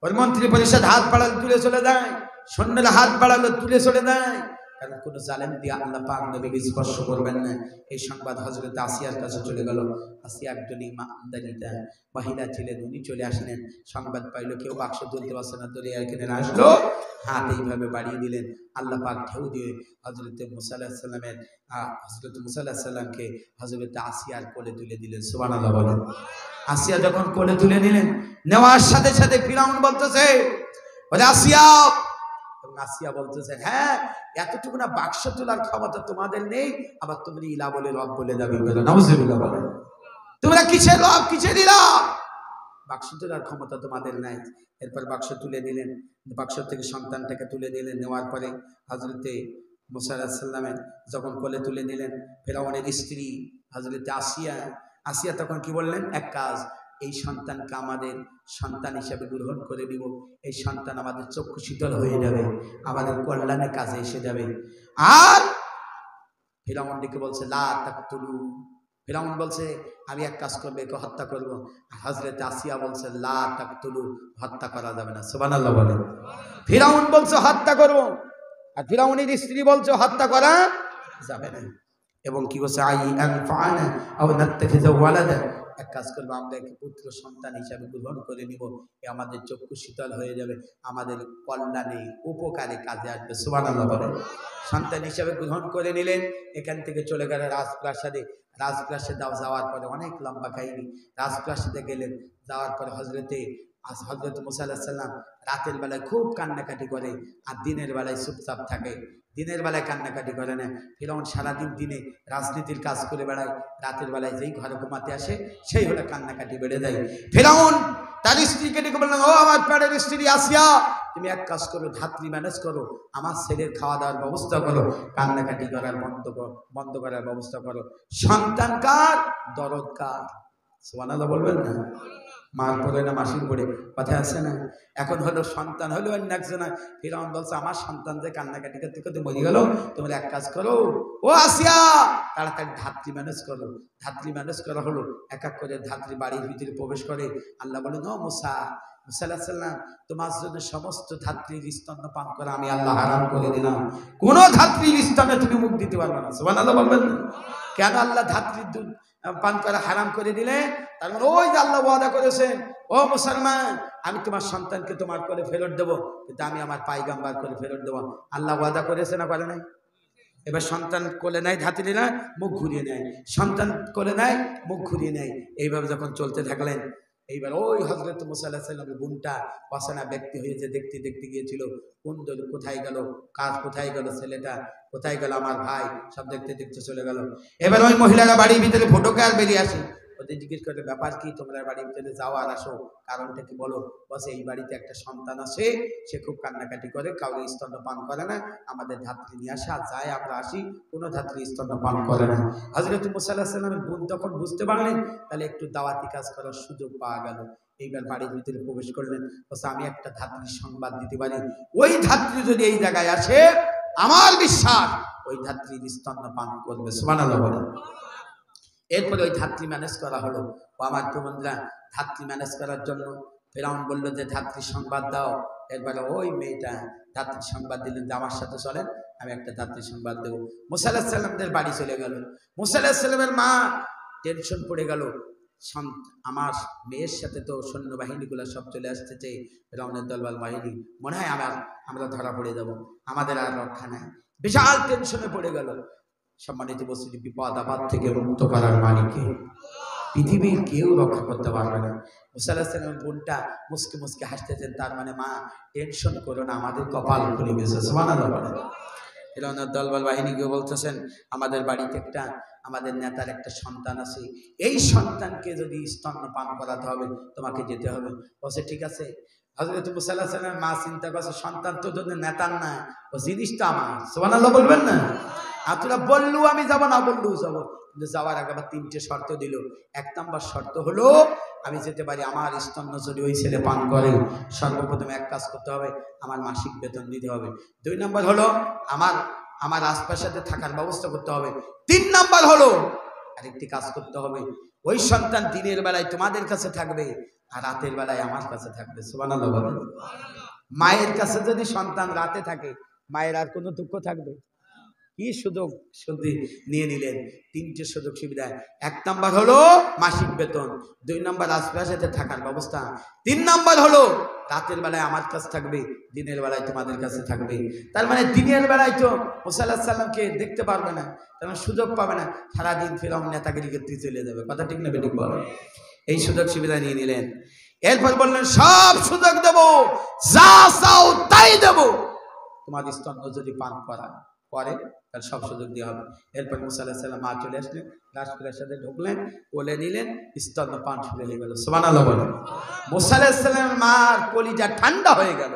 ওর মন্ত্রী পরিষদ হাত বাড়ালো, দূরে চলে যায়। সৈন্যরা হাত বাড়ালো, দূরে চলে যায়। কারণ কোন জালেম দিয়ে আল্লাহ পাক নবীকে স্পর্শ করবেন না। এই সংবাদ হযরত আসিয়ার কাছে চলে গেল। আসিয়া একজন ইমানদারিতা মহিলা ছিলেন, উনি চলে আসলেন। সংবাদ পাইলো কেউ বাক্স তুলতে পারছে না, দরিয়ার কিনারে আসলো, হাত এইভাবে বাড়িয়ে দিলেন। আল্লাহ পাক ঢেউ দিয়ে হযরত মুসা আলাইহিস সালামকে হযরত আসিয়ার কোলে তুলে দিলেন। সুবহানাল্লাহ বলেন। আসিয়া যখন কোলে তুলে নিলেন, নেওয়ার সাথে সাথে ফিরআউন বলতেছে, বলে আসিয়া, আসিয়া বলতেছে, হ্যাঁ এতটুকু না বাক্স তোলার ক্ষমতা তোমাদের নেই, আবার তুমি ইলা বলে রব বলে দাবি করো। নাউজুবিল্লাহ বলে। তোমরা কিসের রব, কিসের ইলা? বাক্স তোলার ক্ষমতা তোমাদের নাই। এরপর বাক্স তুলে দিলেন, বাক্স থেকে সন্তানটাকে তুলে দিলেন। নেওয়ার পরে হযরতে মুসা আলাইহিস সালামের যখন কোলে তুলে দিলেন, ফেরাউনের স্ত্রী হযরতে আসিয়া তখন কি বললেন, এক কাজ, এই সন্তানকে আমাদের সন্তান হিসেবে গ্রহণ করে দিব। এই সন্তান আমাদের চক্ষু শীতল হয়ে যাবে, আমাদের কল্যাণে কাজে এসে যাবে। আর ফিরআউন ডেকে বলছে, লা তাকতুলু। ফিরআউন বলছে আমি এক কাজ করবো, একে হত্যা করবো। হযরত আসিয়া বলছে, লা তাকতুলু, হত্যা করা যাবে না। সুবহানাল্লাহ বলে। ফিরআউন বলছে হত্যা করবো, আর ফিরআউনের স্ত্রী বলছে হত্যা করা যাবে না। এবং কি বলছে, আই আনফানা আও নাত্তাখিযু ওয়ালাদা, এক কাজ করবো, আমরা একে পুত্র সন্তান হিসাবে গ্রহণ করে নিব, এ আমাদের চক্ষু শীতল হয়ে যাবে, আমাদের কল্যাণে উপকারে কাজে আসবে। সুবহানাল্লাহ বলে। সন্তান হিসাবে গ্রহণ করে নিলেন, এখান থেকে চলে গেল রাজপ্রাসাদে। রাজপ্রাসাদে যাওয়ার পরে অনেক লম্বা কাহিনী। রাজপ্রাসাদে গেলেন, যাওয়ার পরে হজরত মুসা আলাইহিস সালাম রাতের বেলায় খুব কান্নাকাটি করে, আর দিনের বেলায় চুপচাপ থাকে। দিনের বেলায় কান্নাকাটি করে না। ফিরআউন সারাদিন দিনে রাজনীতির কাজ করে বেড়ায়, রাতের বেলায় যেই ঘরে ঘুমাতে আসে সেই হলে কান্নাকাটি বেড়ে যায়। ফিরআউন তার স্ত্রীকে ডেকে বললেন, ও আমার প্রাণের স্ত্রী আসিয়া, তুমি এক কাজ করো, ধাত্রী ম্যানেজ করো, আমার ছেলের খাওয়া দাওয়ার ব্যবস্থা করো, কান্নাকাটি করার বন্ধ করার ব্যবস্থা করো। সন্তান কার? দরদ কার? সুবহানাল্লাহ বলবেন না? মার পরে না মাসির পরে কথা আছে না? এখন হলো সন্তান হলো অন্য একজনের। ফিরআউন বলছে, আমার সন্তান যে কান্নাকাটি করতে করতে মরে গেল, তোমরা এক কাজ করো, ও আসিয়া তাড়াতাড়ি ধাত্রী ম্যানেজ করো। ধাত্রী ম্যানেজ করা হলো, এক এক করে ধাত্রী বাড়ির ভিতরে প্রবেশ করে। আল্লাহ বলেন, ও মুসা, মুসা আলাইহিস সালাম, তোমার জন্য সমস্ত ধাত্রীর স্তন্য পান করা আমি আল্লাহ হারাম করে দিলাম। কোন ধাত্রীর স্তনে তুমি মুখ দিতে পারবে না। সুবহানাল্লাহ বলবেন। কেন আল্লাহ ধাত্রীর দুধ পান করা হারাম করে দিলে? তার মানে ওই যে আল্লাহ ওয়াদা করেছেন, ও মুসলমান, আমি তোমার সন্তানকে তোমার কোলে ফেরত দেবো, কিন্তু আমি আমার পায়গাম্বার কোলে ফেরত দেবো। আল্লাহ ওয়াদা করেছে না করে নাই? এবার সন্তান কোলে নেয়, ধাত্রী না মুখ ঘুরিয়ে নেয়, সন্তান কোলে নেয় মুখ ঘুরিয়ে নেয়। এইভাবে যখন চলতে থাকলেন, এইবার ওই হযরত মুসা আলাইহিস সালামের বোনটা অচেনা ব্যক্তি হয়ে যে দেখতে দেখতে গিয়েছিল, কোন দল কোথায় গেল, কাজ কোথায় গেল, ছেলেটা কোথায় গেল, আমার ভাই, সব দেখতে দেখতে চলে গেল। এবার ওই মহিলারা বাড়ির ভিতরে ফটোকার বেরিয়ে আসে, ওদের জিজ্ঞেস করে, ব্যাপার কি, তোমরা বাড়ির ভিতরে যাও আর আসো, কারণটা কি বলো? বসে, এই বাড়িতে একটা সন্তান আছে, সে খুব কান্নাকাটি করে, কাউকে স্তন্য পান করে না, আমাদের ধাত্রী নিয়ে আসা যায়, আমরা আসি, কোনো ধাত্রী স্তন্য পান করে না। হযরত মুসা আলাইহিস সালামের বোন তখন বুঝতে পারলেন, তাহলে একটু দাওয়াতি কাজ করার সুযোগ পাওয়া গেল। এইবার বাড়ির ভিতরে প্রবেশ করলেন, বসে, আমি একটা ধাত্রীর সংবাদ দিতে পারি, ওই ধাত্রী যদি এই জায়গায় আসে, আমার বিশ্বাস ওই ধাত্রী স্তন্য পান করবে। সুবহানাল্লাহ বলেন। এরপরে ওই ধাত্রী ম্যানেজ করা হলো। ও আমার বন্ধুরা, ধাত্রী ম্যানেজ করার জন্য ফিরআউন বলল যে ধাত্রীর সংবাদ দাও। এরপরে ওই মেয়েটা ধাত্রীর সংবাদ দিলেন যে আমার সাথে চলেন, আমি একটা ধাত্রীর সংবাদ দেবো। মুসা আলাইহিস সালামদের বাড়ি চলে গেল। মুসা আলাইহিস সালামের মা টেনশন পড়ে গেল, আমার মেয়ের সাথে তো সৈন্যবাহিনীগুলো সব চলে আসতেছে, ফিরআউনের দলবল বাহিনী, মনে হয় আমরা ধরা পড়ে যাব, আমাদের আর রক্ষা নাই। বিশাল টেনশনে পড়ে গেল। সম্মানিত উপস্থিতি, বিপদ আপদ থেকে মুক্ত করার মালিককে পৃথিবীর কেউ রক্ষা করতে পারবে না। মুসা আলাইহিস সালামের বোনটা মুসকে মুসকে হাসতেছেন, তার মানে মা টেনশন করো না, আমাদের কপাল খুলে গেছে। সুবহানাল্লাহ বলেন। ফিরআউনের দলবল বাহিনীকে বলতেছেন, আমাদের বাড়িতে আমাদের নেতার একটা সন্তান আছে, এই সন্তানকে যদি স্তন্য পান করাতে হবে, তোমাকে যেতে হবে। বলছে, ঠিক আছে। হযরত মুসা আলাইহিস সালামের মা চিন্তা করছে, সন্তান তো যদি নেতার না, ও জিনিসটা আমার। সুবহানাল্লাহ বলবেন না? আর তোরা বললু আমি যাবো, না বললু যাবো, কিন্তু যাওয়ার আগে আবার 3টে শর্ত দিল। 1 নম্বর শর্ত হলো, আমি যেতে পারি, আমার স্তন্য যদি ওই ছেলে পান করে, সর্বপ্রথমে এক কাজ করতে হবে, আমার মাসিক বেতন দিতে হবে। 2 নম্বর হলো, আমার আশপাশে থাকার ব্যবস্থা করতে হবে। 3 নম্বর হলো, আরেকটি কাজ করতে হবে, ওই সন্তান দিনের বেলায় তোমাদের কাছে থাকবে, আর রাতের বেলায় আমার কাছে থাকবে। সুবহানাল্লাহ বলেন। মায়ের কাছে যদি সন্তান রাতে থাকে, মায়ের আর কোনো দুঃখ থাকবে? কি সুযোগ নিয়ে নিলেন। 3টে সুযোগ সুবিধা। 1 নম্বর হলো মাসিক বেতন, 2 নম্বর আশপাশে থাকার ব্যবস্থা, 3 নম্বর হলো রাতের বেলায় আমার কাছে থাকবে, দিনের বেলায় তোমাদের কাছে থাকবে। তার মানে দিনের বেলায় তো মুসা আলাইহিস সালামকে দেখতে পারবে না, তার মানে সুযোগ পাবে না, সারাদিন ফিরআউন নেতাগিরি করতে চলে যাবে। কথা ঠিক না বেঠিক বলো? এই সুযোগ সুবিধা নিয়ে নিলেন। এরপর বললেন, সব সুযোগ দেবো, যা চাও তাই দেবো, তোমার স্তন্য যদি পান করা পরে, তার সব সুযোগ দেওয়া হবে। এরপর মুসা আলাইহিস সালাম মা চলে আসলেন, রাজপ্রাসাদে ঢুকলেন, কোলে নিলেন, স্তন্য পান শুরু হয়ে গেল। সুবহানাল্লাহ বলেন। মুসা আলাইহিস সালামের মার কলিজা ঠান্ডা হয়ে গেল।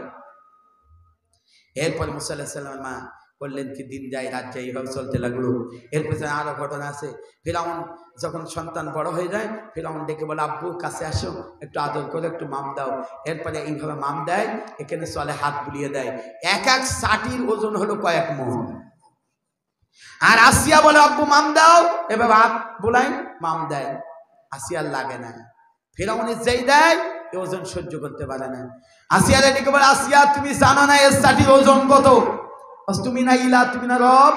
এরপর মুসা আলাইহিস সালামের মা বললেন কি, দিন যায় রাত যায়, এইভাবে চলতে লাগলো। এরপর আরো ঘটনা আছে। ফিরআউন যখন সন্তান বড় হয়ে যায়, ফিরআউন ডেকে বলে, আব্বু কাছে আসো, একটু আদর করে একটু মাম দাও। এরপরে এইভাবে মাম দেয়, এখানে চলে হাত বুলিয়ে দেয়। এক চাটির ওজন হলো কয়েক মণ। আর আসিয়া বলে, আব্বু মাম দাও, এভাবে হাত বুলাই মাম দেয়, আসিয়ার লাগে না। ফিরআউনের যেই দেয়, এই ওজন সহ্য করতে পারে না। আসিয়া ডেকে বলে, আসিয়া তুমি জানো না এর চাটির ওজন কত? তুমি না ইলা, তুমি না রব?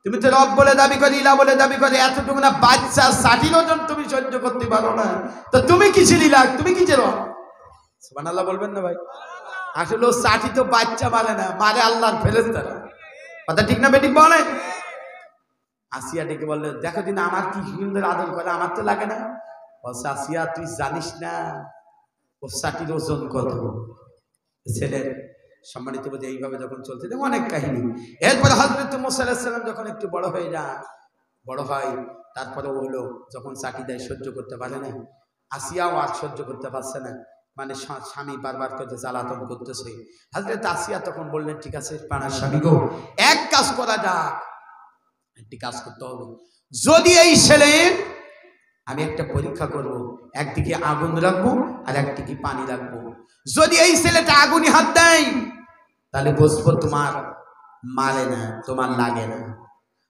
তুমি তো রব বলে দাবি করে, ইলা বলে দাবি করে, এতটুকু না বাচ্চা 60 ওজন তুমি সহ্য করতে পারো না, তো তুমি কিসের ইলা, তুমি কিসের রব? সুবহানাল্লাহ বলবেন না ভাই? আসলে 60 তো বাচ্চা মারে না, মারে আল্লাহর ফেরেশতারা। কথা ঠিক না বেঠিক বলে? আসিয়া ডেকে বললে, দেখো দিন আমার কি সুন্দর আদর করে, আমার তো লাগে না। বলছে, আসিয়া তুই জানিস না ও 60 ওজন কত? ছেলের সম্মানিত বোধ এইভাবে যখন চলছে, দেখো অনেক কাহিনী। এরপরে হযরত মুসা আলাইহিস সালাম যখন একটু বড় হয়ে যায়, বড় হয়, তারপরে ও হলো যখন 60 দেয়, সহ্য করতে পারে না। আসিয়াও আর সহ্য করতে পারছে না, মানে স্বামী বারবার করে জ্বালাতন করতেছে। হযরত আসিয়া তখন বললেন, ঠিক আছে প্রাণের স্বামী গো, এক কাজ করা যাক, একটি কাজ করতে হবে। যদি এই ছেলে, আমি একটা পরীক্ষা করব, একদিকে আগুন রাখবো আর একদিকে পানি রাখবো। যদি এই ছেলেটা আগুনে হাত দেয় তাহলে বুঝবো তোমার মারে না, তোমার লাগে না।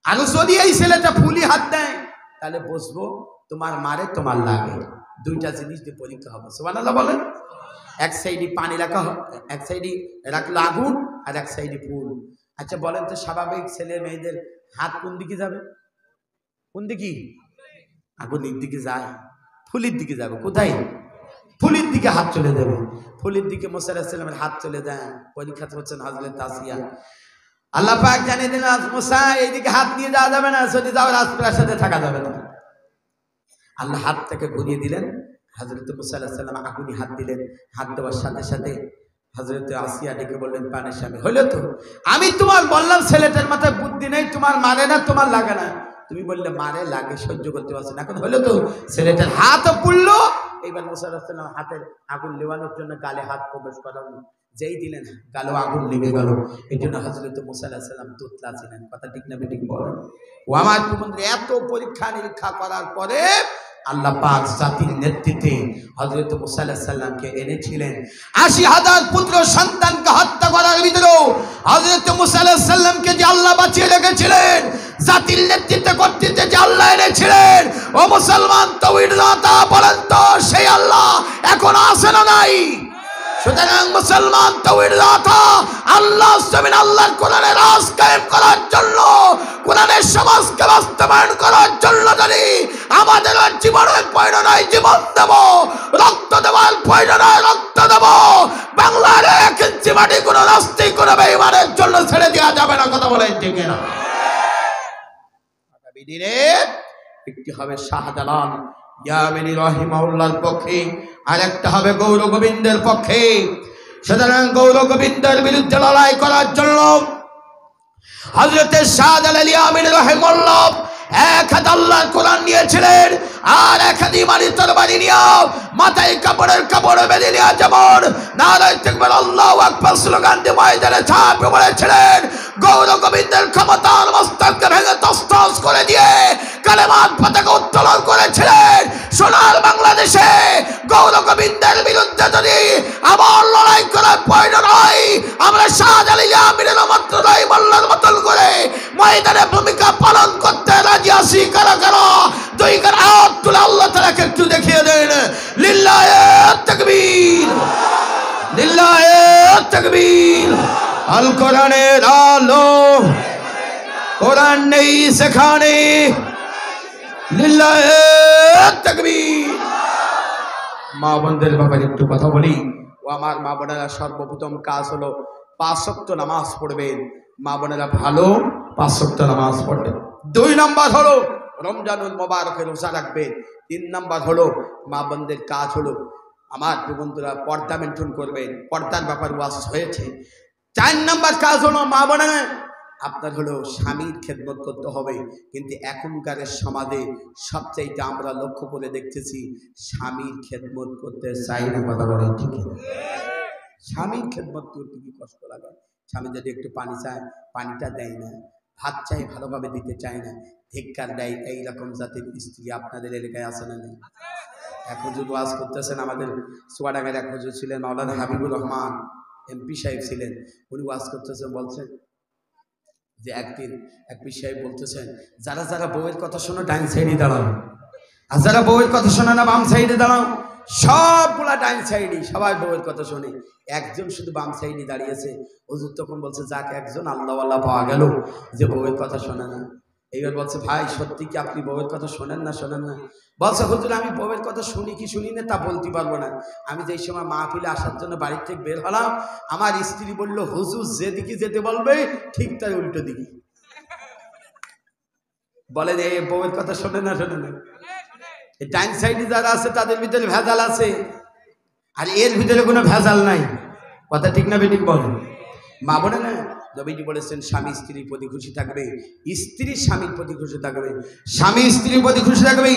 আর যদি এই ছেলেটা ফুলি হাত দেয় তাহলে বুঝবো তোমার মারে, তোমার লাগে। দুইটা জিনিস দিয়ে পরীক্ষা হবে। সুবহানাল্লাহ বলেন। এক সাইডে পানি রাখা, এক সাইডে রাখলো আগুন আর এক সাইডে ফুল। আচ্ছা বলেন তো, স্বাভাবিক ছেলে মেয়েদের হাত কোন দিকে যাবে? কোন দিকে? আগুনের দিকে যায়, ফুলের দিকে যাবে। কোথায়? ফুলের দিকে হাত চলে যাবে। ফুলের দিকে মুসা আলাইহিস সালামের হাত চলে যায়। পরীক্ষা হচ্ছেন হযরত আসিয়া। আল্লাহ পাক জানিয়ে দিলেন, মুসা এইদিকে হাত নিয়ে যাওয়া যাবে না, যদি যাও রাজপ্রাসাদে থাকা যাবে না। আল্লাহ হাত থেকে ঘুরিয়ে দিলেন। হযরত মুসা আলাইহিস সালাম আগুনে হাত দিলেন। হাত দেওয়ার সাথে সাথে হযরত আসিয়া ডেকে বললেন, প্রাণের স্বামী, হইলো তো, আমি তোমার বললাম ছেলেটার মাথায় বুদ্ধি নেই, তোমার মারে না, তোমার লাগে না। তুমি বললে মারে, লাগে, সহ্য করতে পারছে না। এখন হলো তো, ছেলেটার হাতও পুড়লো। এইবার মুসা আলাইহিস সালাম হাতের আগুন নেভানোর জন্য গালে হাত প্রবেশ করানো, যেই দিলেন গালে আগুন লেগে গেল। এই জন্য হযরত মুসা আলাইহিস সালাম তুতলা ছিলেন। কথা ঠিক না বেঠিক বলেন? ও আমার বন্ধু, এত পরীক্ষা নিরীক্ষা করার পরে আল্লাহ পাক জাতির নেতৃত্বে হযরত মুসা আলাইহিস সালামকে এনেছিলেন। ৮০,০০০ পুত্র সন্তানকে হত্যা করার ভিতরেও হযরত মুসা আলাইহিস সালামকে যে আল্লাহ বাঁচিয়ে রেখেছিলেন, জাতির নেতৃত্বে কর্তৃত্বে যে আল্লাহ এনেছিলেন, ও মুসলমান তাওহীদ দাতা বলেন তো, সেই আল্লাহ এখন আছে না নাই? সুতরাং মুসলমান তাওহীদ দাতা, আল্লাহ জমিন আল্লাহর কোরআনের রাজ কায়েম করার জন্য, কোরআনের সমাজকে বাস্তবায়ন করার জন্য যদি আমাদের জীবনের প্রয়োজনায় জীবন দেব, রক্ত দেওয়ার প্রয়োজনায় রক্ত দেব। বাংলার ১ ইঞ্চি মাটি কোনো নাস্তিক কোনো বেঈমানের জন্য ছেড়ে দেওয়া যাবে না। কথা বলেন ঠিক না? আগামী দিনে একটি হবে শাহজালাল ইয়ামিনী রাহিমাহুল্লাহর পক্ষে, আর একটা হবে গৌর গোবিন্দের পক্ষে। সুতরাং গৌর গোবিন্দের বিরুদ্ধে লড়াই করার জন্য হযরত শাহজালাল ইয়ামিনী রাহিমাহুল্লাহ এক হাত আল্লাহর কোরআন নিয়েছিলেন, আর এক হাত ইমানের তরবারি নিয়ে মাথায় কাপড় বেঁধে নিয়ে যেমন নারায়ে তাকবীর আল্লাহু আকবার স্লোগান দিয়ে ময়দানে ঝাঁপিয়ে পড়েছিলেন। গৌর গোবিন্দের ক্ষমতার মস্তককে ভেঙে তছনছ করে দিয়ে কালেমার পতাকা উত্তোলন করেছিলেন। সোনার বাংলাদেশে গৌর গোবিন্দের বিরুদ্ধে যদি আবার লড়াই করার প্রয়োজন হয়, আমরা শাহজালাল ইয়ামিনের মাত্র রাহিমাহুল্লাহর মতন করে ময়দানে ভূমিকা পালন করতে রাজি আছি। কারা কারা? দুই কার হাত তুলে আল্লাহ তাআলাকে একটু দেখিয়ে দেন। লিল্লাহে তাকবীর, লিল্লাহে তাকবীর। আল কোরআনের আলো, কোরআন নেই সেখানে, লিল্লাহে তাকবীর। মা বোনদের ব্যাপারে একটু কথা বলি। ও আমার মা বোনেরা, সর্বপ্রথম কাজ হলো ৫ ওয়াক্ত নামাজ পড়বেন। মা বোনেরা ভালো ৫ ওয়াক্ত নামাজ পড়বেন। ২ নম্বর হলো রমজানুল মোবারকে রোজা রাখবেন। ৩ নম্বর হলো মা বোনদের কাজ হলো আমার বন্ধুরা পর্দা মেনটেন করবেন। পর্দার ব্যাপার ওয়াজ হয়েছে। ৪ নম্বর কাজ হলো মা বোনেরা আপনার হলো স্বামীর খেদমত করতে হবে। কিন্তু এখনকার সমাজে সবচাইতে আমরা লক্ষ্য করে দেখতেছি স্বামীর খেদমত করতে চাই না। কথা বলেন ঠিক? স্বামীর খেদমত করতে কি কষ্ট লাগে। স্বামী যদি একটু পানি চায়, পানিটা দেয় না। ভাত চাই, ভালোভাবে দিতে চায় না, ধিক্কার দেয়। এইরকম জাতির স্ত্রী আপনাদের এলাকায় আছে না নেই? এক হুজুর ওয়াজ করতেছেন, আমাদের চুয়াডাঙ্গার এক হুজুর ছিলেন, মাওলানা হাবিবুর রহমান এমপি সাহেব ছিলেন। উনি ওয়াজ করতেছেন, বলছেন যে একদিন এমপি সাহেব বলতেছেন, যারা যারা বউয়ের কথা শোনো ডাইন সাইডে দাঁড়াও, আর যারা বউয়ের কথা শোনে না বাম সাইডে দাঁড়াও। সবগুলা ডাইন সাইডে, সবাই বউয়ের কথা শোনে, একজন শুধু বাম সাইডে দাঁড়িয়েছে। হুজুর তখন বলছে, যাক একজন আল্লাহওয়ালা পাওয়া গেল যে বউয়ের কথা শোনে না। এইবার বলছে ভাই সত্যি কি আপনি বউয়ের কথা শোনেন না? শোনেন না? বলছে হুজুর আমি বউয়ের কথা শুনি কি শুনি না তা বলতে পারবো না। আমি যেই সময় মাহফিলে আসার জন্য বাড়ির থেকে বের হলাম, আমার স্ত্রী বলল হুজুর যেদিকে যেতে বলবে ঠিক তার উল্টো দিকে। বলেন এই বউয়ের কথা শোনে না? শোনে না? ডাইন সাইডে যারা আছে তাদের ভিতরে ভেজাল আছে, আর এর ভিতরে কোনো ভেজাল নাই। কথা ঠিক না বেঠিক বলেন? মা বলে না, নবীজি বলেছেন স্বামী স্ত্রীর প্রতি খুশি থাকবে, স্ত্রী স্বামীর প্রতি খুশি থাকবে, স্বামী স্ত্রীর প্রতি খুশি থাকবে,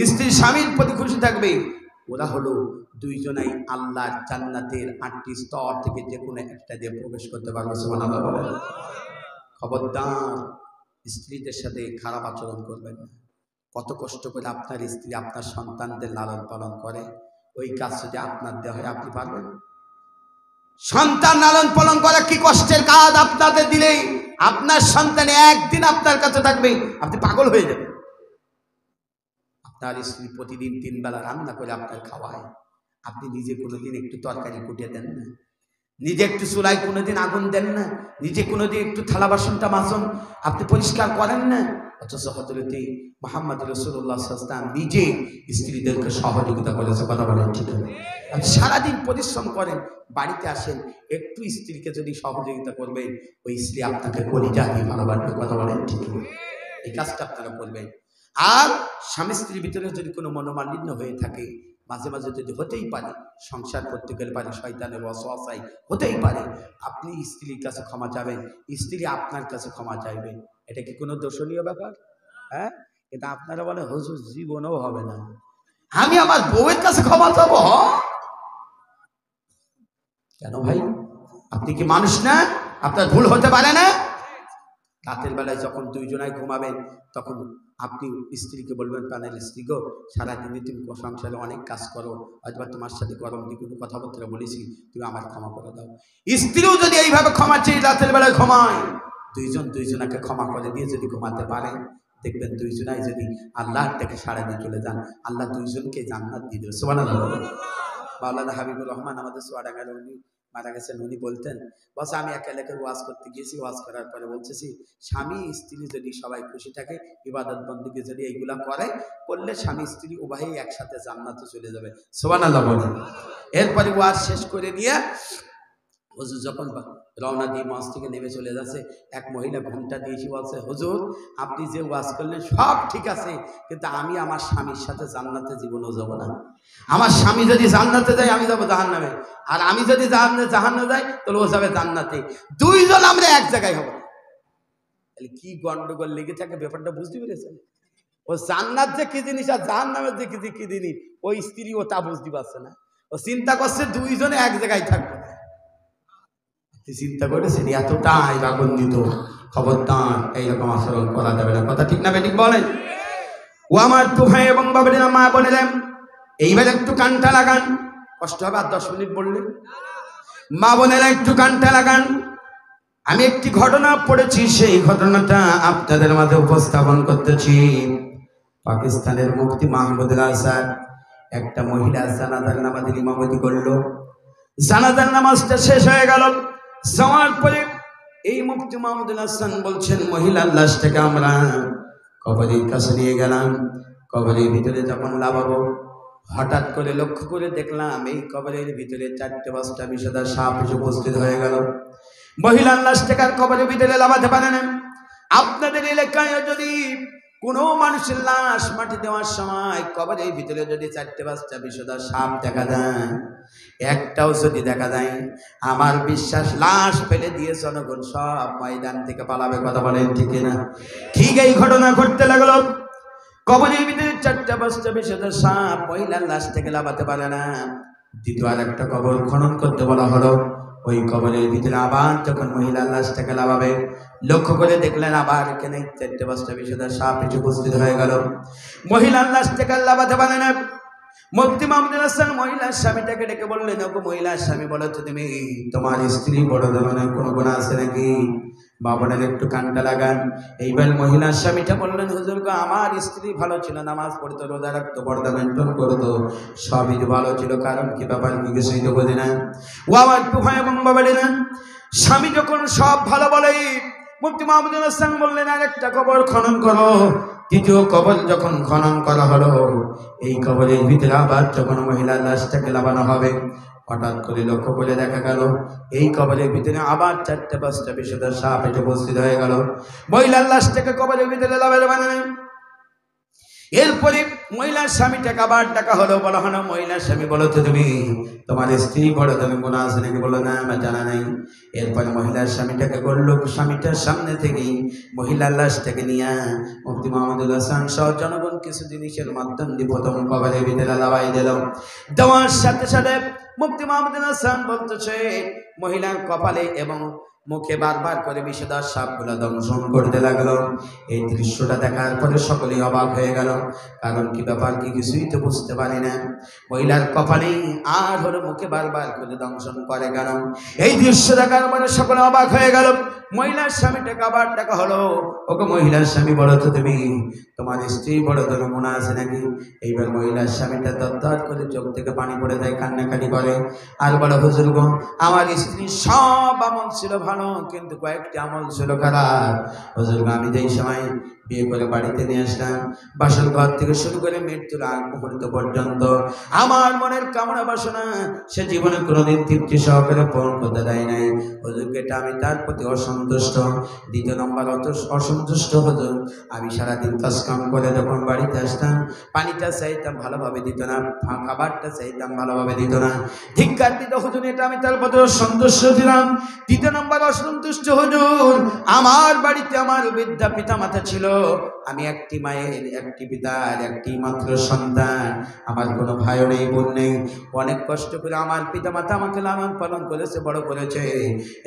স্ত্রী স্বামীর প্রতি খুশি থাকবে। ওরা হলো দুইজনাই আল্লাহর জান্নাতের 8টি স্তর থেকে যে কোনো একটা দিয়ে প্রবেশ করতে পারবে। সুবহানাল্লাহ বলেন। খবরদার স্ত্রীদের সাথে খারাপ আচরণ করবেন না। কত কষ্ট করে আপনার স্ত্রী আপনার সন্তানদের লালন পালন করে, ওই কাজ যদি আপনার দেওয়া হয় আপনি পারবেন? সন্তান লালন পালন করা কি কষ্টের কাজ? আপনাদের দিলেই আপনার সন্তান একদিন আপনার কাছে থাকবে, আপনি পাগল হয়ে যাবেন। আপনার স্ত্রী প্রতিদিন 3 বেলা রান্না করে আপনার খাওয়ায়, আপনি নিজে কোনোদিন একটু তরকারি কুটিয়ে দেন না? নিজে একটু চুলায় কোনোদিন আগুন দেন না? নিজে কোনোদিন একটু থালা বাসনটা মাজুন, আপনি পরিষ্কার করেন না? অথচ হযরত মুহাম্মদ রাসূলুল্লাহ সাল্লাল্লাহু আলাইহি ওয়াসাল্লাম নিজে স্ত্রীদেরকে সহযোগিতা করেছে। কথা বলেন ঠিক না? আপনি সারাদিন পরিশ্রম করেন, বাড়িতে আসেন, একটু স্ত্রীকে যদি সহযোগিতা করবেন, ওই স্ত্রী আপনাকে কলিজা দিয়ে ভালোবাসবে। কথা বলেন ঠিক না? এই কাজটা আপনারা করবেন। আর স্বামী স্ত্রীর ভিতরে যদি কোনো মনোমালিন্য হয়ে থাকে, মাঝে মাঝে যদি হতেই পারে, সংসার করতে গেলে পারে শয়তানের ওয়াসওয়াসায় হতেই পারে, আপনি স্ত্রীর কাছে ক্ষমা চাবেন, স্ত্রী আপনার কাছে ক্ষমা চাইবেন। এটা কি কোনো দোষণীয় ব্যাপার? হ্যাঁ, এটা আপনারা বলে হুজুর জীবনেও হবে না, আমি আমার বউয়ের কাছে ক্ষমা চাবো। কেন ভাই? আপনি কি মানুষ না? আপনার ভুল হতে পারে না? রাতের বেলায় যখন দুইজনায় ঘুমাবেন, তখন আপনি স্ত্রীকে বলবেন, প্রাণের স্ত্রী গো, সারাদিনে তুমি সংসারে অনেক কাজ করো, হয়তো তোমার সাথে গরম দিয়ে কোনো কথাবার্তা বলেছি, তুমি আমার ক্ষমা করে দাও। স্ত্রীও যদি এইভাবে ক্ষমা চেয়ে রাতের বেলায় ঘুমায়, দুইজন দুইজনাকে ক্ষমা করে দিয়ে যদি ঘুমাতে পারে, দেখবেন দুইজনাই যদি আল্লাহর থেকে সাড়া দিয়ে চলে যান, আল্লাহ দুইজনকে জান্নাত দিয়ে দেবে। সুবহানাল্লাহ। মাওলানা হাবিবুর রহমান আমাদের চুয়াডাঙ্গার উনি মারা গেছেন, উনি বলতেন, বস আমি এক এলাকায় ওয়াজ করতে গিয়েছি, ওয়াজ করার পরে বলতেছি স্বামী স্ত্রী যদি সবাই খুশি থাকে, ইবাদত বন্দেগী যদি এইগুলা করলে স্বামী স্ত্রী উভয়ই একসাথে জান্নাতে চলে যাবে। সুবহানাল্লাহ বলেন। এরপরে ওয়াজ শেষ করে নিয়ে হুজুর যখন রওনা দিয়ে মঞ্চ থেকে নেমে চলে যাচ্ছে, এক মহিলা ঘুমটা দিয়েছি, বলছে হুজুর আপনি যে ওয়াজ করলেন সব ঠিক আছে, কিন্তু আমি আমার স্বামীর সাথে জান্নাতে জীবনেও যাব না। আমার স্বামী যদি জান্নাতে যায় আমি যাবো জাহান্নামে, আর আমি যদি জাহান্নামে যাই তাহলে ও যাবে জান্নাতে, দুইজন আমরা এক জায়গায় হব। তাহলে কি গন্ডগোল লেগে থাকে ব্যাপারটা বুঝতে পেরেছেন? ও জান্নাত যে কি জিনিস আর জাহান্নামের যে কি জিনিস ওই স্ত্রী ও তা বুঝতে পারছে না। ও চিন্তা করছে দুইজনে এক জায়গায় থাকবে। চিন্তা করেছেন এতটাই রাগান্বিত, খবরদার এইরকম আচরণ করা যাবে না। কথা ঠিক না বেঠিক বলেন? ও আমার তো ভাই এবং বাবারা মা বোনেরা, এইবার একটু কানটা লাগান, কষ্ট হবে আর 10 মিনিট বললে। মা বোনেরা একটু কানটা লাগান, আমি একটি ঘটনা পড়েছি, সেই ঘটনাটা আপনাদের মাঝে উপস্থাপন করতেছি। পাকিস্তানের মুফতি মাহমুদুল আসাদ একটা মহিলা জানাজার নামাজের ইমামতি করলো। জানাজার নামাজটা শেষ হয়ে গেল, যাওয়ার পরে এই মুফতি মাহমুদুল হাসান বলছেন মহিলার লাশটাকে আমরা কবরের কাছে নিয়ে গেলাম। কবরের ভিতরে যখন লাগাবো, হঠাৎ করে লক্ষ্য করে দেখলাম এই কবরের ভিতরে 4টে 5টা বিষধর সাপ এসে উপস্থিত হয়ে গেল। মহিলার লাশটাকে আর কবরের ভিতরে লাগাতে পারে না। আপনাদের এলাকায় যদি কোনো মানুষের লাশ মাটি দেওয়ার সময় কবরের ভিতরে যদি 4টে 5টা বিষধর সাপ দেখা যায়, একটাও যদি দেখা যায়, আমার বিশ্বাস লাশ ফেলে দিয়ে জনগণ সব ময়দান থেকে পালাবে। কথা বলেন ঠিক না? ঠিক এই ঘটনা ঘটতে লাগলো। কবরের ভিতরে 4টা 5টা বিষধর সাপ মহিলার লাশ থেকে লাগাতে পারে না। দ্বিতীয় আর একটা কবর খনন করতে বলা হলো। ওই কবরের ভিতরে আবার যখন মহিলার লাশটাকে লাগাবে, লক্ষ্য করে দেখলেন আবার এখানে 4টে 5টা বিষধর সাপ এসে উপস্থিত হয়ে গেল। মহিলার লাশটাকে লাগাতে পারে না। মুফতি মাহমুদুল হাসান মহিলার স্বামীটাকে ডেকে বললেন, ওগো মহিলার স্বামী, বলো তো তুমি তোমার স্ত্রী বড় ধরনের কোনো গুনাহ আছে নাকি? বাবানের একটু কানটা লাগান। এইবার মহিলার স্বামীটা বললেন, হুজুর গো, আমার স্ত্রী ভালো ছিল, নামাজ পড়তো, রোজা রাখতো, পর্দা মেনটেন করতো, সবই ভালো ছিল, কারণ কি ব্যাপার কি কিছুই তো বোঝে না। ও আমার ভাই এবং বাবা না, স্বামী যখন সব ভালো বলে, মুফতি মাহমুদুল হাসান বললেন আরেকটা কবর খনন করো। তৃতীয় কবর যখন খনন করা হলো, এই কবরের ভিতরে আবার যখন মহিলার লাশটাকে লাগানো হবে, হঠাৎ করে লক্ষ্য করে দেখা গেল এই কবরের ভিতরে আবার 4-5টা বিষধর সাপ এসে উপস্থিত হয়ে গেল। মহিলার লাশটাকে কবরের ভিতরে লাগানো মানে এরপরে মহিলার স্বামীটাকে আবার ডাকা হলো, বলা হলো মহিলার স্বামী বলো তো তুমি তোমার স্ত্রী বড় তুমি গুনাহ আছে নাকি? বলো না আমার জানা নাই। এরপরে মহিলার স্বামীটাকে করলো, স্বামীটার সামনে থেকেই মহিলার লাশটাকে নিয়ে মুফতি মাহমুদুল হাসান সহ জনগণ কিছু জিনিসের মাধ্যম দিয়ে প্রথম কবরের ভিতরে লাগাই দিল। দেওয়ার সাথে সাথে মুফতি মাহমুদুল হাসান বলতেছে মহিলার কপালে এবং মুখে বারবার করে বিষধর সাপগুলো দংশন করতে লাগলো। এই দৃশ্যটা দেখার পরে সকলেই অবাক হয়ে গেল। কারণ কি ব্যাপার কি কিছুই তো বুঝতে পারি না। মহিলার কপালে আর হলো মুখে বারবার করে দংশন করে গেল। এই দৃশ্য দেখার পরে সকলে অবাক হয়ে গেল। মহিলার স্বামীটাকে আবার ডাকা হলো, ওকে মহিলার স্বামী বলো তো তুমি তোমার স্ত্রী বড় ধরে মনে আছে নাকি? এইবার মহিলার স্বামীটা দরদর করে চোখ থেকে পানি পড়ে দেয়, কান্নাকাটি করে আর বলে হুজুর গো আমার স্ত্রীর সব আমল ছিল ভালো, কিন্তু কয়েকটি আমল ছিল খারাপ। হুজুর গো আমি যেই সময় বিয়ে করে বাড়িতে নিয়ে আসলাম, বাসর ঘর থেকে শুরু করে মৃত্যুর আগ মুহূর্ত পর্যন্ত আমার মনের কামনা বাসনা সে জীবনে কোনোদিন তৃপ্তি সহকারে পূরণ করতে দেয় নাই। হুজুর এটা আমি তার প্রতি অসন্তুষ্ট। দ্বিতীয় নম্বর অসন্তুষ্ট হুজুর আমি সারাদিন কাজ কাম করে যখন বাড়িতে আসতাম পানিটা চাইতাম ভালোভাবে দিত না, খাবারটা চাইতাম ভালোভাবে দিত না, ধিক্কার দিত হুজুর, এটা আমি তার প্রতি অসন্তুষ্ট ছিলাম। তৃতীয় নম্বর অসন্তুষ্ট হুজুর আমার বাড়িতে আমার বৃদ্ধা পিতা মাতা ছিল, আমি একটি মায়ের একটি পিতার একটি মাত্র সন্তান, আমার কোনো ভাইও নেই বোন নেই। অনেক কষ্ট করে আমার পিতা মাতা আমাকে লালন পালন করেছে, বড় করেছে,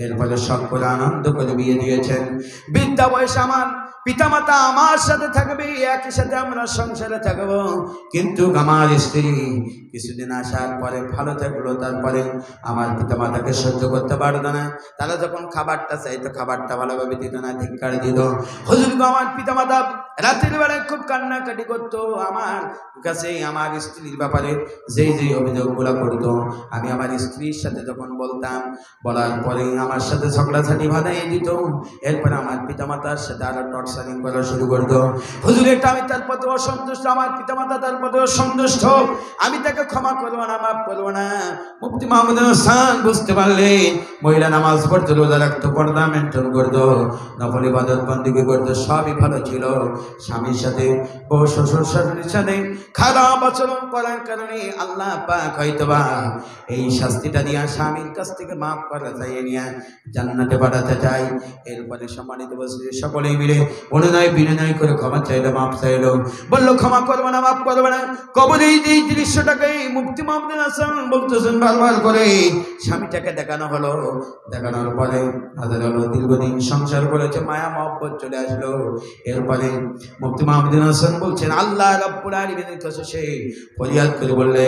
এরপরে সকলে আনন্দ করে বিয়ে দিয়েছেন। বৃদ্ধা বয়সে আমার পিতামাতা আমার সাথে থাকবে, একই সাথে আমরা সংসারে থাকবো, কিন্তু আমার স্ত্রী কিছুদিন আসার পরে ভালো থাকলো, তারপরে আমার পিতামাতাকে সহ্য করতে পারতো না। তারা যখন খাবারটা চাইতো খাবারটা ভালোভাবে দিত না, ধিক্কার দিত। হুজুর আমার পিতামাতা রাতের বেলায় খুব কান্নাকাটি করতো আমার কাছে আমার স্ত্রীর ব্যাপারে যেই অভিযোগগুলো করতো। আমি আমার স্ত্রীর সাথে যখন বলতাম, বলার পরে আমার সাথে ঝগড়াঝাটি বাঁধাই দিত। এরপরে আমার পিতামাতার সাথে আরো টর্চারিং করা শুরু করতো। হুজুর এটা আমি তার প্রতি অসন্তুষ্ট, আমার পিতামাতা তার প্রতি অসন্তুষ্ট, আমি তাকে ক্ষমা করবো না, মাফ করবো না। মুফতি মাহমুদুল হাসান বুঝতে পারলে মহিলা নামাজ পড়তো, রোজা রাখতো, পর্দা মেনটেন করতো, নফল ইবাদত বন্দেগী করতো, সবই ভালো ছিল। স্বামীর সাথে ও শ্বশুর শাশুড়ির সাথে খারাপ আচরণ করার কারণে আল্লাহ পাক হয়তোবা এই শাস্তিটা দিয়া স্বামীর কাছ থেকে মাফ করা চাইয়ে নিয়ে জান্নাতে পাঠাতে চাই। এরপরে সম্মানিত বসে সকলেই মিলে অনুনয় বিনয় করে ক্ষমা চাইলো, মাফ চাইলো, বললো ক্ষমা করবে না, মাফ করবে না। কবরে এই দৃশ্যটাকে মুফতি মাহমুদুল হাসান বলতেছেন বারবার করে। স্বামীটাকে দেখানো হলো, দেখানোর পরে হাজার হলো দীর্ঘদিন সংসার করেছে, মায়া মহব্বত চলে আসলো। এরপরে মুফতি মাহমুদুল হাসান বলছেন আল্লাহ রাব্বুল আলামিনের কাছে সে ফরিয়াদ করে বললে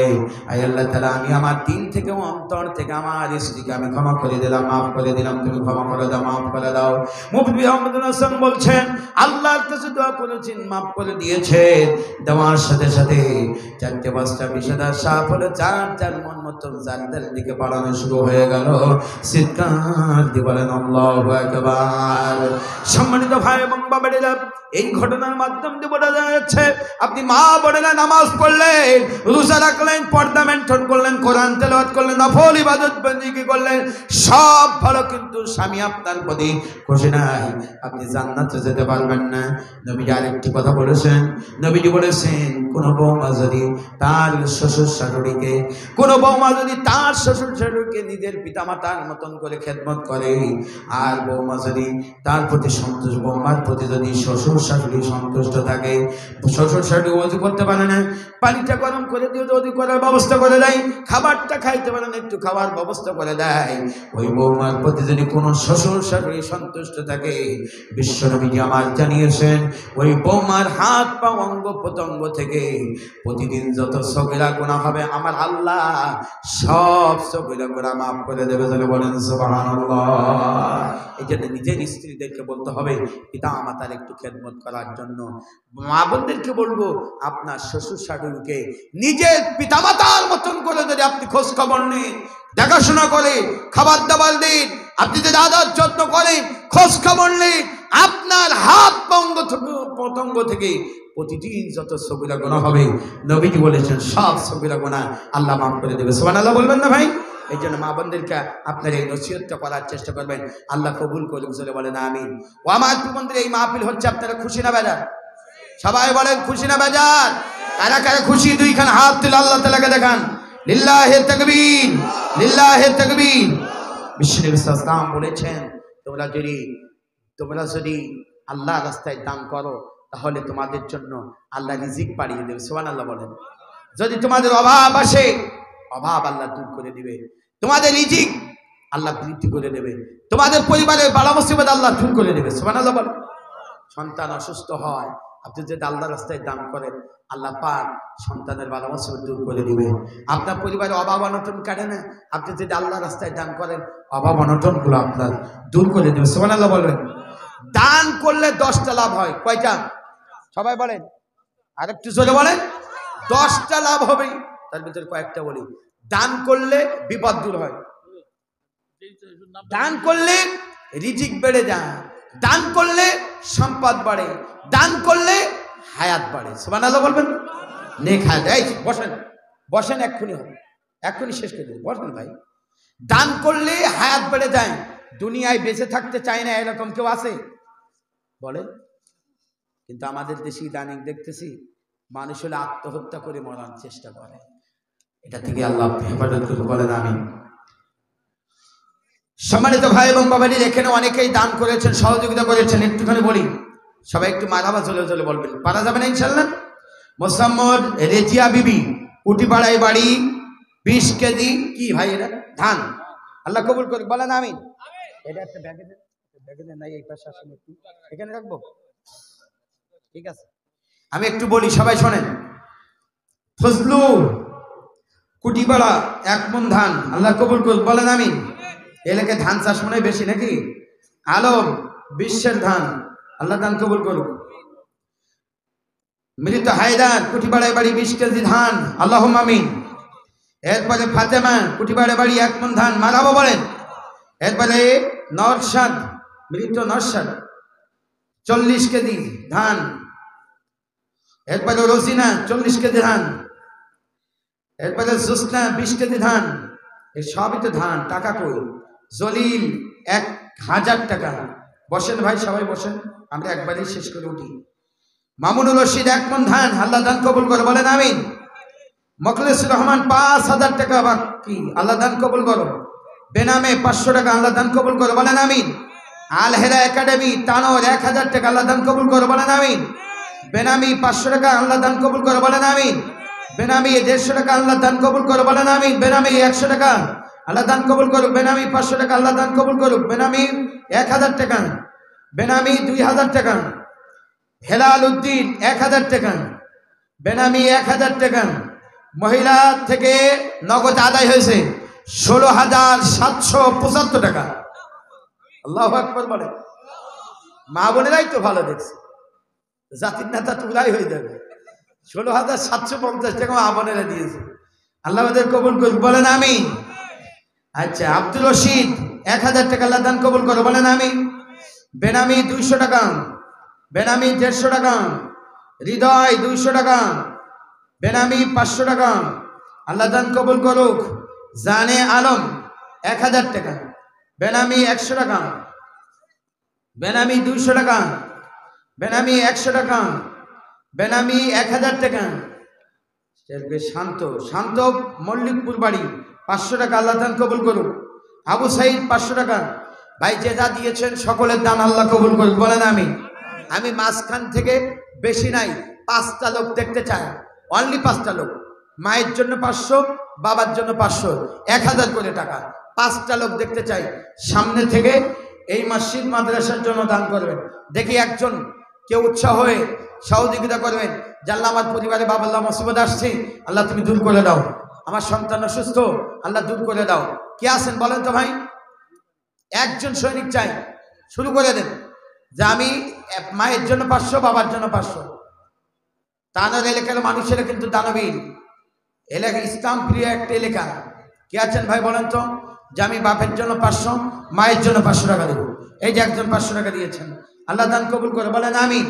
আয় আল্লাহ তাআলা আমি আমার দিল থেকে অন্তর থেকে আমার স্ত্রীকে আমি ক্ষমা করে দিলাম, মাফ করে দিলাম, তুমি ক্ষমা করে দাও, মাফ করে দাও। মুফতি মাহমুদুল হাসান বলছেন আল্লাহর কাছে দোয়া করেছেন, মাফ করে দিয়েছেন। দেওয়ার সাথে সাথে 4-5টা বিষধর সাপ হলো যার মন মতো জান্নাতের দিকে পালানো শুরু হয়ে গেল। চিৎকার দিয়ে বলেন আল্লাহু আকবার। সম্মানিত ভাই এবং বাবারা এই ঘটনার মাধ্যম দিয়ে বোঝা যাচ্ছে আপনি মা বোনেরা নামাজ পড়লেন, রোজা রাখলেন, পর্দা মেনটেন করলেন, কোরআন তেলাওয়াত করলেন, নফল ইবাদত বন্দেগী করলেন, সব ভালো, কিন্তু স্বামী আপনার প্রতি খুশি নাই, আপনি জান্নাতে যেতে পারবেন না। নবীজি আরেকটি কথা বলেছেন, নবীজি বলেছেন কোন বৌমা যদি তার শ্বশুর শাশুড়িকে নিজের পিতামাতার মতন করে খেদমত করে, আর বৌমা যদি তার প্রতি সন্তুষ্ট, বৌমার প্রতি যদি শ্বশুর শাশুড়ি সন্তুষ্ট থাকে, শ্বশুর শাশুড়ি ওযু করতে পারে না, পানিটা গরম করে দিয়ে ওযু করার ব্যবস্থা করে দেয়, খাবারটা খাইতে পারে না, একটু খাওয়ার ব্যবস্থা করে দেয়, ওই বৌমার প্রতি যদি কোনো শ্বশুর শাশুড়ি সন্তুষ্ট থাকে, বিশ্বনবীজি আমার জানিয়েছেন ওই বৌমার হাত পা অঙ্গ প্রত্যঙ্গ থেকে প্রতিদিন যত সগীরা গুনাহ হবে আমার আল্লাহ সব সগীরা গুনাহ মাফ করে দেবে। বলেন সুবহানাল্লাহ। এই জন্য নিজের স্ত্রীদেরকে বলতে হবে পিতা মাতার একটু খেদমত করার জন্য। মা বোনদেরকে বলবো আপনার শ্বশুর শাশুড়িকে নিজের পিতামাতার মতন করে যদি আপনি খোঁজ খবর নিন, দেখাশোনা করে, খাবার দাবার দিন, আপনি যদি আদর যত্ন করেন, খোঁজ খবর নেই, আপনার হাত পতঙ্গ থেকে প্রতিদিন যত সগীরা গুনাহ হবে, নবীজি বলেছেন সব সগীরা গুনাহ আল্লাহ মাফ করে দেবে। সুবহানাল্লাহ বলবেন না ভাই? এই জন্য মা বোনদেরকে আপনার এই নসিহতটা করার চেষ্টা করবেন, আল্লাহ কবুল করুক, জোরে বলেন আমিন। ও আমার বন্ধুরা, এই মাহফিল হচ্ছে আপনারা খুশি না বেজার? সবাই বলেন খুশি না বেজার? কারা কারা খুশি দুইখান হাত তুলে আল্লাহ তাআলাকে দেখান। লিল্লাহি তাকবীর, লিল্লাহি তাকবীর। বিশ্বনবী সাল্লাল্লাহু আলাইহি ওয়াসাল্লাম বলেছেন, তোমরা যদি আল্লাহ রাস্তায় দান করো তাহলে তোমাদের জন্য আল্লাহ রিজিক বাড়িয়ে দেবে। সুবহানাল্লাহ বলেন। যদি তোমাদের অভাব আসে, অভাব আল্লাহ দূর করে দিবে, তোমাদের রিজিক আল্লাহ বৃদ্ধি করে দেবে, তোমাদের পরিবারের বালা মুসিবত আল্লাহ দূর করে দেবে। সুবহানাল্লাহ বলেন। সন্তান অসুস্থ হয়, আপনি যদি আল্লাহ রাস্তায় দান করেন, আল্লাহ পাক সন্তানের বালা মুসিবত দূর করে দিবে। আপনার পরিবারে অভাব অনটন কাটে না, আপনি যদি আল্লাহ রাস্তায় দান করেন, অভাব অনটন গুলো আপনার দূর করে দেবে। সুবহানাল্লাহ বলবেন। দান করলে 10টা লাভ হয়। কয়টা? সবাই বলেন, আর একটু জোরে বলেন। 10টা লাভ হবে, তার ভিতরে কয়েকটা বলি। দান করলে বিপদ দূর হয়, দান করলে রিজিক বেড়ে যায়, দান করলে সম্পদ বাড়ে, দান করলে হায়াত বাড়ে। সুবহানাল্লাহ বলবেন। নেক হায়াত। এই বসেন, বসেন, এক্ষুনি হবে, এক্ষুনি শেষ করে দেব, বসেন ভাই। দান করলে হায়াত বেড়ে যায়। দুনিয়ায় বেঁচে থাকতে চায় না এরকম কেউ আছে বলেন? কিন্তু আমাদের দেশে ইদানিং দেখতেছি মানুষ হলে আত্মহত্যা করে মরার চেষ্টা করে। এটা থেকে আল্লাহ হেফাজত করতে বলেন আমিন। সম্মানিত ভাই এবং বাবাজি, এখানে অনেকেই দান করেছেন, সহযোগিতা করেছেন। একটুখানি বলি, সবাই একটু মারহাবা জোরে জোরে বলবেন। পারা যাবে না ইনশাআল্লাহ? মোসাম্মদ রেজিয়া বিবি, উটিপাড়ায় বাড়ি, 20 কেজি কি ভাই এটা ধান, আল্লাহ কবুল করুক, বলেন আমিন। এটা একটা ব্যাগে দেন, ব্যাগে দেন, নাই এই পাশে আসেন, একটু এখানে রাখবো, ঠিক আছে? আমি একটু বলি, সবাই শোনেন। ফজলু, কুটিপাড়া 1 মণ ধান, আল্লাহ কবুল করুক, বলেন আমিন। এলাকায় ধান চাষ মনে হয় বেশি নাকি? আলম, 20 ধান, আল্লাহ দান কবুল করুক। মৃত হায়দার, কুটিপাড়ায় বাড়ি, 20 কেজি ধান, আল্লাহুম্মা আমিন। এরপরে ফাতেমা, কুটিপাড়ায় বাড়ি, 1 মণ ধান, মারহাবা বলেন। এরপরে নরসাদ, মৃত নরসাদ, 40 কেজি ধান। এরপরে রোজিনা, 40 কেজি ধান। এরপরে জোসনা, 20 কেজি ধান। এই সবই তো ধান, টাকা কই? জলিল, 1000 টাকা। বসেন ভাই, সবাই বসেন, আমরা একবারেই শেষ করে উঠি। মামুনুর রশিদ, 1 মণ ধান, আল্লাহ দান কবুল করে, বলেন আমিন। মখলেসুর রহমান, 5000 টাকা বাকি, আল্লাহ দান কবুল করো। বেনামে 500 টাকা, আল্লাহ দান কবুল করো, বলেন আমিন। আল হেরা একাডেমি, তানোর 1000 টাকা, আল্লাহ দান কবুল করো, বলেন আমিন। বেনামি 500 টাকা, আল্লাহ দান কবুল করো, বলেন আমিন। বেনামি 150 টাকা, আল্লাহ দান কবুল করো, বলেন আমিন। বেনামি 100 টাকা, আল্লাহ দান কবুল করুক। বেনামি 500 টাকা, আল্লাহ দান কবুল করুক। বেনামি 1000 টাকা। বেনামি 2000 টাকা। হেলাল উদ্দিন, 1000 টাকা। বেনামি 1000 টাকা। মহিলা থেকে নগদ আদায় হয়েছে 16,775 টাকা। আল্লাহু আকবার বলে। মা বোনেরাই তো ভালো দেখছে, জাতির নেতা তোমরাই হয়ে যাবে। 16,750 টাকা মা বোনেরা দিয়েছে, আল্লাহ আমাদের কবুল করুক, বলেন আমিন। আচ্ছা, আব্দুল রশিদ, 1000 টাকা, আল্লাহ দান কবুল করো, বলেন আমিন। বেনামি 200 টাকা। বেনামি 150 টাকা। হৃদয় 200 টাকা। বেনামি 500 টাকা, আল্লাহ দান কবুল করুক। জানে আলম, 1000 টাকা। বেনামি 100 টাকা। বেনামি 200 টাকা। বেনামি 100 টাকা। বেনামি 1000 টাকা। শান্ত, শান্ত মল্লিকপুর বাড়ি, 500 টাকা, আল্লাহ দান কবুল করুক। আবু সাইদ, 500 টাকা। ভাই যে যা দিয়েছেন সকলের দান আল্লাহ কবুল করুক, বলেন আমিন। আমি মাঝখান থেকে বেশি নাই, 5টা লোক দেখতে চাই, অনলি 5টা লোক। মায়ের জন্য 500, বাবার জন্য 500, 1000 করে টাকা। 5টা লোক দেখতে চাই, সামনে থেকে এই মসজিদ মাদ্রাসার জন্য দান করবেন। দেখি একজন কেউ উৎসাহ হয়ে সহযোগিতা করবেন। জাল্লা, আমার পরিবারে বাবা আল্লাহ মুসিবত আসছে, আল্লাহ তুমি দূর করে দাও। আমার সন্তান অসুস্থ, আল্লাহ দূর করে দাও। কে আছেন বলেন তো ভাই? একজন সৈনিক চাই, শুরু করে দেন যে আমি মায়ের জন্য 500, বাবার জন্য 500। তানোর এলাকার মানুষেরা কিন্তু দানবীর এলাকা, ইসলাম প্রিয় একটা এলাকা। কে আছেন ভাই বলেন তো? যে আমি বাপের জন্য 500, মায়ের জন্য 500 টাকা দেবো। এই যে একজন 500 টাকা দিয়েছেন, আল্লাহ দান কবুল করে, বলেন আমিন।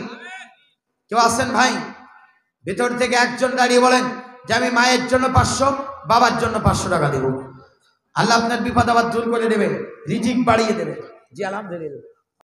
কেউ আছেন ভাই? ভেতর থেকে একজন দাঁড়িয়ে বলেন যে আমি মায়ের জন্য 500, বাবার জন্য 500 টাকা দেবো। আল্লাহ আপনার বিপদ আবার দূর করে দেবে, রিজিক বাড়িয়ে দেবে। জি আলহামদুলিল্লাহ।